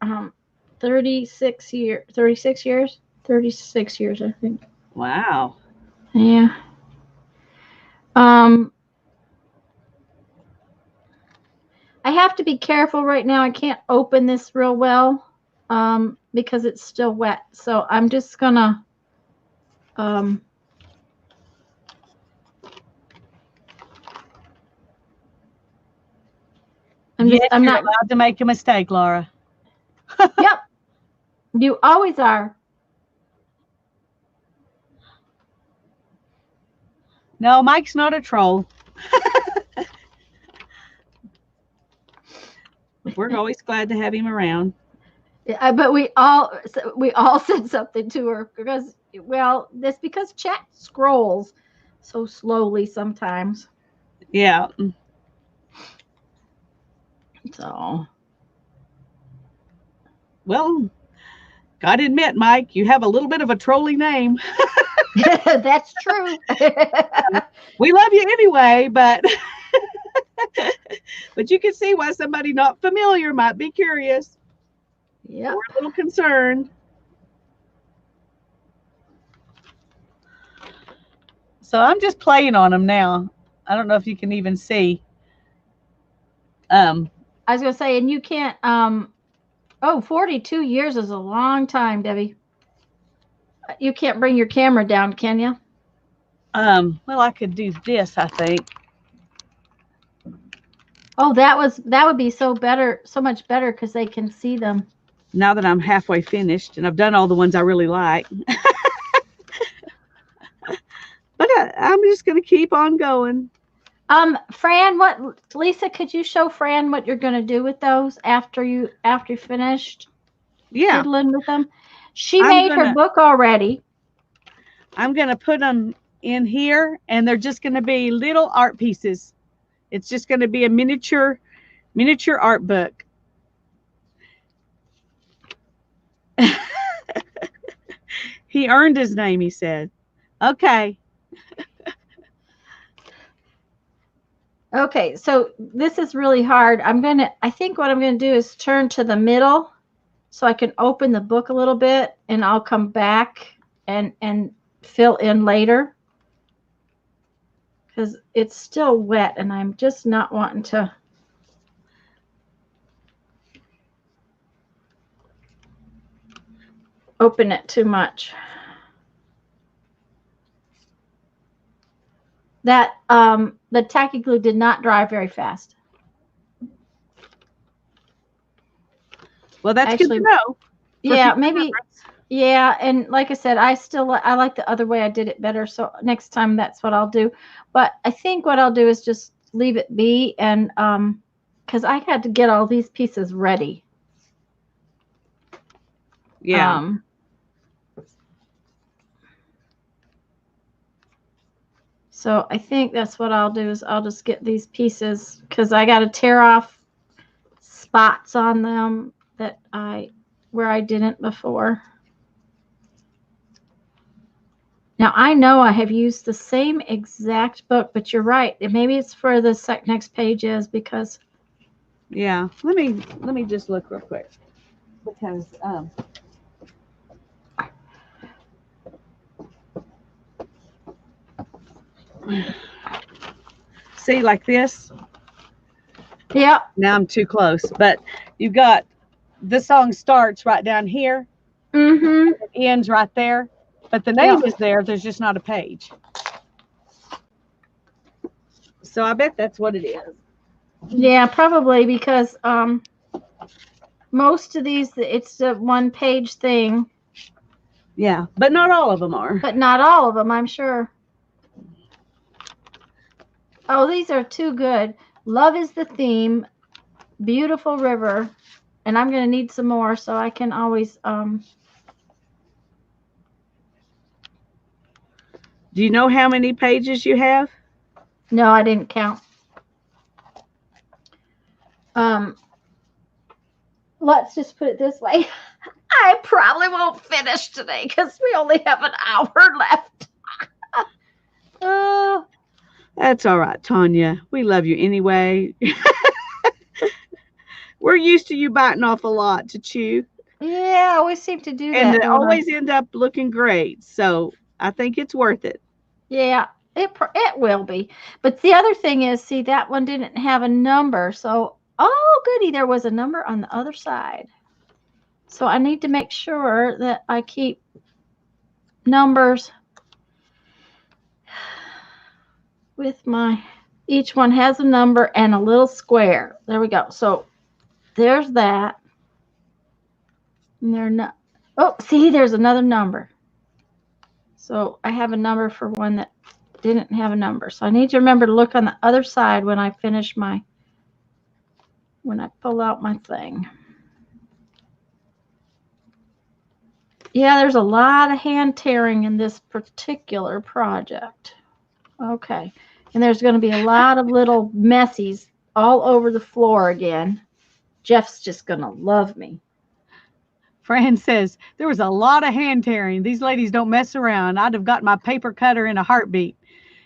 36 years. 36 years? 36 years, I think. Wow. Yeah. I have to be careful right now. I can't open this real well because it's still wet. So I'm just gonna I'm not allowed to make a mistake, Laura. Yep. You always are. No, Mike's not a troll. We're always glad to have him around. Yeah, but we all said something to her because, well, that's because chat scrolls so slowly sometimes. Yeah. So. Well, gotta admit, Mike, you have a little bit of a trolly name. That's true. We love you anyway, but you can see why somebody not familiar might be curious. Yeah. Or a little concerned. So I'm just playing on them now. I don't know if you can even see. I was gonna say, and you can't 42 years is a long time, Debbie. You can't bring your camera down, can you? Well, I could do this, I think. Oh, that would be so much better because they can see them. Now that I'm halfway finished and I've done all the ones I really like. But I'm just going to keep on going. Fran, Lisa, could you show Fran what you're going to do with those after you finished? Yeah. Doodling with them? She made her book already. I'm going to put them in here, and they're just going to be little art pieces. It's just going to be a miniature art book. He earned his name, he said. Okay. Okay, so this is really hard. I think what I'm going to do is turn to the middle so I can open the book a little bit, and I'll come back and fill in later because it's still wet and I'm just not wanting to. Open it too much. That the tacky glue did not dry very fast. Well, that's good to know. Yeah, maybe Yeah, and like I said, I like the other way I did it better. So next time that's what I'll do. But I think what I'll do is just leave it be and because I had to get all these pieces ready. Yeah. So I think that's what I'll do is I'll just get these pieces because I got to tear off spots on them that where I didn't before. Now I know I have used the same exact book, but you're right. Maybe it's for the next page is because Yeah. Let me just look real quick because see like this. yeah. Now I'm too close, but you've got the song starts right down here. Mm-hmm. It ends right there, but the name is there. There's just not a page. So I bet that's what it is. Yeah, probably because most of these it's a one page thing, Yeah, but not all of them are. but not all of them, I'm sure. Oh, these are too good. Love is the theme, beautiful river, and I'm going to need some more so I can always Do you know how many pages you have? no, I didn't count. Let's just put it this way. I probably won't finish today because we only have an hour left. Oh, That's all right, Tanya. We love you anyway. We're used to you biting off a lot to chew, yeah, I always seem to do and that, they don't I? always end up looking great. So I think it's worth it. Yeah, it will be. But the other thing is, see, that one didn't have a number. So, oh, goody, there was a number on the other side. So I need to make sure that I keep numbers with each one has a number and a little square. There we go. So there's that. And they're not, oh, see, there's another number. So I have a number for one that didn't have a number. So I need to remember to look on the other side when I finish when I pull out my thing. Yeah, there's a lot of hand tearing in this particular project. Okay. And there's going to be a lot of little messies all over the floor again. Jeff's just going to love me. Fran says, there was a lot of hand tearing. These ladies don't mess around. I'd have got my paper cutter in a heartbeat.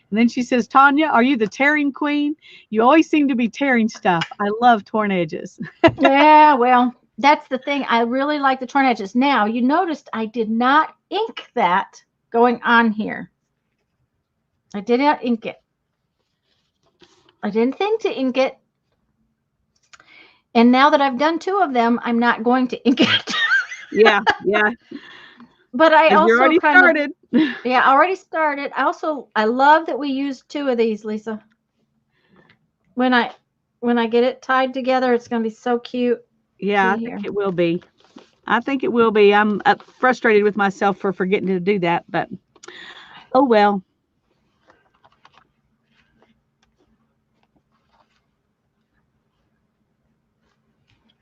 And then she says, Tanya, are you the tearing queen? You always seem to be tearing stuff. I love torn edges. Yeah, well, that's the thing. I really like the torn edges. Now, you noticed I did not ink that going on here. I did not ink it. I didn't think to ink it. And now that I've done two of them, I'm not going to ink it. Yeah. But I also you already started. Yeah, I already started. I love that we used two of these, Lisa. When I get it tied together, it's going to be so cute. Yeah, I think it will be. I'm frustrated with myself for forgetting to do that, but oh well.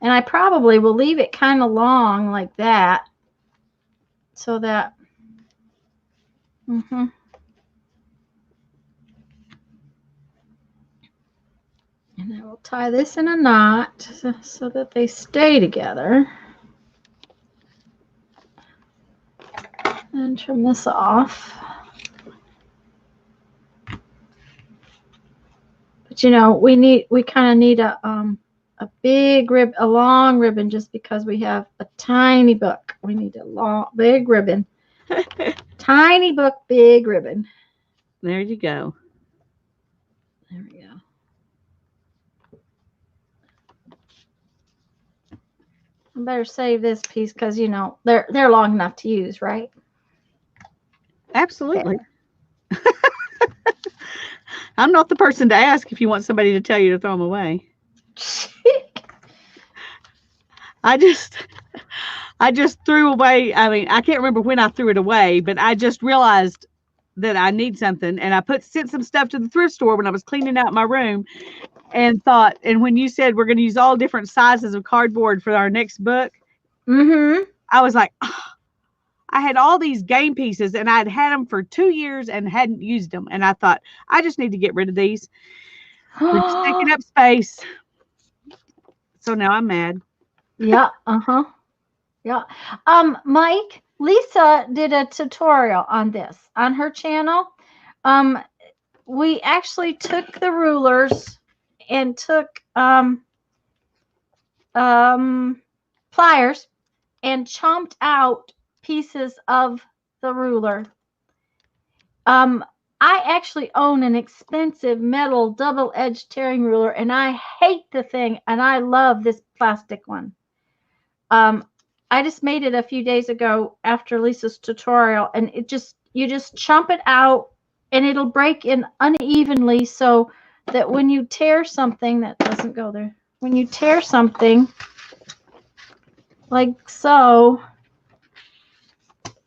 And I probably will leave it kind of long like that so that and I will tie this in a knot so that they stay together. And trim this off. But you know, we kind of need a long ribbon just because we have a tiny book. We need a big ribbon. Tiny book, big ribbon. There you go. There we go. I better save this piece because you know they're long enough to use, right? Absolutely. I'm not the person to ask if you want somebody to tell you to throw them I just threw away. I mean, I can't remember when I threw it away, but I just realized that I need something, and I sent some stuff to the thrift store when I was cleaning out my room, and thought. And when you said we're going to use all different sizes of cardboard for our next book, I was like, oh, I had all these game pieces, and I'd had them for 2 years and hadn't used them, and I thought I just need to get rid of these. They're just taking up space. So now I'm mad. Yeah. Yeah. Mike, Lisa did a tutorial on this on her channel. We actually took the rulers and took pliers and chomped out pieces of the ruler. I actually own an expensive metal double-edged tearing ruler, and I hate the thing, and I love this plastic one. I just made it a few days ago after Lisa's tutorial, and you just chomp it out, and it'll break in unevenly, so that when you tear something, that doesn't go there. When you tear something like so,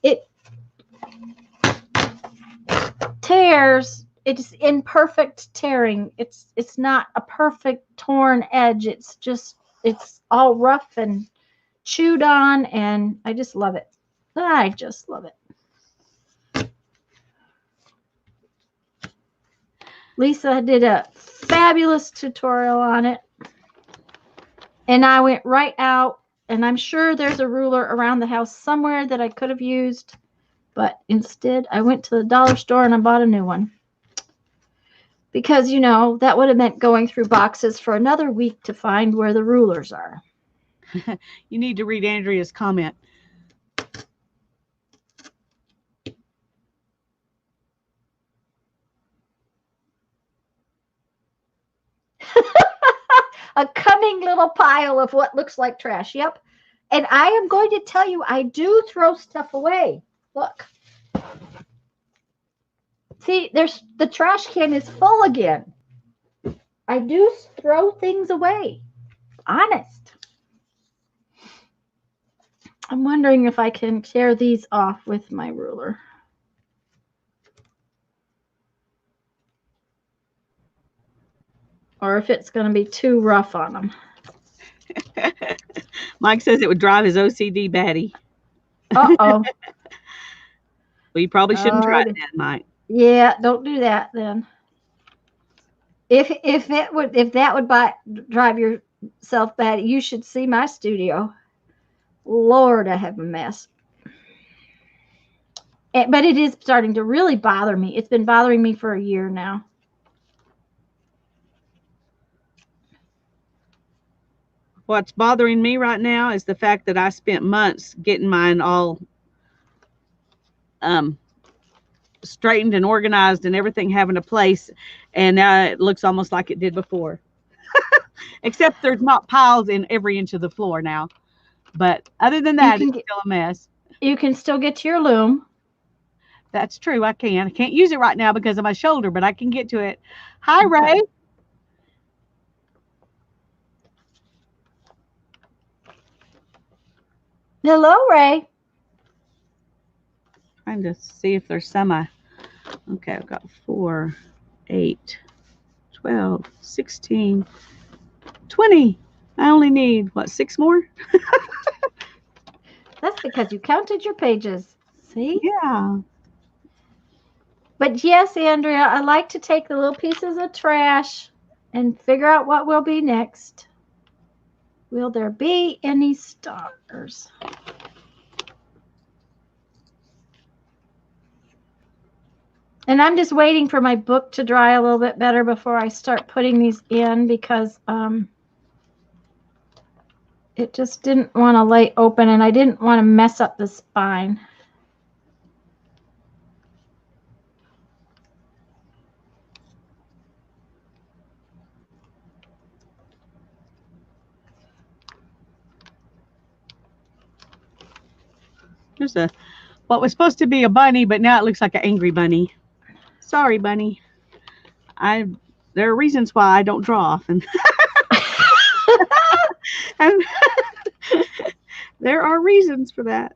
it tears. It's imperfect tearing. It's not a perfect torn edge. It's all rough and chewed on, and I just love it. I just love it. Lisa did a fabulous tutorial on it, and I went right out, and I'm sure there's a ruler around the house somewhere that I could have used, but instead I went to the dollar store and I bought a new one. Because, you know, that would have meant going through boxes for another week to find where the rulers are. You need to read Andrea's comment. A cunning little pile of what looks like trash. Yep. And I am going to tell you, I do throw stuff away. Look. See, the trash can is full again. I do throw things away. Honest. I'm wondering if I can tear these off with my ruler. Or if it's going to be too rough on them. Mike says it would drive his OCD batty. Uh-oh. Well, you probably shouldn't try it then, Mike. Yeah, don't do that then. If that would drive yourself batty, you should see my studio. Lord, I have a mess. But it is starting to really bother me. It's been bothering me for a year now. What's bothering me right now is the fact that I spent months getting mine all straightened and organized and everything having a place, and now it looks almost like it did before. Except there's not piles in every inch of the floor now. But other than that, it's still a mess. You can still get to your loom. That's true. I can't use it right now because of my shoulder, but I can get to it. Hi, okay. Ray. Hello, Ray. Trying to see if there's some. Okay, I've got 4, 8, 12, 16, 20. I only need, what, 6 more? That's because you counted your pages. See? Yeah. But yes, Andrea, I like to take the little pieces of trash and figure out what will be next. Will there be any stars? And I'm just waiting for my book to dry a little bit better before I start putting these in, because it just didn't want to lay open, and I didn't want to mess up the spine. There's what was supposed to be a bunny, but now it looks like an angry bunny. Sorry, bunny. There are reasons why I don't draw often. And There are reasons for that.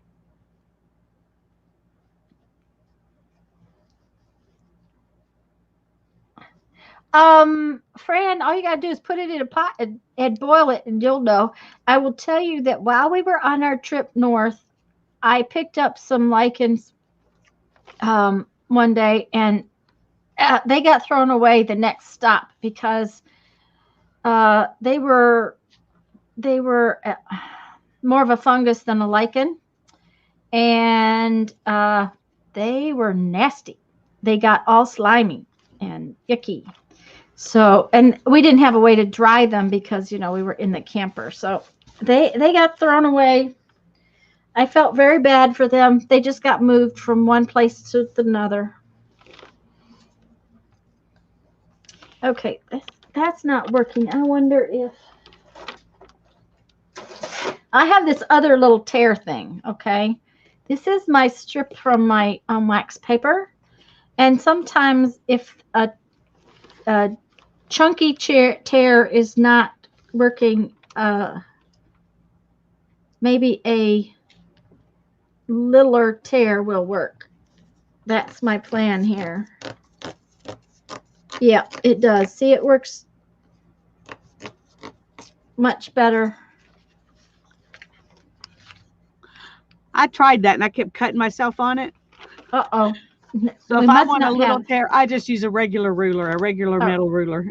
Fran, all you gotta do is put it in a pot and boil it, and you'll know. I will tell you that while we were on our trip north, I picked up some lichens one day, and they got thrown away the next stop because they were more of a fungus than a lichen, and they were nasty. They got all slimy and icky. So, and we didn't have a way to dry them because, we were in the camper. So they got thrown away. I felt very bad for them. They just got moved from one place to another. Okay, that's not working. I wonder if I have this other little tear thing. Okay, this is my strip from my wax paper, and sometimes if a chunky tear is not working, maybe a littler tear will work. That's my plan here. Yeah, it does. See, it works much better. I tried that and I kept cutting myself on it. Uh-oh. So if I want a little tear, I just use a regular ruler, a regular metal ruler.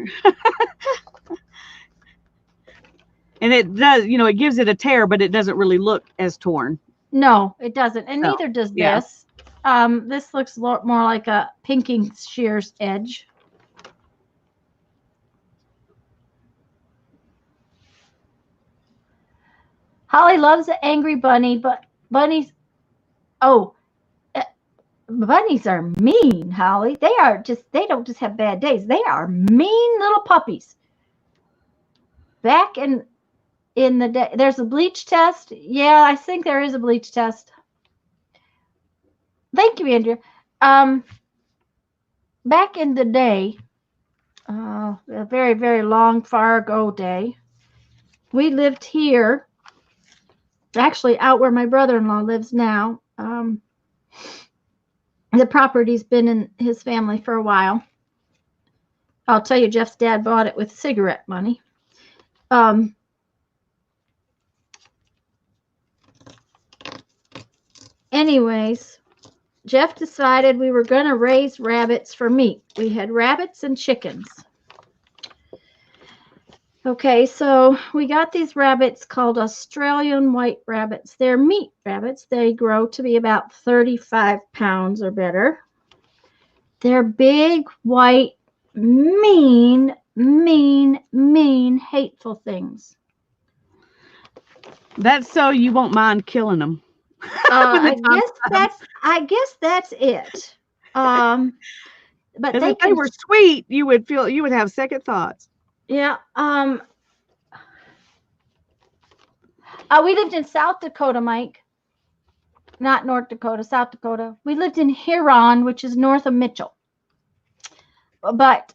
And it does, it gives it a tear, but it doesn't really look as torn. No, it doesn't. And neither does this. This looks a lot more like a pinking shears edge. Holly loves the angry bunny, but bunnies, bunnies are mean, Holly. They don't just have bad days. They are mean little puppies. Back in the day, there's a bleach test. Yeah, I think there is a bleach test. Thank you, Andrea. Back in the day, a very, very long, far ago day, we lived here, actually out where my brother-in-law lives now. The property's been in his family for a while. I'll tell you, Jeff's dad bought it with cigarette money. Anyways, Jeff decided we were going to raise rabbits for meat. We had rabbits and chickens. Okay, so we got these rabbits called Australian white rabbits. They're meat rabbits. They grow to be about 35 pounds or better. They're big, white, mean, hateful things. That's so you won't mind killing them. I guess that's it. But if they were sweet, you would have second thoughts. Yeah. We lived in South Dakota, Mike. Not North Dakota, South Dakota. We lived in Huron, which is north of Mitchell. But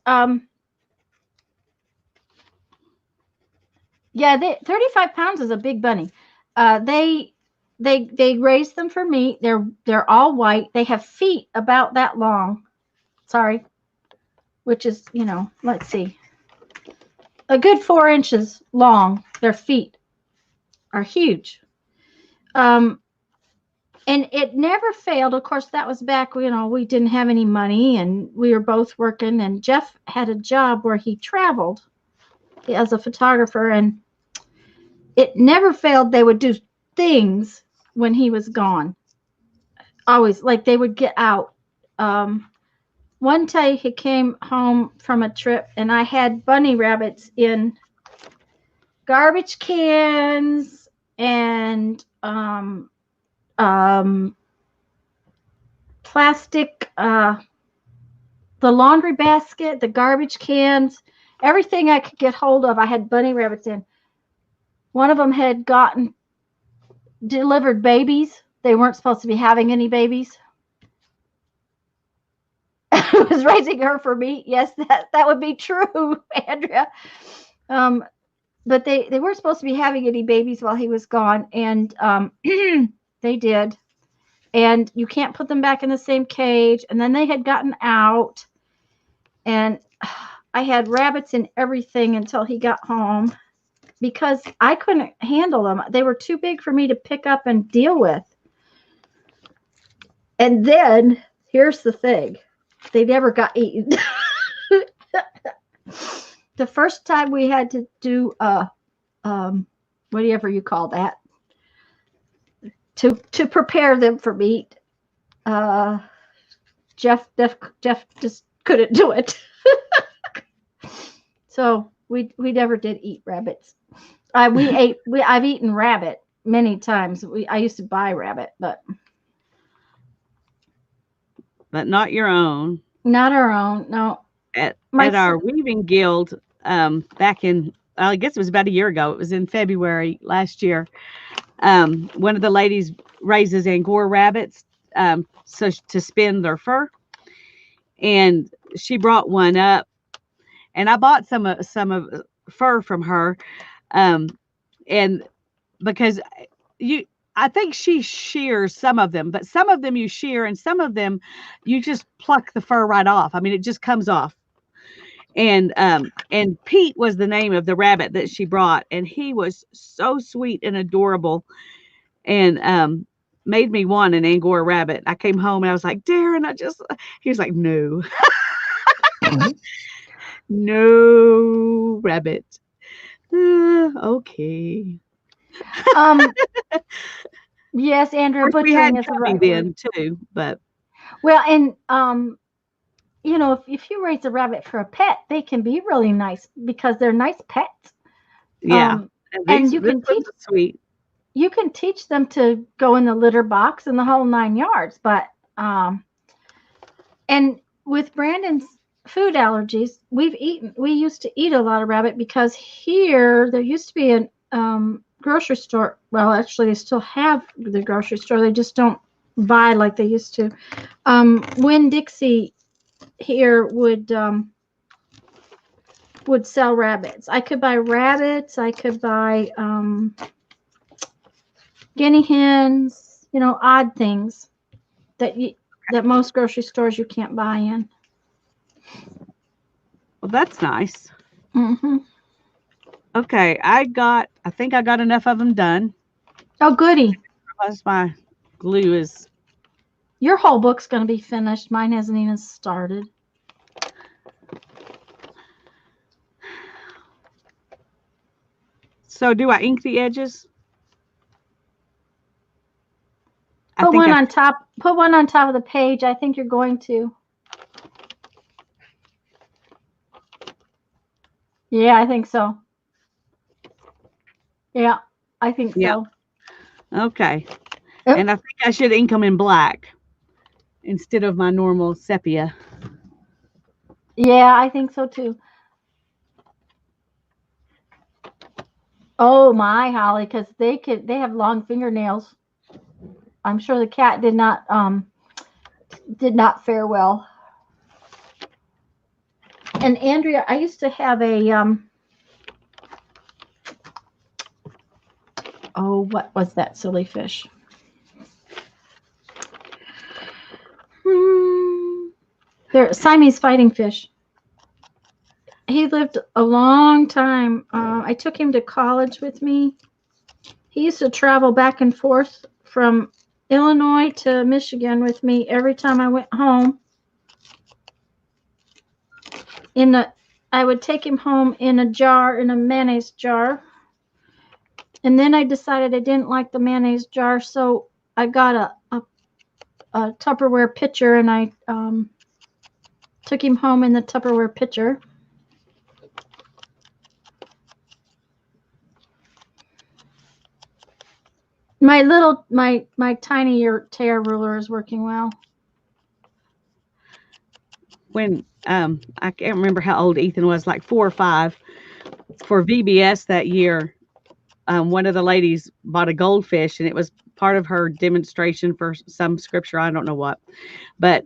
yeah, 35 pounds is a big bunny. They raise them for meat. They're all white. They have feet about that long. Sorry. Which is, let's see. A good 4 inches long. Their feet are huge. And it never failed. Of course, that was back, we didn't have any money and we were both working, and Jeff had a job where he traveled as a photographer, and it never failed. They would do things when he was gone. Always, like they would get out. One day he came home from a trip and I had bunny rabbits in garbage cans and plastic, the laundry basket, the garbage cans, everything I could get hold of. I had bunny rabbits in. One of them had delivered babies. They weren't supposed to be having any babies. I was raising her for meat. Yes, that would be true, Andrea. but they weren't supposed to be having any babies while he was gone, and they did. And you can't put them back in the same cage. And then they had gotten out, and I had rabbits and everything until he got home because I couldn't handle them. They were too big for me to pick up and deal with. And then here's the thing. They never got eaten. The first time we had to do whatever you call that, to prepare them for meat, Jeff just couldn't do it. So we never did eat rabbits. I've eaten rabbit many times. I used to buy rabbit, but not your own. Not our own. No. At our weaving guild, back in, I guess it was about a year ago. It was in February last year. One of the ladies raises Angora rabbits, so to spin their fur, and she brought one up, and I bought some of fur from her, and because I think she shears some of them, but some of them you shear, and some of them you just pluck the fur right off. I mean, it just comes off. And Pete was the name of the rabbit that she brought, and he was so sweet and adorable, and made me want an Angora rabbit. I came home and I was like, Darren, he was like, no. No rabbit. Okay. Yes, Andrea, we had Tubby then too, but well, and you know, if you raise a rabbit for a pet, they can be really nice because they're nice pets. Yeah, and you can teach sweet. You can teach them to go in the litter box and the whole 9 yards. But and with Brandon's food allergies, we used to eat a lot of rabbit because here there used to be a grocery store. Well, actually, they still have the grocery store. They just don't buy like they used to. Winn-Dixie here would sell rabbits. I could buy rabbits. I could buy guinea hens. You know, odd things that most grocery stores you can't buy in. Well, that's nice. Mm-hmm. Okay, I think I got enough of them done. Oh, goody. Plus my glue is. Your whole book's going to be finished. Mine hasn't even started. So do I ink the edges? Put one on top of the page. I think you're going to. Yeah, I think so. Yeah, I think so. Okay. Yep. And I think I should ink them in black instead of my normal sepia. Yeah, I think so too. Oh my, Holly, because they have long fingernails. I'm sure the cat did not fare well. And Andrea, I used to have a what was that silly fish? They're Siamese fighting fish. He lived a long time. I took him to college with me. He used to travel back and forth from Illinois to Michigan with me every time I went home. I would take him home in a mayonnaise jar. And then I decided I didn't like the mayonnaise jar, so I got a Tupperware pitcher, and I took him home in the Tupperware pitcher. My tiny tear ruler is working well. When I can't remember how old Ethan was, like 4 or 5, for VBS that year, one of the ladies bought a goldfish, and it was part of her demonstration for some scripture. I don't know what, but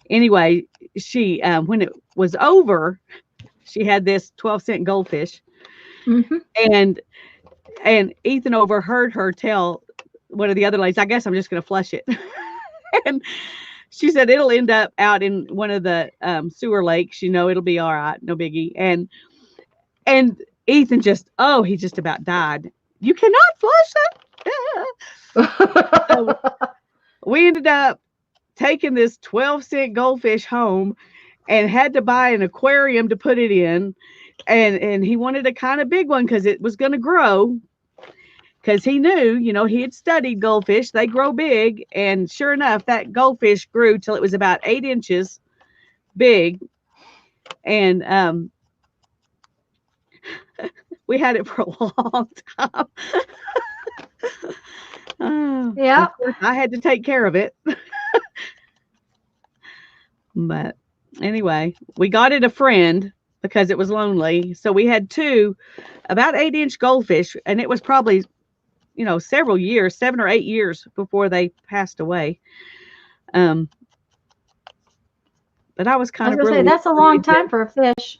anyway, she when it was over, she had this 12-cent goldfish, Mm-hmm. And Ethan overheard her tell one of the other ladies, I guess I'm just going to flush it. And she said it'll end up out in one of the sewer lakes. It'll be all right, no biggie. And Ethan he just about died. You cannot flush it. So we ended up taking this 12-cent goldfish home and had to buy an aquarium to put it in. And he wanted a kind of big one because it was going to grow. Because he knew, he had studied goldfish. They grow big. And sure enough, that goldfish grew till it was about 8 inches big. And we had it for a long time. Yeah. Of course, I had to take care of it. But anyway, we got it a friend because it was lonely. So we had 2 about 8-inch goldfish, and it was probably, several years, 7 or 8 years before they passed away. But I was kind of relieved. That's a long time for a fish.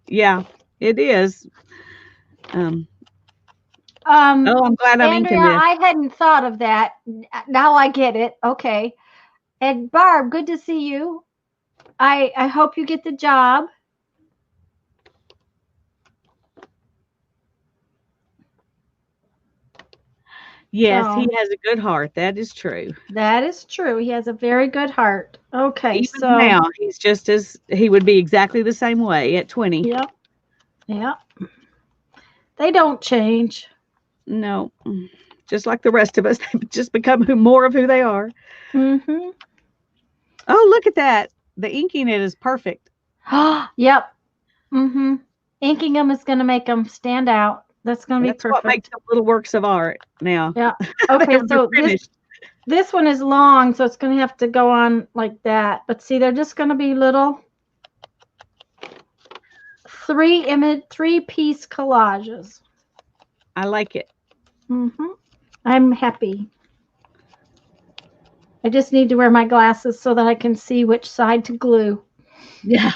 Yeah, it is. I'm glad I'm inking Andrea, this. I hadn't thought of that. Now I get it. Okay. And Barb, good to see you. I hope you get the job. Yes, he has a good heart. That is true. That is true. He has a very good heart. Okay, Even now, he's he would be exactly the same way at 20. Yep. Yep. They don't change. No. Just like the rest of us, they just become more of who they are. Mm-hmm. Oh, look at that. The inking it is perfect. Yep. Mm-hmm. Inking them is going to make them stand out. That's going to be perfect. That's what makes them little works of art now. Yeah. Okay, so this one is long, so it's going to have to go on like that. But see, they're just going to be little 3-piece collages. I like it. Mm-hmm. I'm happy. I just need to wear my glasses so that I can see which side to glue. Yeah.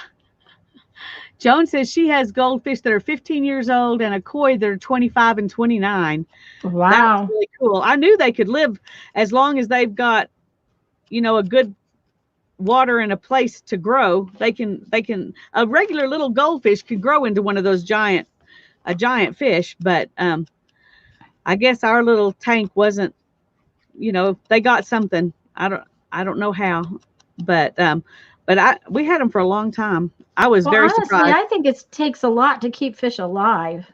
Joan says she has goldfish that are 15 years old and a koi that are 25 and 29. Wow. That's really cool. I knew they could live as long as they've got, a good water and a place to grow. They can, a regular little goldfish could grow into one of those giant fish. But I guess our little tank wasn't, they got something. I don't know how, but we had them for a long time. I was very surprised. I think it takes a lot to keep fish alive.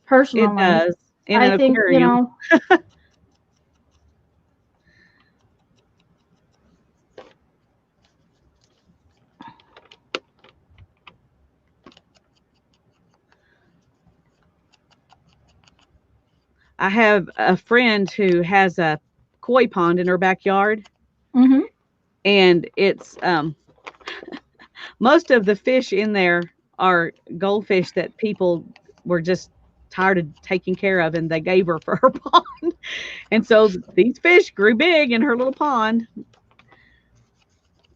Personally, it does. In an think, aquarium. I have a friend who has a koi pond in her backyard. Mm-hmm. And it's most of the fish in there are goldfish that people were just tired of taking care of, and they gave her for her pond. And so these fish grew big in her little pond.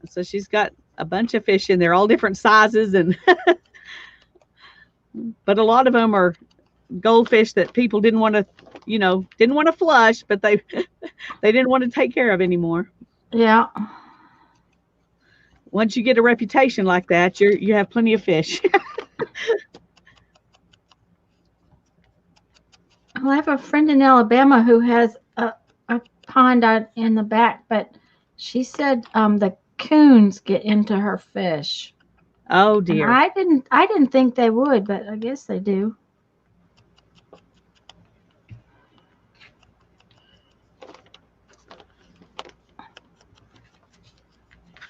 So she's got a bunch of fish in there, all different sizes, and but a lot of them are goldfish that people didn't want to flush, but they didn't want to take care of anymore. Yeah. Once you get a reputation like that, you have plenty of fish. Well, I have a friend in Alabama who has a pond out in the back, but she said the coons get into her fish. Oh dear. And I didn't think they would, but I guess they do.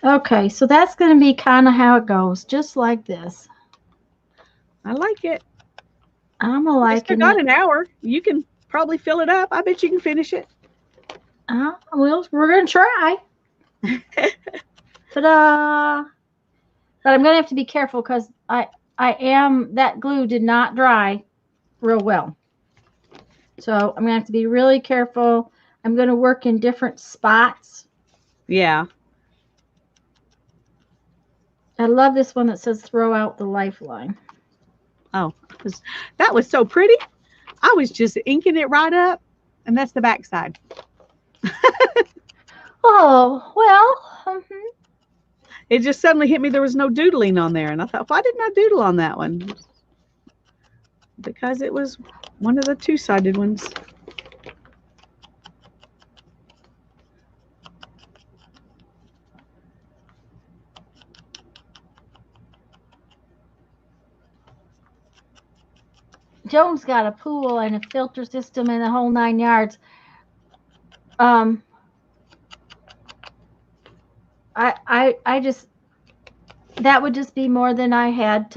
Okay, so that's going to be kind of how it goes, just like this. I like it. I'm liking it. Got an hour. You can probably fill it up. I bet you can finish it. Well, we're going to try. Ta-da! But I'm going to have to be careful because that glue did not dry real well. So I'm going to have to be really careful. I'm going to work in different spots. Yeah. I love this one that says throw out the lifeline. Oh, that was so pretty. I was just inking it right up, and that's the back side. Oh, well. It just suddenly hit me there was no doodling on there, and I thought, why didn't I doodle on that one? Because it was one of the two-sided ones. Joan's got a pool and a filter system and the whole 9 yards. I just, that would just be more than I had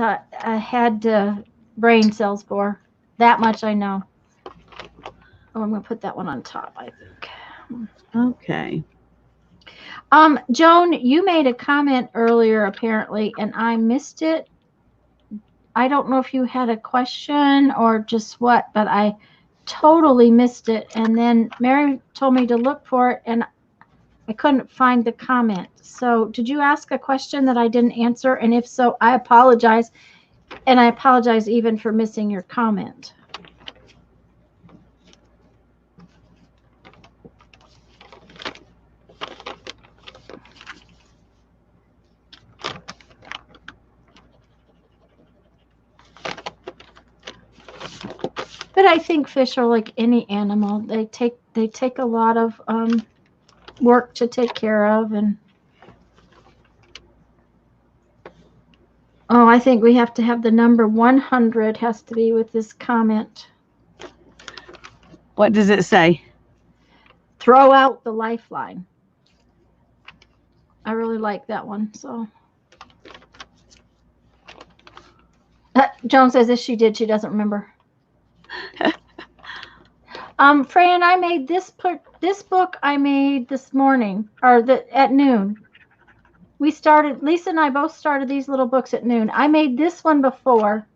brain cells for. That much I know. Oh, I'm gonna put that one on top, I think. Okay. Joan, you made a comment earlier apparently, and I missed it. I don't know if you had a question or just what, but I totally missed it. And then Mary told me to look for it, and I couldn't find the comment. So did you ask a question that I didn't answer? And if so, I apologize. And I apologize even for missing your comment. But I think fish are like any animal. They take a lot of work to take care of, and oh, I think we have to have the number 100 has to be with this comment. What does it say? Throw out the lifeline. I really like that one. So Joan says if she did, she doesn't remember. Fran, I made this book I made this morning, or at noon. We started, Lisa and I both started these little books at noon. I made this one before.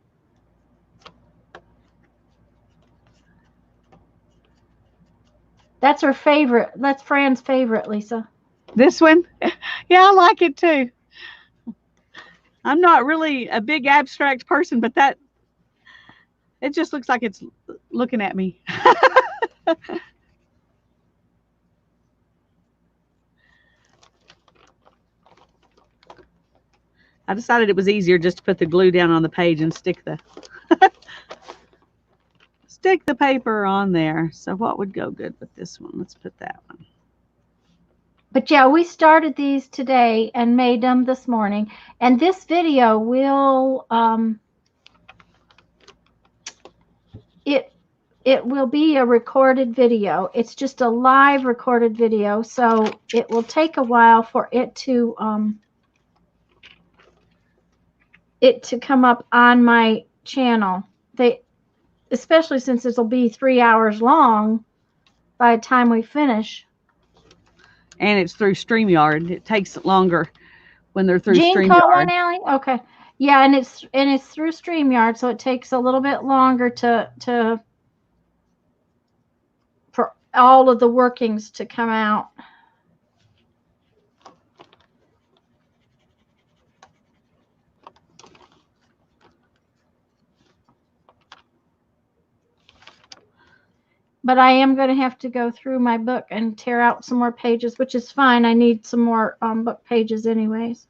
That's her favorite. That's Fran's favorite, Lisa. This one? Yeah, I like it too. I'm not really a big abstract person, but it just looks like it's looking at me. I decided it was easier just to put the glue down on the page and stick the paper on there. So what would go good with this one? Let's put that one. But yeah, we started these today and made them this morning. And this video will it will be a recorded video. It's just a live recorded video, so it will take a while for it to come up on my channel. Especially since it'll be 3 hours long by the time we finish. And it's through StreamYard. It takes longer when they're through Jean StreamYard. caught one, Allie? Okay. Yeah, and it's through StreamYard, so it takes a little bit longer for all of the workings to come out. But I am going to have to go through my book and tear out some more pages, which is fine. I need some more book pages anyways.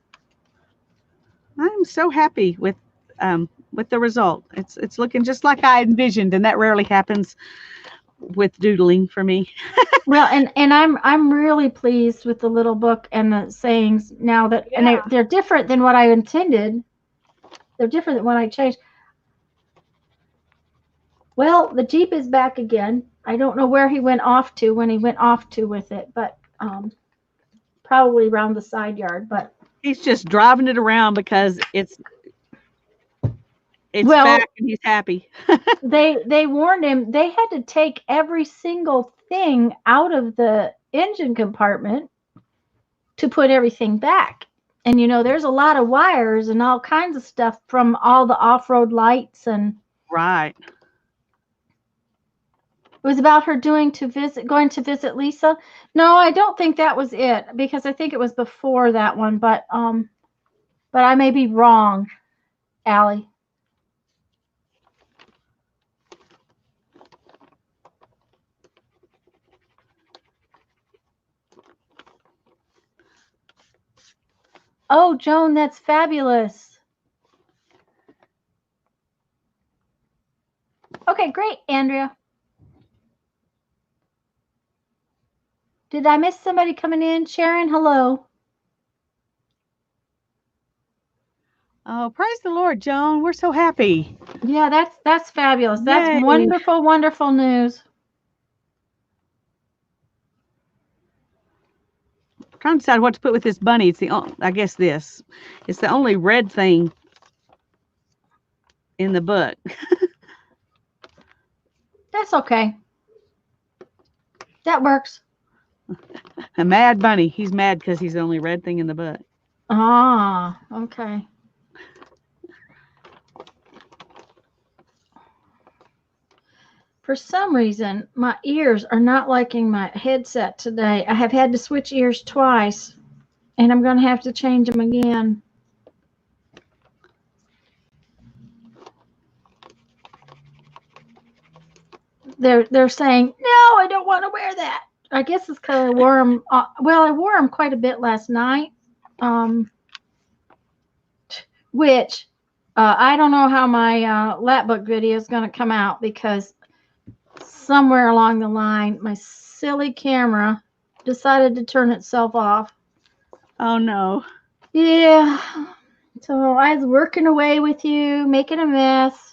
I'm so happy with the result. It's looking just like I envisioned, and that rarely happens with doodling for me. Well, and I'm really pleased with the little book and the sayings now that, yeah. And they're different than what I intended. They're different than what I changed. Well, the Jeep is back again. I don't know where he went off to when he went off to with it, but probably around the side yard. But he's just driving it around because it's well, back and he's happy. They warned him they had to take every single thing out of the engine compartment to put everything back. And you know, there's a lot of wires and all kinds of stuff from all the off-road lights and right. It was about her going to visit Lisa. No, I don't think that was it, because I think it was before that one, but I may be wrong, Allie. Oh, Joan, that's fabulous. Okay, great, Andrea. Did I miss somebody coming in? Sharon, hello. Oh, praise the Lord, Joan. We're so happy. Yeah, that's fabulous. That's Yay. wonderful, wonderful news. I'm trying to decide what to put with this bunny. It's I guess this. It's the only red thing in the book. That's okay. That works. A mad bunny. He's mad because he's the only red thing in the book. Ah, okay. For some reason, my ears are not liking my headset today. I have had to switch ears twice, and I'm going to have to change them again. They're saying, no, I don't want to wear that. I guess it's because I wore them. Well, I wore them quite a bit last night, which I don't know how my lap book video is going to come out because somewhere along the line, my silly camera decided to turn itself off. Oh, no. Yeah. So I was working away with you, making a mess.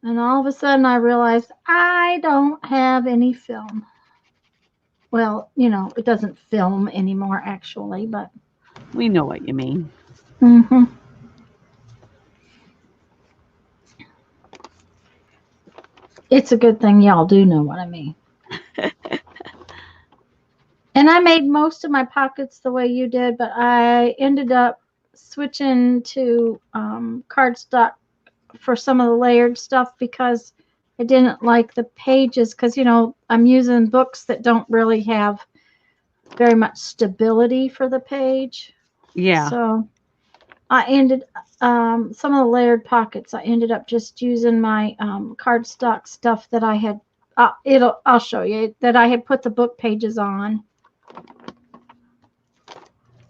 And all of a sudden I realized I don't have any film. Well, it doesn't film anymore actually, but. We know what you mean. Mm-hmm. It's a good thing y'all do know what I mean. And I made most of my pockets the way you did, but I ended up switching to cardstock for some of the layered stuff because I didn't like the pages because, I'm using books that don't really have very much stability for the page. Yeah. So I ended some of the layered pockets. I ended up just using my cardstock stuff that I had. I'll show you that I had put the book pages on.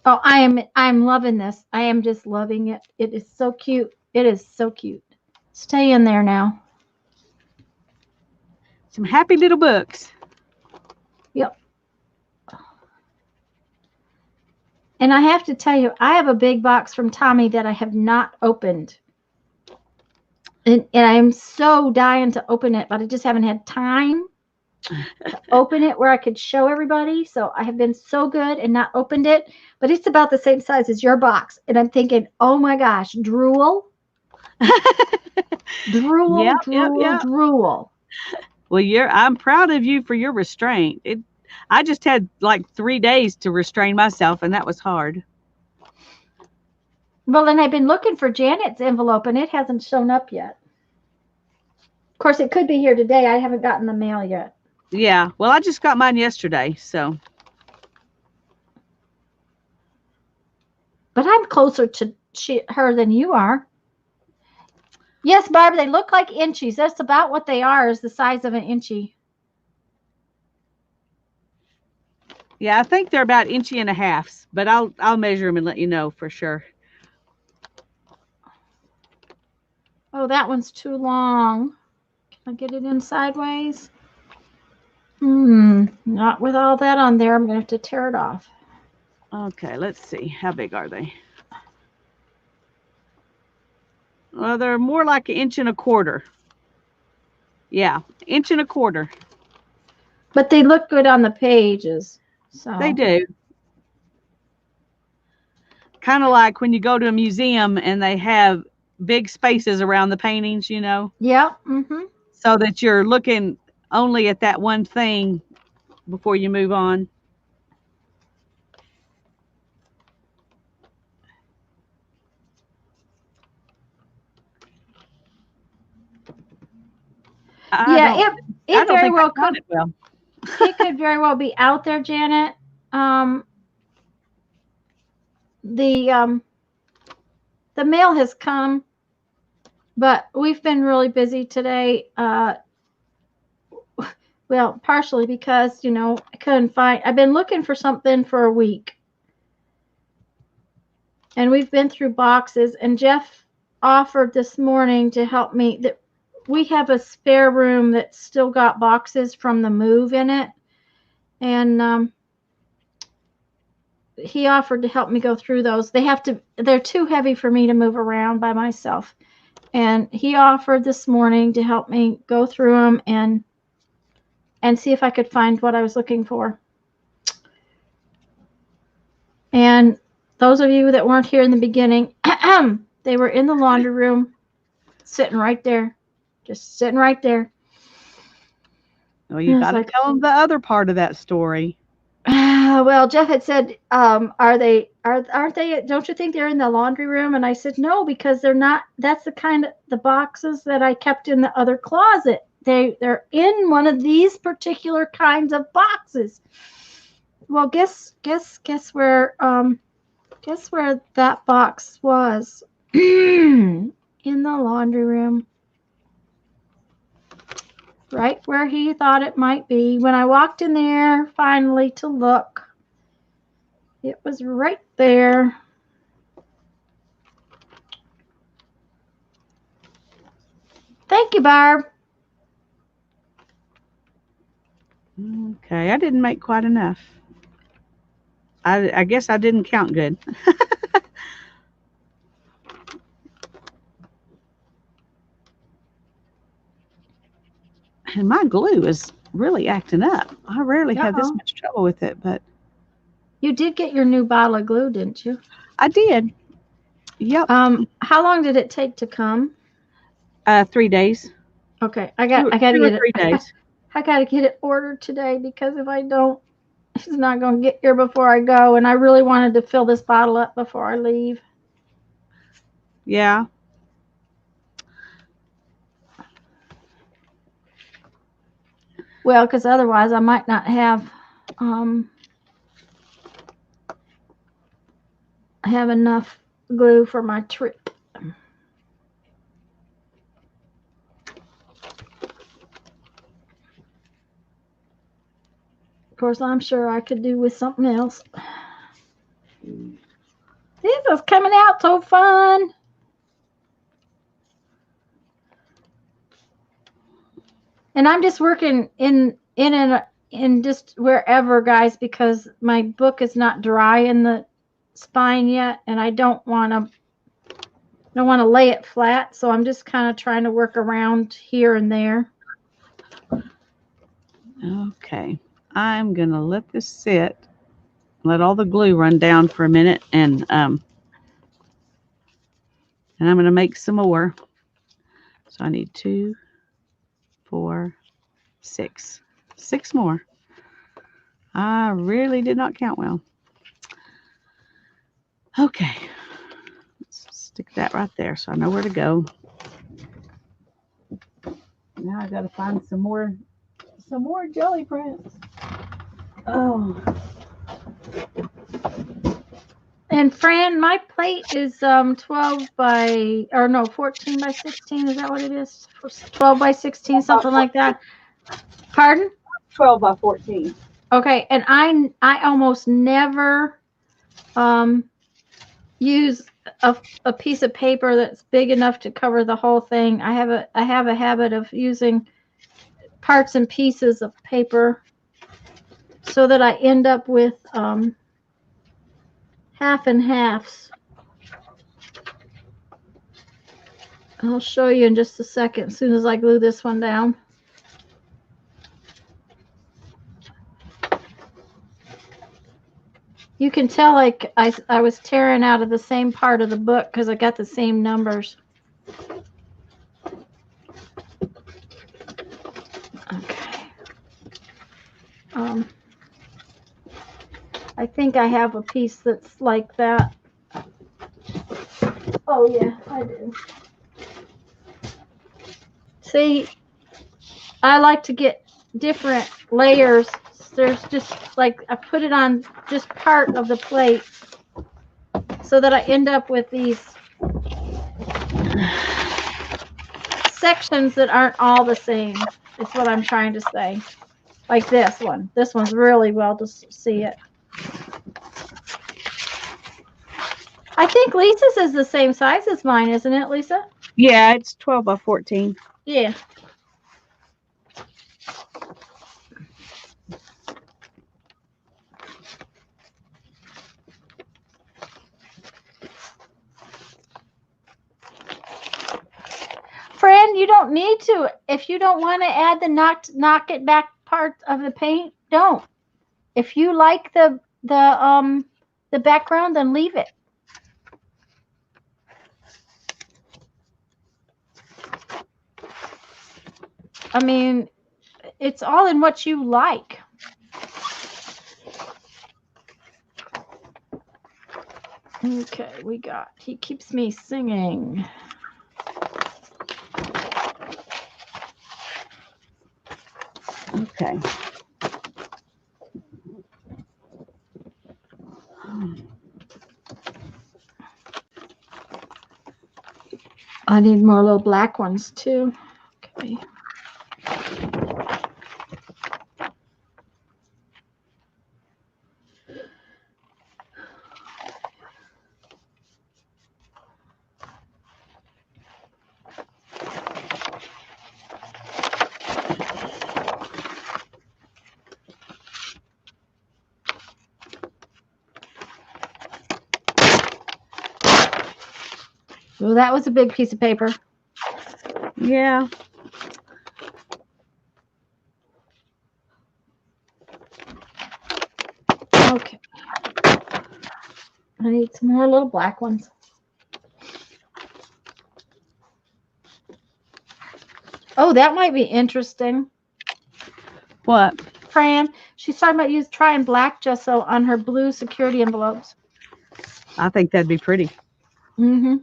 Oh, I'm loving this. I am just loving it. It is so cute. It is so cute. Stay in there now. Some happy little books. Yep. And I have to tell you, I have a big box from Tommy that I have not opened. And I'm so dying to open it, but I just haven't had time to open it where I could show everybody. So I have been so good and not opened it. But it's about the same size as your box. And I'm thinking, oh my gosh, drool. Drool, Yep, drool, yep. drool. Well, I'm proud of you for your restraint. I just had like 3 days to restrain myself, and that was hard. Well, and I've been looking for Janet's envelope, and it hasn't shown up yet. Of course, it could be here today. I haven't gotten the mail yet. Yeah. Well, I just got mine yesterday, so. But I'm closer to her than you are. Yes, Barb, they look like inchies. That's about what they are, is the size of an inchie. Yeah, I think they're about 1.5 inches, but I'll measure them and let you know for sure. Oh, that one's too long. Can I get it in sideways? Not with all that on there. I'm going to have to tear it off. Okay, let's see. How big are they? Well, they're more like 1.25 inches. Yeah, 1.25 inches. But they look good on the pages. So They do. Kind of like when you go to a museum and they have big spaces around the paintings, Yeah. Mm-hmm. so that you're looking only at that one thing before you move on. Yeah, it very well could. It well. It could very well be out there, Janet. The mail has come, but we've been really busy today. Well, partially because, I couldn't find, I've been looking for something for a week. And we've been through boxes, and Jeff offered this morning to help me. That we have a spare room that's still got boxes from the move in it. And he offered to help me go through those. They're too heavy for me to move around by myself. And he offered this morning to help me go through them and see if I could find what I was looking for. And those of you that weren't here in the beginning, they were in the laundry room, sitting right there, just sitting right there. Well, you got to tell them the other part of that story. Well, Jeff had said, aren't they, don't you think they're in the laundry room? And I said, no, because they're not. That's the boxes that I kept in the other closet. They're in one of these particular kinds of boxes. Well, guess where that box was. In the laundry room. Right where he thought it might be. When I walked in there finally to look, it was right there. Thank you, Barb. Okay, I didn't make quite enough. I guess I didn't count good. And my glue is really acting up. I rarely have this much trouble with it, but you did get your new bottle of glue, didn't you? I did. Yep. How long did it take to come? 3 days. Okay, I got to get it. 3 days. I got to get it ordered today, because if I don't, it's not going to get here before I go. And I really wanted to fill this bottle up before I leave. Yeah. Well, because otherwise I might not have enough glue for my trip. Of course, I'm sure I could do with something else. This is coming out so fun. And I'm just working in just wherever, guys, because my book is not dry in the spine yet, and I don't want to lay it flat, so I'm just kind of trying to work around here and there. Okay, I'm gonna let this sit, let all the glue run down for a minute, and I'm gonna make some more. So I need 2, 4, 6 more. I really did not count well. Okay, let's stick that right there so I know where to go. Now I got to find some more jelly prints. Oh. And Fran, my plate is 14 by 16. Is that what it is? 12 by 16, something like that. Pardon? 12 by 14. Okay, and I almost never use a piece of paper that's big enough to cover the whole thing. I have a habit of using parts and pieces of paper so that I end up with half and halves. I'll show you in just a second as soon as I glue this one down. You can tell like I was tearing out of the same part of the book because I got the same numbers. Okay. I think I have a piece that's like that. Oh yeah, I do. See, I like to get different layers. There's just like I put it on just part of the plate so that I end up with these sections that aren't all the same. Is what I'm trying to say. like this one. This one's really well to see it. I think Lisa's is the same size as mine, isn't it, Lisa? Yeah, it's 12 by 14. Yeah. Friend, you don't need to. If you don't want to add the knock it back part of the paint, don't. If you like the background, then leave it. I mean, it's all in what you like. Okay, we got, he keeps me singing. Okay. I need more little black ones too. Okay. Well, that was a big piece of paper. Yeah. Okay. I need some more little black ones. Oh, that might be interesting. What? Fran, she's talking about trying black gesso on her blue security envelopes. I think that'd be pretty. Mm-hmm.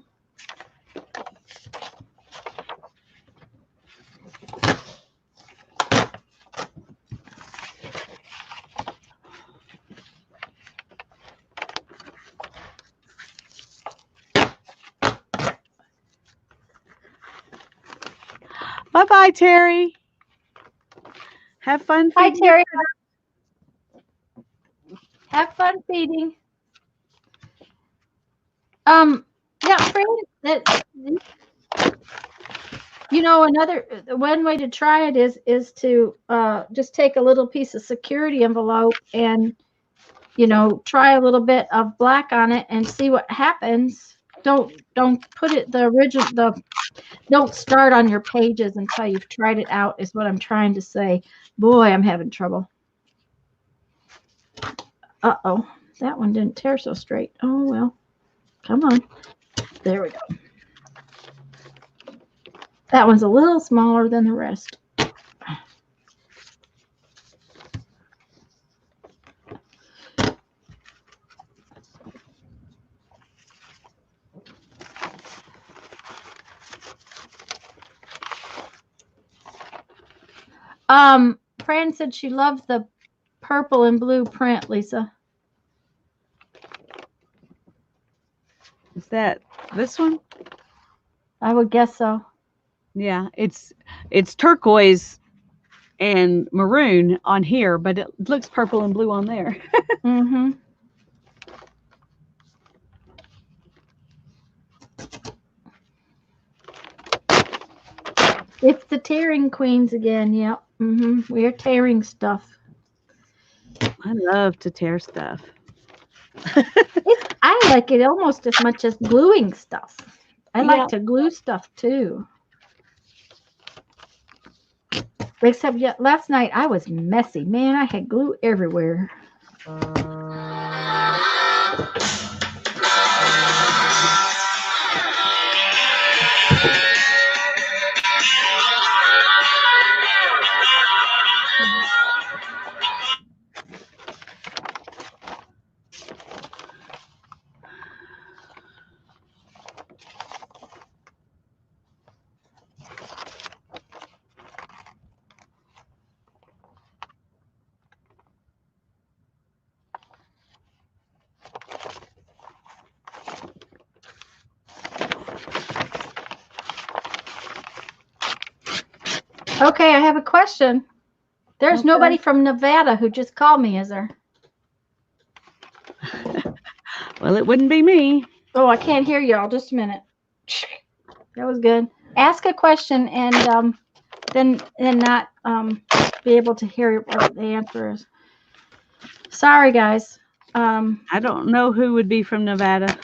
Bye-bye, Terry. Have fun. Hi, feeding Terry. Have fun feeding. Yeah, Fran, another one way to try it is to just take a little piece of security envelope and try a little bit of black on it and see what happens. Don't put it don't start on your pages until you've tried it out, is what I'm trying to say. Boy, I'm having trouble. Uh-oh, that one didn't tear so straight. Oh well, come on. There we go. That one's a little smaller than the rest. Fran said she loves the purple and blue print, Lisa. Is that this one? I would guess so. Yeah, it's turquoise and maroon on here, but it looks purple and blue on there. Mm-hmm. It's the tearing queens again. Yep. Mm-hmm. We're tearing stuff. I love to tear stuff. I like it almost as much as gluing stuff. I like to glue stuff too. Except last night I was messy. Man, I had glue everywhere. Okay, I have a question. There's Okay. nobody from Nevada who just called me, is there? Well, it wouldn't be me. Oh, I can't hear y'all. Just a minute. That was good. Ask a question and then not be able to hear what the answer is. Sorry, guys. I don't know who would be from Nevada.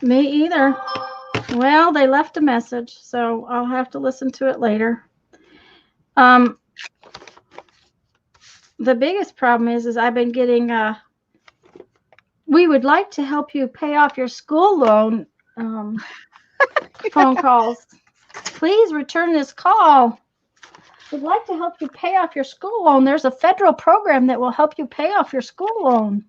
Me either. Well, they left a message, so I'll have to listen to it later. The biggest problem is I've been getting we would like to help you pay off your school loan phone calls. Please return this call. We'd like to help you pay off your school loan. There's a federal program that will help you pay off your school loan.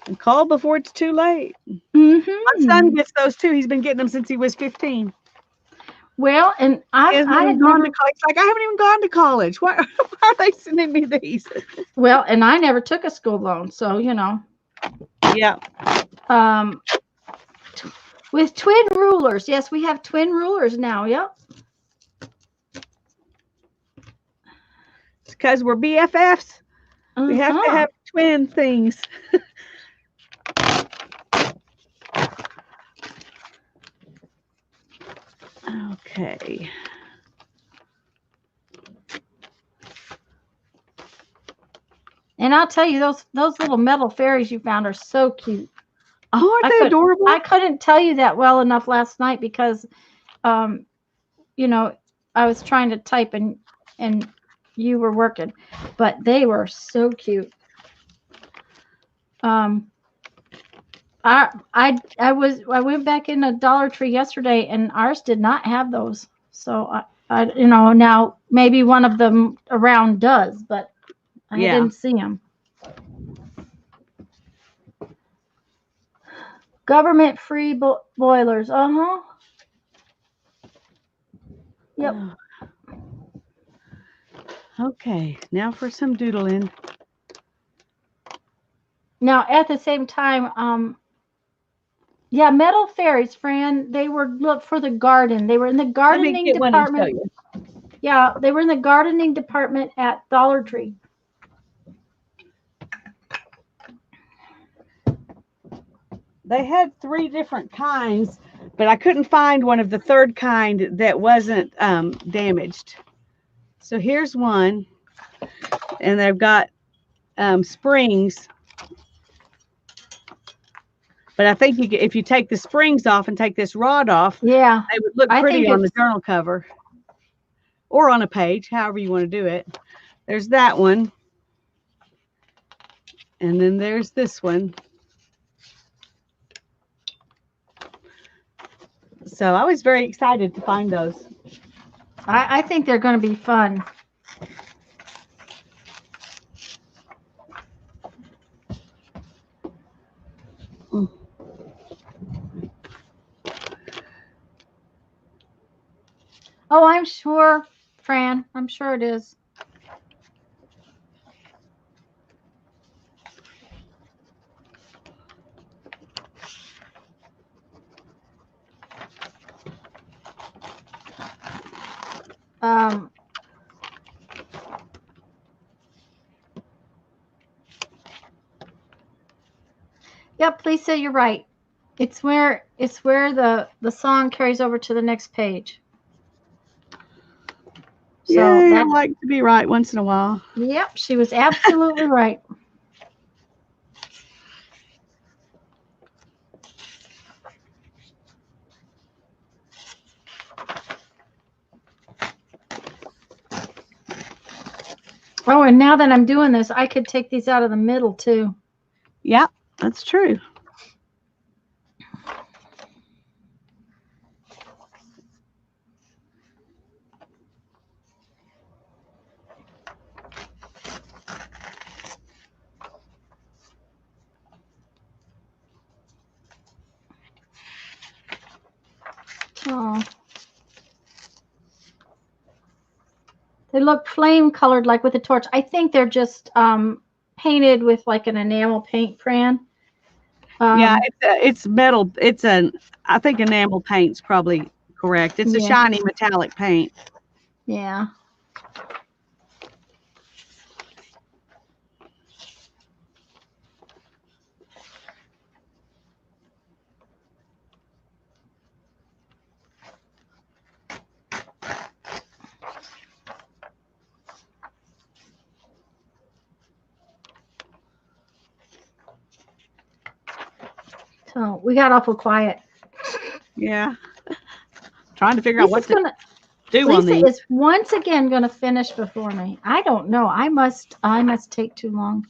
And call before it's too late. Mm-hmm. My son gets those too. He's been getting them since he was 15. Well, and I had gone never, to college. Like, I haven't even gone to college. Why are they sending me these? well, and I never took a school loan, so you know. Yeah. With twin rulers. Yes, we have twin rulers now. Yep. It's because we're BFFs. We have to have twin things. Okay. And I'll tell you, those little metal fairies you found are so cute. Oh, aren't they adorable? I couldn't tell you that well enough last night because, you know, I was trying to type and you were working, but they were so cute. I went back in a Dollar Tree yesterday and ours did not have those. So I you know, now maybe one of them around does, but I didn't see them. Government free boilers. Yep. Okay, now for some doodling. Now at the same time, yeah, metal fairies, Fran. They were for the garden. They were in the gardening department. Yeah, they were in the gardening department at Dollar Tree. They had 3 different kinds, but I couldn't find one of the third kind that wasn't damaged. So here's one, and they've got springs. But I think if you take the springs off and take this rod off, yeah, they would look pretty on the journal cover or on a page, however you want to do it. There's that one. And then there's this one. So I was very excited to find those. I think they're going to be fun. Oh, I'm sure, Fran. I'm sure it is. Yep, Lisa, you're right. It's where the song carries over to the next page. So I like to be right once in a while. Yep, she was absolutely right. Oh, and now that I'm doing this, I could take these out of the middle too. Yeah, that's true. Oh. They look flame colored like with a torch. I think they're just painted with like an enamel paint, Fran. Yeah, it's metal. I think enamel paint's probably correct. It's a shiny metallic paint. Yeah. So we got awful quiet. Yeah. Trying to figure out what Lisa's to gonna do on Lisa these. is once again gonna finish before me. I don't know. I must take too long.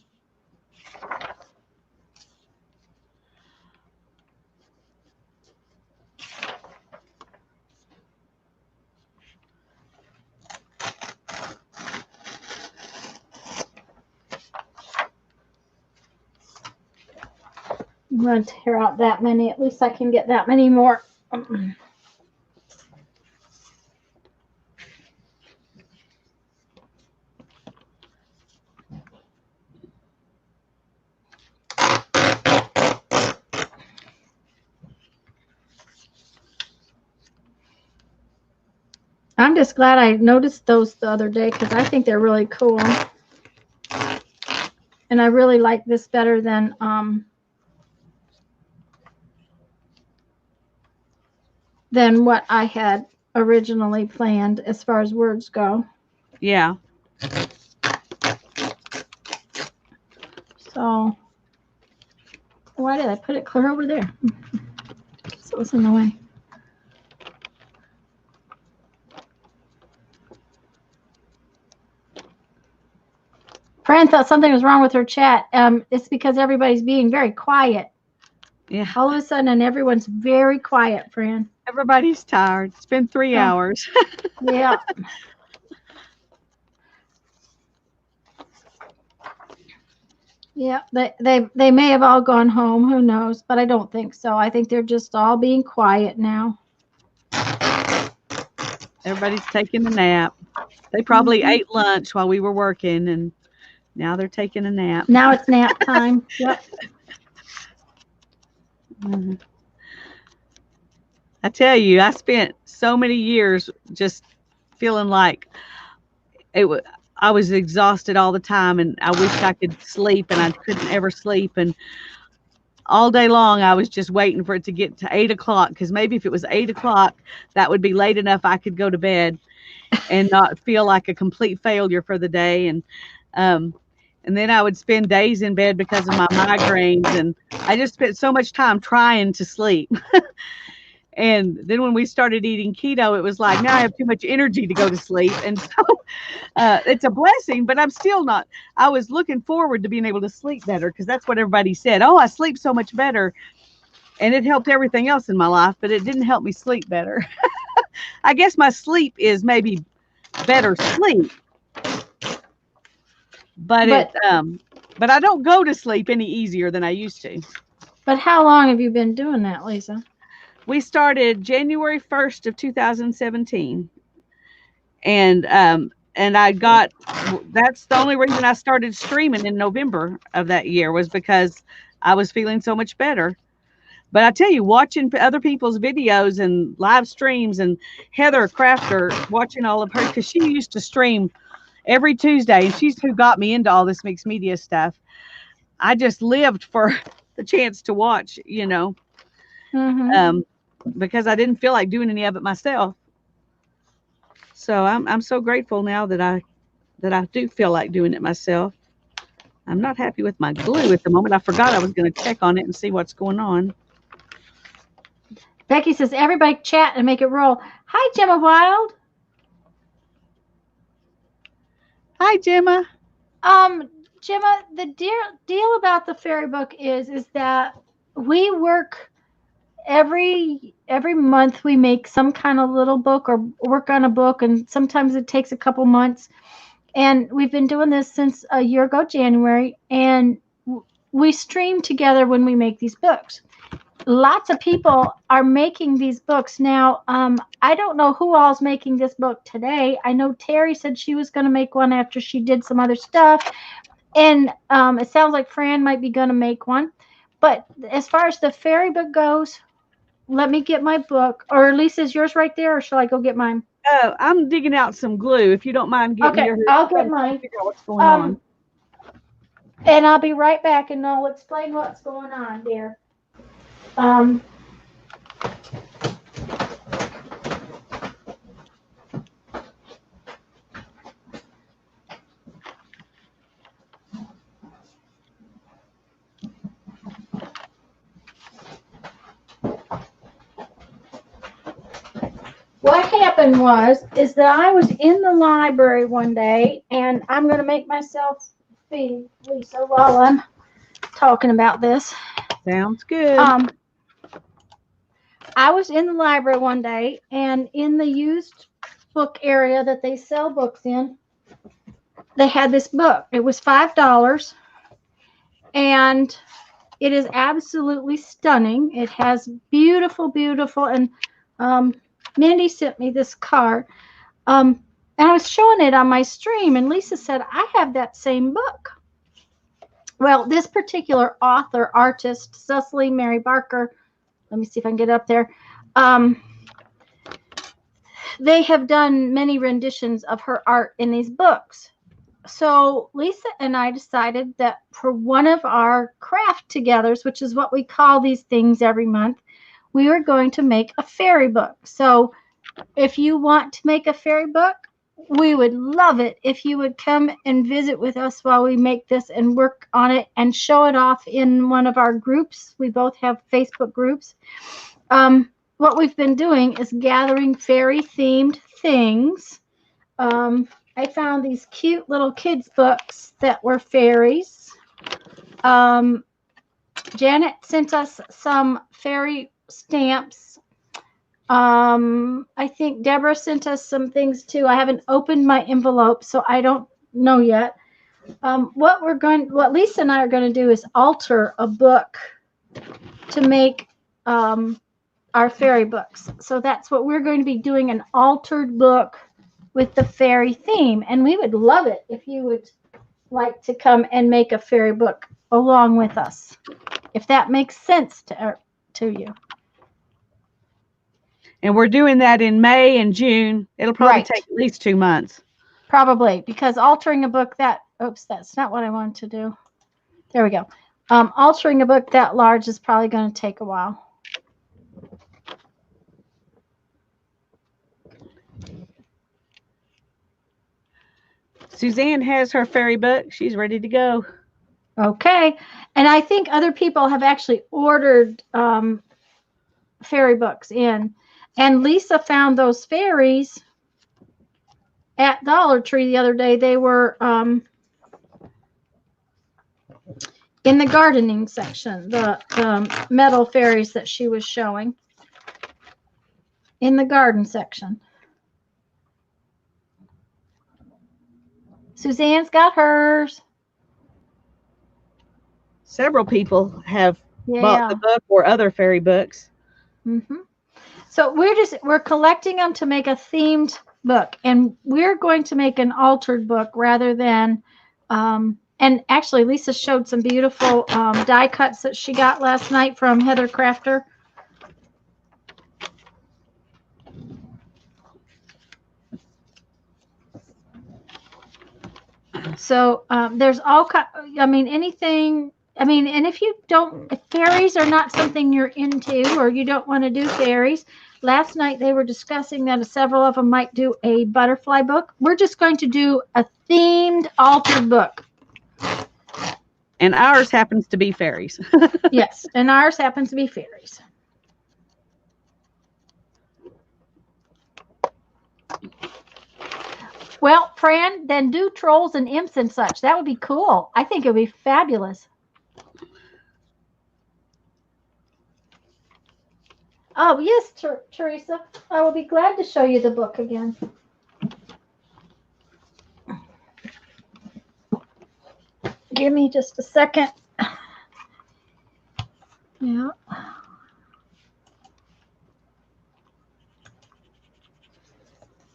I'm going to tear out that many. At least I can get that many more. I'm just glad I noticed those the other day because I think they're really cool. And I really like this better than what I had originally planned as far as words go. Yeah. So why did I put it clear over there? So it's in the way. Fran thought something was wrong with her chat. It's because everybody's being very quiet. Yeah. All of a sudden, and everyone's very quiet, Fran. Everybody's tired. It's been 3 hours. Yeah. Yeah, they may have all gone home. Who knows? But I don't think so. I think they're just all being quiet now. Everybody's taking a nap. They probably ate lunch while we were working, and now they're taking a nap. Now it's nap time. Yep. I tell you, I spent so many years just feeling like I was exhausted all the time, and I wished I could sleep, and I couldn't ever sleep. And all day long, I was just waiting for it to get to 8 o'clock, because maybe if it was 8 o'clock, that would be late enough I could go to bed and not feel like a complete failure for the day. And then I would spend days in bed because of my migraines, and I just spent so much time trying to sleep. And then when we started eating keto, it was like, now I have too much energy to go to sleep. And so it's a blessing, but I'm still not. I was looking forward to being able to sleep better, because that's what everybody said. Oh, I sleep so much better. And it helped everything else in my life, but it didn't help me sleep better. I guess my sleep is maybe better sleep. But I don't go to sleep any easier than I used to. But how long have you been doing that, Lisa? We started January 1st of 2017. And that's the only reason I started streaming in November of that year, was because I was feeling so much better. But I tell you, watching other people's videos and live streams, and Heather Crafter, watching all of her, because she used to stream every Tuesday, and she's who got me into all this mixed media stuff. I just lived for the chance to watch, because I didn't feel like doing any of it myself. So I'm so grateful now that I do feel like doing it myself. I'm not happy with my glue at the moment. I forgot I was going to check on it and see what's going on. Becky says, everybody chat and make it roll. Hi, Gemma Wild. Hi, Gemma. Gemma, the deal about the fairy book is that we work every month. We make some kind of little book or work on a book, and sometimes it takes a couple months. And we've been doing this since a year ago, January, and we stream together when we make these books. Lots of people are making these books now. I don't know who all's making this book today. I know Terry said she was going to make one after she did some other stuff. And it sounds like Fran might be going to make one. But as far as the fairy book goes, let me get my book. Or Lisa, is yours right there, or shall I go get mine? Oh, I'm digging out some glue. If you don't mind getting yours. Okay, I'll get mine. Figure out what's going on. And I'll be right back, and I'll explain what's going on, dear. what happened is that I was in the library one day, and I'm going to make myself feed Lisa while I'm talking about this. Sounds good. I was in the library one day, and in the used book area that they sell books in, they had this book. It was $5, and it is absolutely stunning. It has beautiful, beautiful, and Mindy sent me this card. And I was showing it on my stream, and Lisa said, I have that same book. Well, this particular author, artist, Cecily Mary Barker, let me see if I can get up there. They have done many renditions of her art in these books. So Lisa and I decided that for one of our craft togethers, which is what we call these things every month, we were going to make a fairy book. So if you want to make a fairy book, we would love it if you would come and visit with us while we make this and work on it and show it off in one of our groups. We both have Facebook groups. What we've been doing is gathering fairy themed things. I found these cute little kids books that were fairies. Janet sent us some fairy stamps. I think Deborah sent us some things too. I haven't opened my envelope, so I don't know yet. What Lisa and I are going to do is alter a book to make our fairy books. So that's what we're going to be doing, an altered book with the fairy theme. And we would love it if you would like to come and make a fairy book along with us, if that makes sense to you. And we're doing that in May and June. It'll probably take at least 2 months. Probably, because altering a book that's not what I wanted to do. There we go. Altering a book that large is probably going to take a while. Suzanne has her fairy book. She's ready to go. Okay. And I think other people have actually ordered fairy books in. And Lisa found those fairies at Dollar Tree the other day. They were in the gardening section, the metal fairies that she was showing in the garden section. Suzanne's got hers. Several people have bought the book or other fairy books. Mm-hmm. So we're collecting them to make a themed book, and we're going to make an altered book rather than and actually Lisa showed some beautiful die cuts that she got last night from Heather Crafter. So there's all kind, anything. And if fairies are not something you're into, or you don't want to do fairies, last night they were discussing that several of them might do a butterfly book. We're just going to do a themed altered book. And ours happens to be fairies. Yes, and ours happens to be fairies. Well, Fran, then do trolls and imps and such. That would be cool. I think it would be fabulous. Oh, yes, Teresa. I will be glad to show you the book again. Give me just a second. Yeah.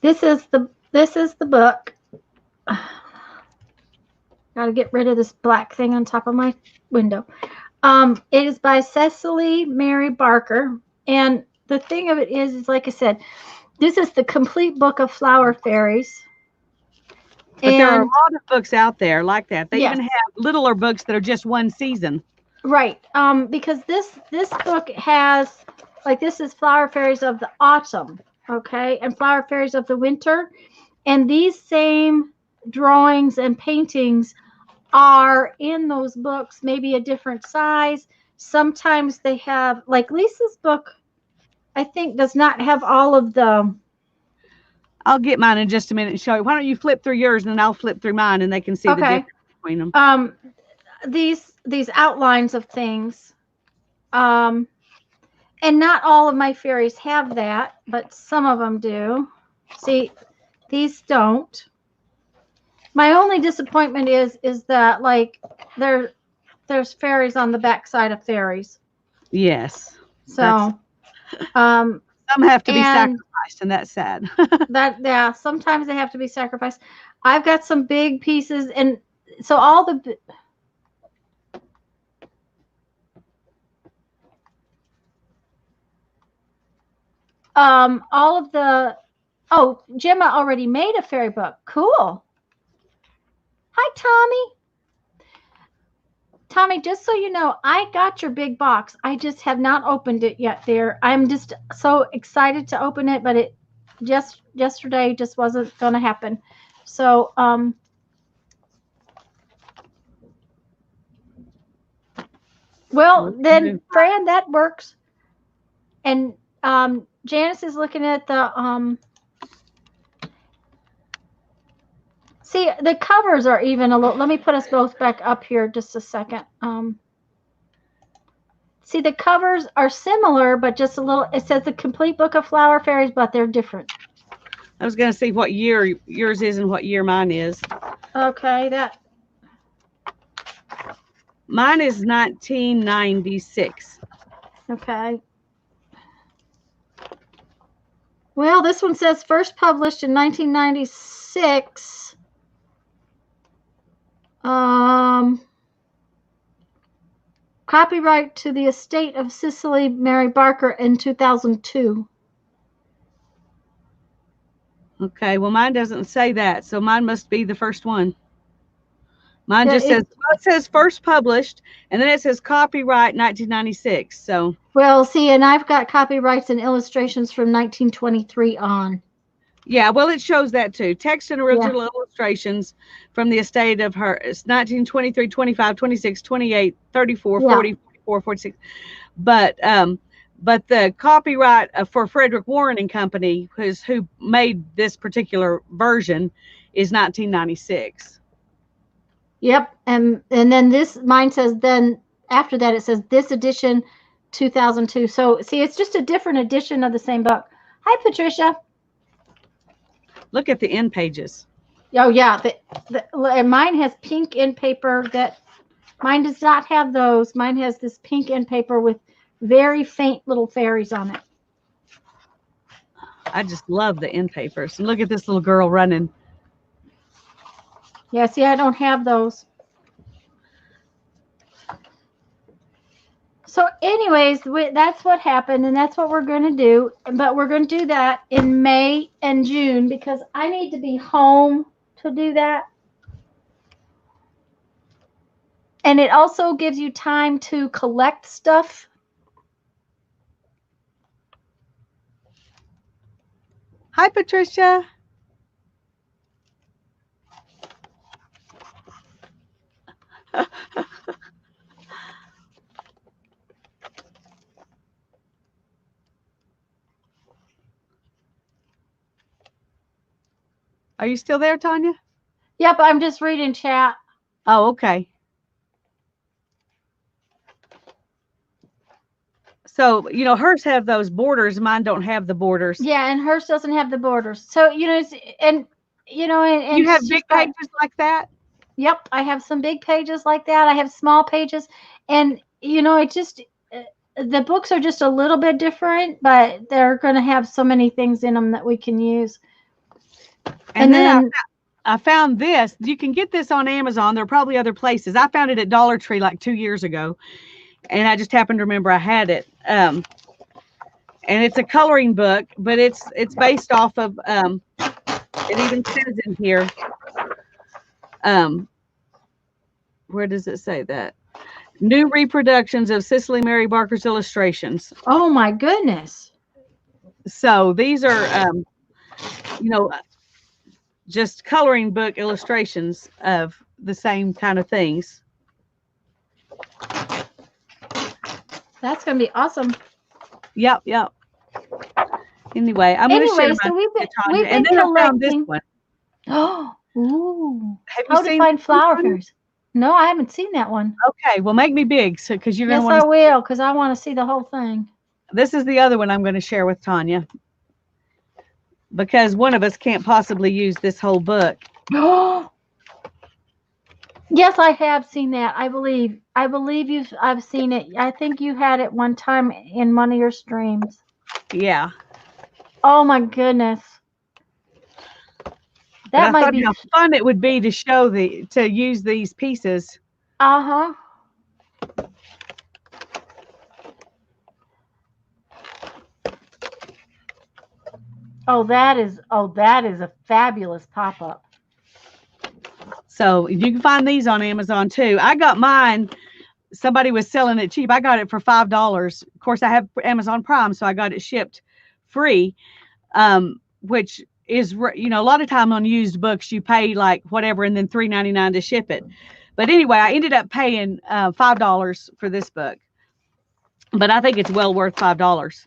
This is the book. Got to get rid of this black thing on top of my window. It is by Cecily Mary Barker. And the thing of it is like I said, this is the complete book of flower fairies. But there are a lot of books out there like that. They even have littler books that are just one season. Right. Because this book has, this is Flower Fairies of the Autumn, okay, and Flower Fairies of the Winter. And these same drawings and paintings are in those books, maybe a different size. Sometimes they have, like Lisa's book, I think does not have all of the I'll get mine in just a minute and show you. Why don't you flip through yours and then I'll flip through mine and they can see the Okay. difference between them. These outlines of things. And not all of my fairies have that, but some of them do. See, these don't. My only disappointment is that like there's fairies on the backside of fairies. Yes. So some have to be and sacrificed, and that's sad. yeah, sometimes they have to be sacrificed. I've got some big pieces, and so all the all of the Gemma already made a fairy book. Cool. Hi, Tommy. Tommy, just so you know, I got your big box. I just have not opened it yet there. I'm just so excited to open it, but it just yesterday just wasn't going to happen. So, well, then, Fran, that works. And Janice is looking at the see, the covers are even a little. Let me put us both back up here just a second. See, the covers are similar, but just a little. It says the complete book of flower fairies, but they're different. I was going to see what year yours is and what year mine is. Okay, mine is 1996. Okay. Well, this one says first published in 1996. Copyright to the estate of Cicely Mary Barker in 2002. Okay, well, mine doesn't say that, so mine must be the first one. Mine just says, well, it says first published, and then it says copyright 1996. So. Well, see, and I've got copyrights and illustrations from 1923 on. Yeah, well, it shows that too. Text and original illustrations from the estate of her. It's 1923, 25, 26, 28, 34, 40, 44, 46. But the copyright for Frederick Warren and Company, who made this particular version, is 1996. Yep, and then mine says then after that it says this edition 2002. So see, it's just a different edition of the same book. Hi, Patricia. Look at the end pages. Oh yeah, and mine has pink end paper. That mine does not have those. Mine has this pink end paper with very faint little fairies on it. I just love the end papers. And look at this little girl running. Yeah, see, I don't have those. So anyways, that's what happened, and that's what we're going to do. But we're going to do that in May and June because I need to be home to do that. And it also gives you time to collect stuff. Hi, Patricia. Are you still there, Tanya? Yep, I'm just reading chat. Oh, okay. So, hers have those borders. Mine don't have the borders. Yeah, and hers doesn't have the borders. So, and you have big pages like that? Yep, I have some big pages like that. I have small pages. And, it just, the books are just a little bit different, but they're going to have so many things in them that we can use. And then I found this. You can get this on Amazon. There are probably other places. I found it at Dollar Tree like 2 years ago. And I just happened to remember I had it. And it's a coloring book, but it's based off of, it even says in here, where does it say that? New reproductions of Cicely Mary Barker's illustrations. Oh my goodness. So these are, just coloring book illustrations of the same kind of things. That's going to be awesome. Yep. Anyway, I'm going to share Anyway, my so we've been Tanya, and then I found this collecting. one. Oh, ooh. Have you How to seen find this one, flower Tanya? fairies. No, I haven't seen that one. Okay, well, make me big, so because you're going to Yes, want I to. will, because I want to see the whole thing. This is the other one I'm going to share with Tanya, because one of us can't possibly use this whole book. Yes, I have seen that. I believe I've seen it. I think you had it one time in one of your streams. Yeah. Oh my goodness. But That I might thought be. how fun it would be to use these pieces. Uh-huh. Oh, that is a fabulous pop-up. So you can find these on Amazon too. I got mine. Somebody was selling it cheap. I got it for $5. Of course, I have Amazon Prime, so I got it shipped free. Which is, a lot of time on used books, you pay like whatever and then $3.99 to ship it. But anyway, I ended up paying $5 for this book. But I think it's well worth $5.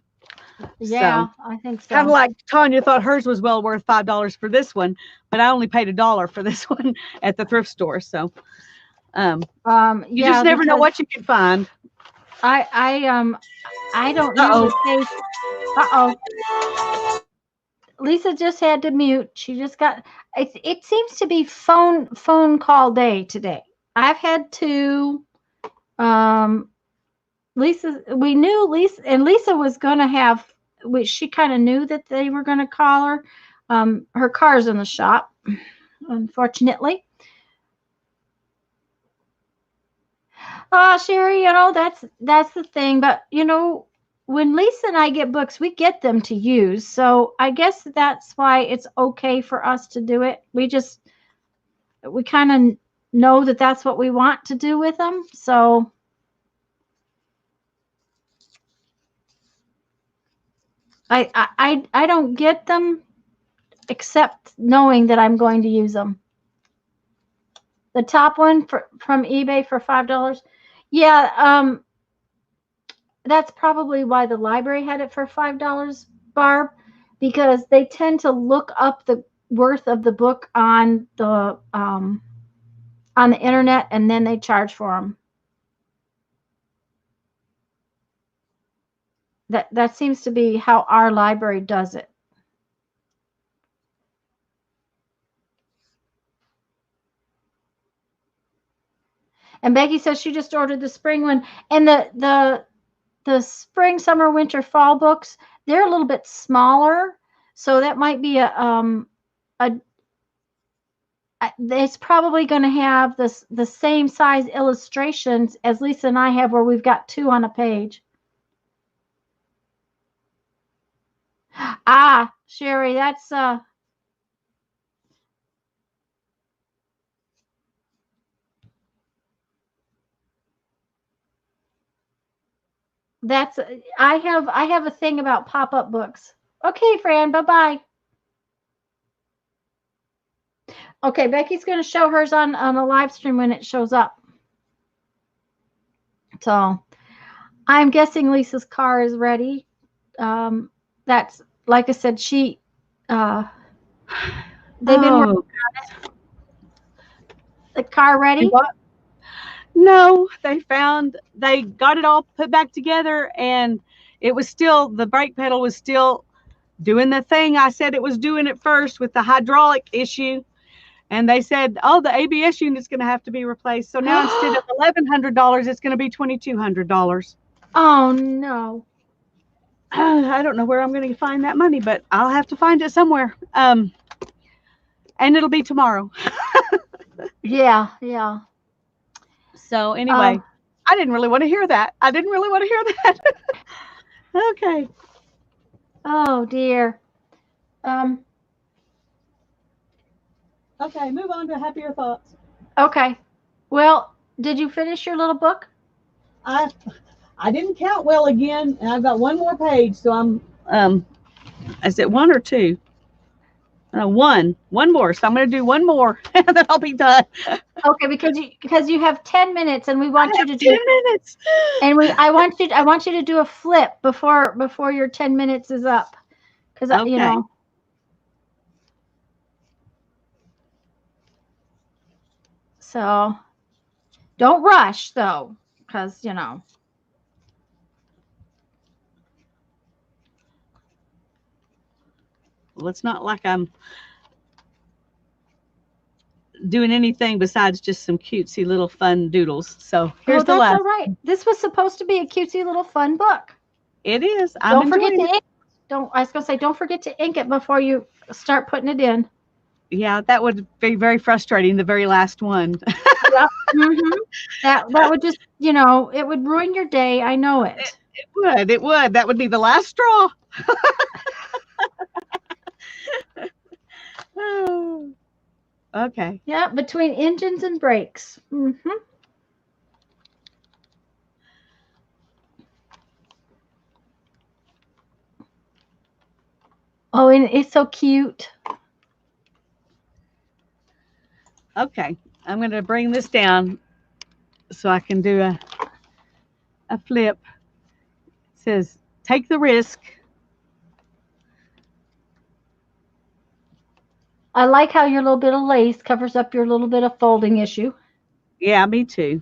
Yeah, So, I think so. kind of like Tanya thought hers was well worth $5 for this one, but I only paid $1 for this one at the thrift store. So, you yeah, just never know what you can find. I don't usually pay. Uh-oh. Lisa just had to mute. She just got it seems to be phone call day today. I've had two. We knew Lisa was gonna have, she kind of knew that they were gonna call her. Her car's in the shop, unfortunately. Sherry, that's the thing. But when Lisa and I get books, we get them to use. So I guess that's why it's okay for us to do it. We kind of know that that's what we want to do with them. So I don't get them except knowing that I'm going to use them. The top one from eBay for $5. Yeah, that's probably why the library had it for $5, Barb, because they tend to look up the worth of the book on the internet, and then they charge for them. That seems to be how our library does it. And Becky says she just ordered the spring one, and the spring, summer, winter, fall books, they're a little bit smaller, so that might be it's probably going to have the same size illustrations as Lisa and I have, where we've got two on a page. Sherry, that's I have a thing about pop-up books. Okay, Fran, bye-bye. Okay, Becky's going to show hers on a live stream when it shows up. So I'm guessing Lisa's car is ready. That's, like I said, they've been working on it. The car ready? No, they got it all put back together, and it was still, the brake pedal was still doing the thing I said it was doing at first with the hydraulic issue. And they said, oh, the ABS unit's going to have to be replaced. So now instead of $1,100, it's going to be $2,200. Oh, no. I don't know where I'm going to find that money, but I'll have to find it somewhere. And it'll be tomorrow. Yeah. So anyway, I didn't really want to hear that. Okay. Oh, dear. Okay, move on to happier thoughts. Okay. Well, did you finish your little book? I didn't count well again, and I've got one more page, so I'm is it one or two? One more. So I'm going to do one more, and then I'll be done. Okay, because you have 10 minutes, and we want you to do 10 minutes. And I want you to do a flip before your 10 minutes is up. because Okay. So don't rush though, because Well, it's not like I'm doing anything besides just some cutesy little fun doodles. So oh, here's the that's all last. right. This was supposed to be a cutesy little fun book. It is. I'm Don't forget enjoying to it. ink. I was gonna say, don't forget to ink it before you start putting it in. Yeah, that would be very frustrating. The very last one. Yeah. hmm That would just, it would ruin your day. I know it. It would. It would. That would be the last straw. Oh, okay. Yeah, between engines and brakes. Oh, and it's so cute. Okay. I'm going to bring this down so I can do a flip. It says, take the risk. I like how your little bit of lace covers up your little bit of folding issue. Yeah, me too.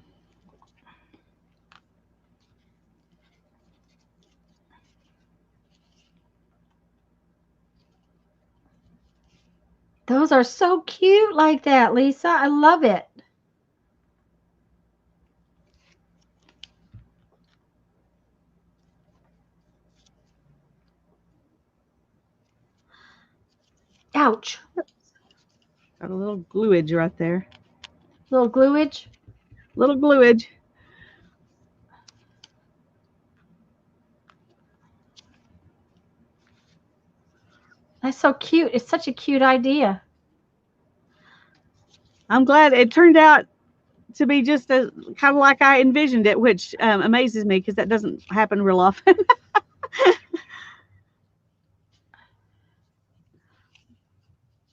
Those are so cute like that, Lisa. I love it. Ouch. Got a little gluage right there. Little gluage. Little gluage. That's so cute. It's such a cute idea. I'm glad it turned out to be just kind of like I envisioned it, which amazes me because that doesn't happen real often.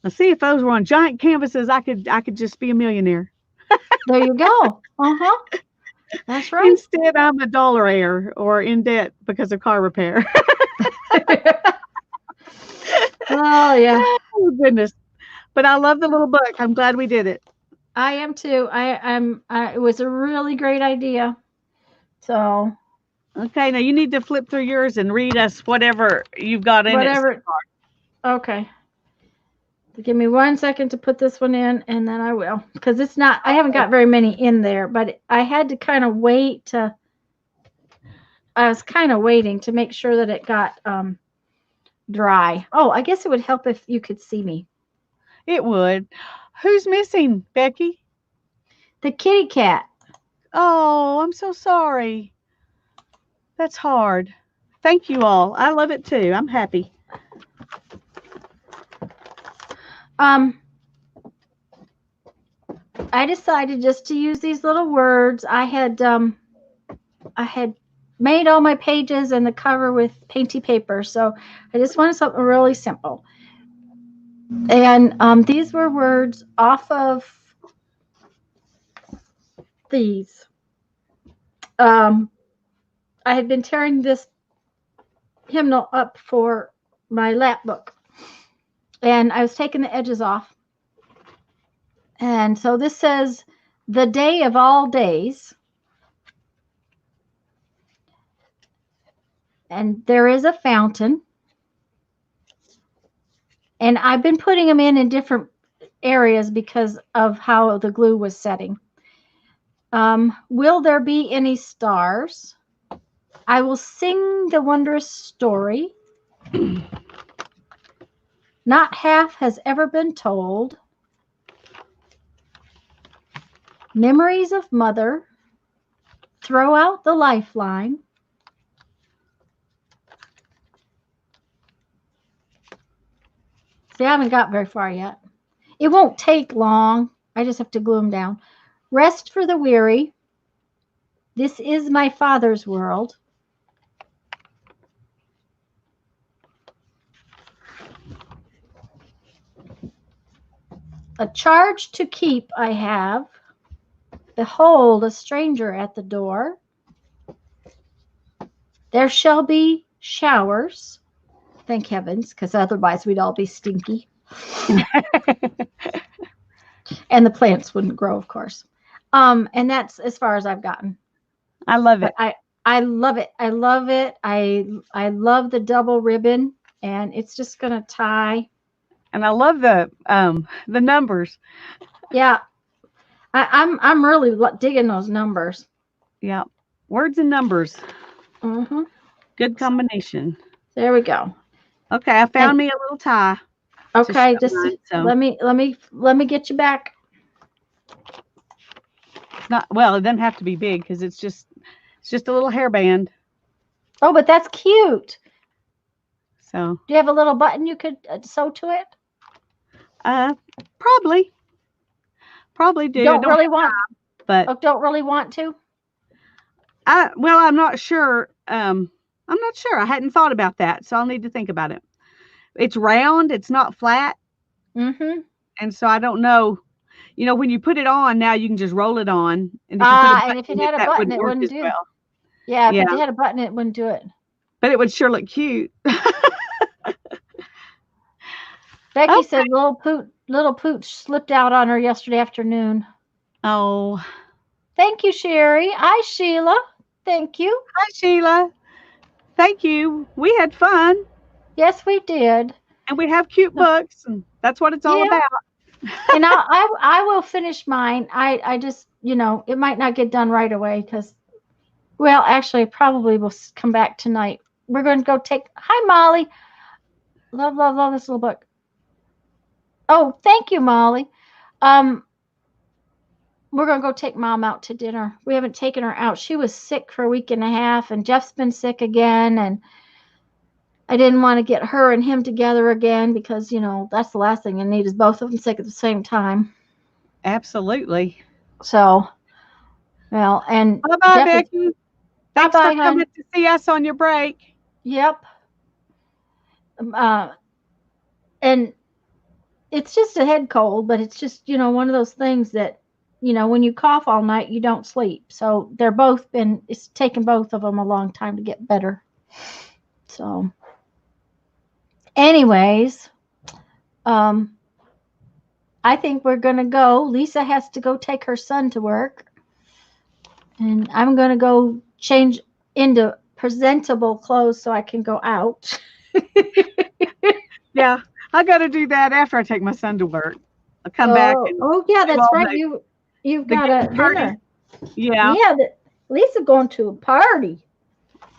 Now, see, if those were on giant canvases, I could just be a millionaire. There you go. Uh-huh. That's right. Instead, I'm a dollaraire or in debt because of car repair. Oh, yeah. Oh goodness! But I love the little book. I'm glad we did it. I am too. It was a really great idea. So, Okay, now you need to flip through yours and read us whatever you've got in it. whatever. Okay. Give me 1 second to put this one in, and then I will. Because I haven't got very many in there, but I had to kind of I was kind of waiting to make sure that it got dry. Oh, I guess it would help if you could see me. It would. Who's missing, Becky? The kitty cat. Oh, I'm so sorry. That's hard. Thank you all. I love it too. I'm happy. I decided just to use these little words. I had made all my pages and the cover with painty paper, so I just wanted something really simple. And these were words off of these. I had been tearing this hymnal up for my lap book, and I was taking the edges off. And so this says, the day of all days. And there is a fountain. And I've been putting them in different areas because of how the glue was setting. Will there be any stars? I will sing the wondrous story. Not half has ever been told. Memories of mother. Throw out the lifeline. See, I haven't got very far yet. It won't take long. I just have to glue them down. Rest for the weary. This is my Father's world. A charge to keep I have. Behold, a stranger at the door. There shall be showers. thank heavens, because otherwise we'd all be stinky. And the plants wouldn't grow, of course. And that's as far as I've gotten. I love it. But I love it. I love it. I love the double ribbon, and it's just gonna tie. And I love the numbers. Yeah, I'm really digging those numbers. Yeah. Words and numbers. Mm-hmm. Good combination. There we go. Okay, I found me a little tie. Okay, show just mine, so. let me get you back. It's not, well, it doesn't have to be big because it's just a little hairband. Oh, but that's cute. So Do you have a little button you could sew to it? probably do. Don't really want, but don't really want to. I'm not sure. I'm not sure. I hadn't thought about that, so I'll need to think about it. It's round. It's not flat. Mm-hmm. And so I don't know. You know, when you put it on, now you can just roll it on. And If it had a that button, it work wouldn't as do. well. Yeah, if Yeah. it had a button, it wouldn't do it. But it would sure look cute. Becky said little pooch slipped out on her yesterday afternoon. Oh. Thank you, Sherry. Hi, Sheila. Thank you. Hi, Sheila. Thank you. We had fun. Yes, we did. And we have cute books, and that's what it's all about. And I will finish mine. I just, it might not get done right away because, well, actually, probably will come back tonight. We're going to go hi, Molly. Love, love, love this little book. Oh, thank you, Molly. We're going to go take Mom out to dinner. We haven't taken her out. She was sick for a week and a half, and Jeff's been sick again, and I didn't want to get her and him together again because, that's the last thing you need is both of them sick at the same time. Absolutely. So, well, and bye-bye, Becky. Thanks for coming to see us on your break. Yep. And it's just a head cold, but it's just, one of those things that, when you cough all night, you don't sleep. So it's taken both of them a long time to get better. So anyways, I think we're going to go. Lisa has to go take her son to work. And I'm going to go change into presentable clothes so I can go out. Yeah, I got to do that after I take my son to work. I'll come back. Oh, yeah, that's right. You've got a dinner. Yeah. Yeah, Lisa going to a party.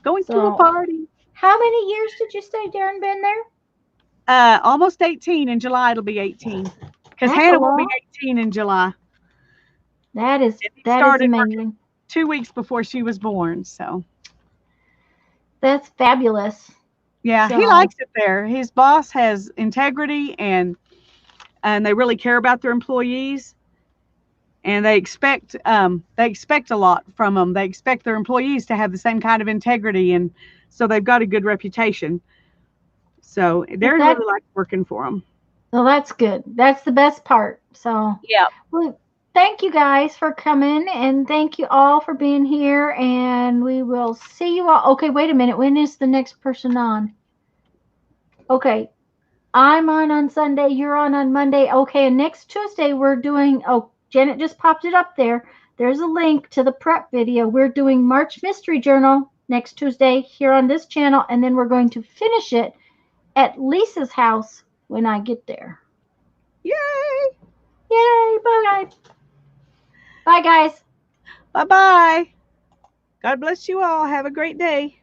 Going to a party. How many years did you say Darren been there? Almost 18. In July, it'll be 18. Because Hannah will be 18 in July. That is amazing. 2 weeks before she was born, so. That's fabulous. Yeah, he likes it there. His boss has integrity, and they really care about their employees. And they expect a lot from them. They expect their employees to have the same kind of integrity, and so they've got a good reputation. So Darren really likes working for them. Well, that's good. That's the best part. So yeah. Well, thank you guys for coming, and thank you all for being here. And we will see you all. Okay, wait a minute. When is the next person on? Okay, I'm on Sunday. You're on Monday. Okay, and next Tuesday we're doing. Oh, Janet just popped it up there. There's a link to the prep video. We're doing March Mystery Journal next Tuesday here on this channel, and then we're going to finish it at Lisa's house when I get there. Yay! Yay! Bye, guys. Bye, guys. Bye-bye. God bless you all. Have a great day.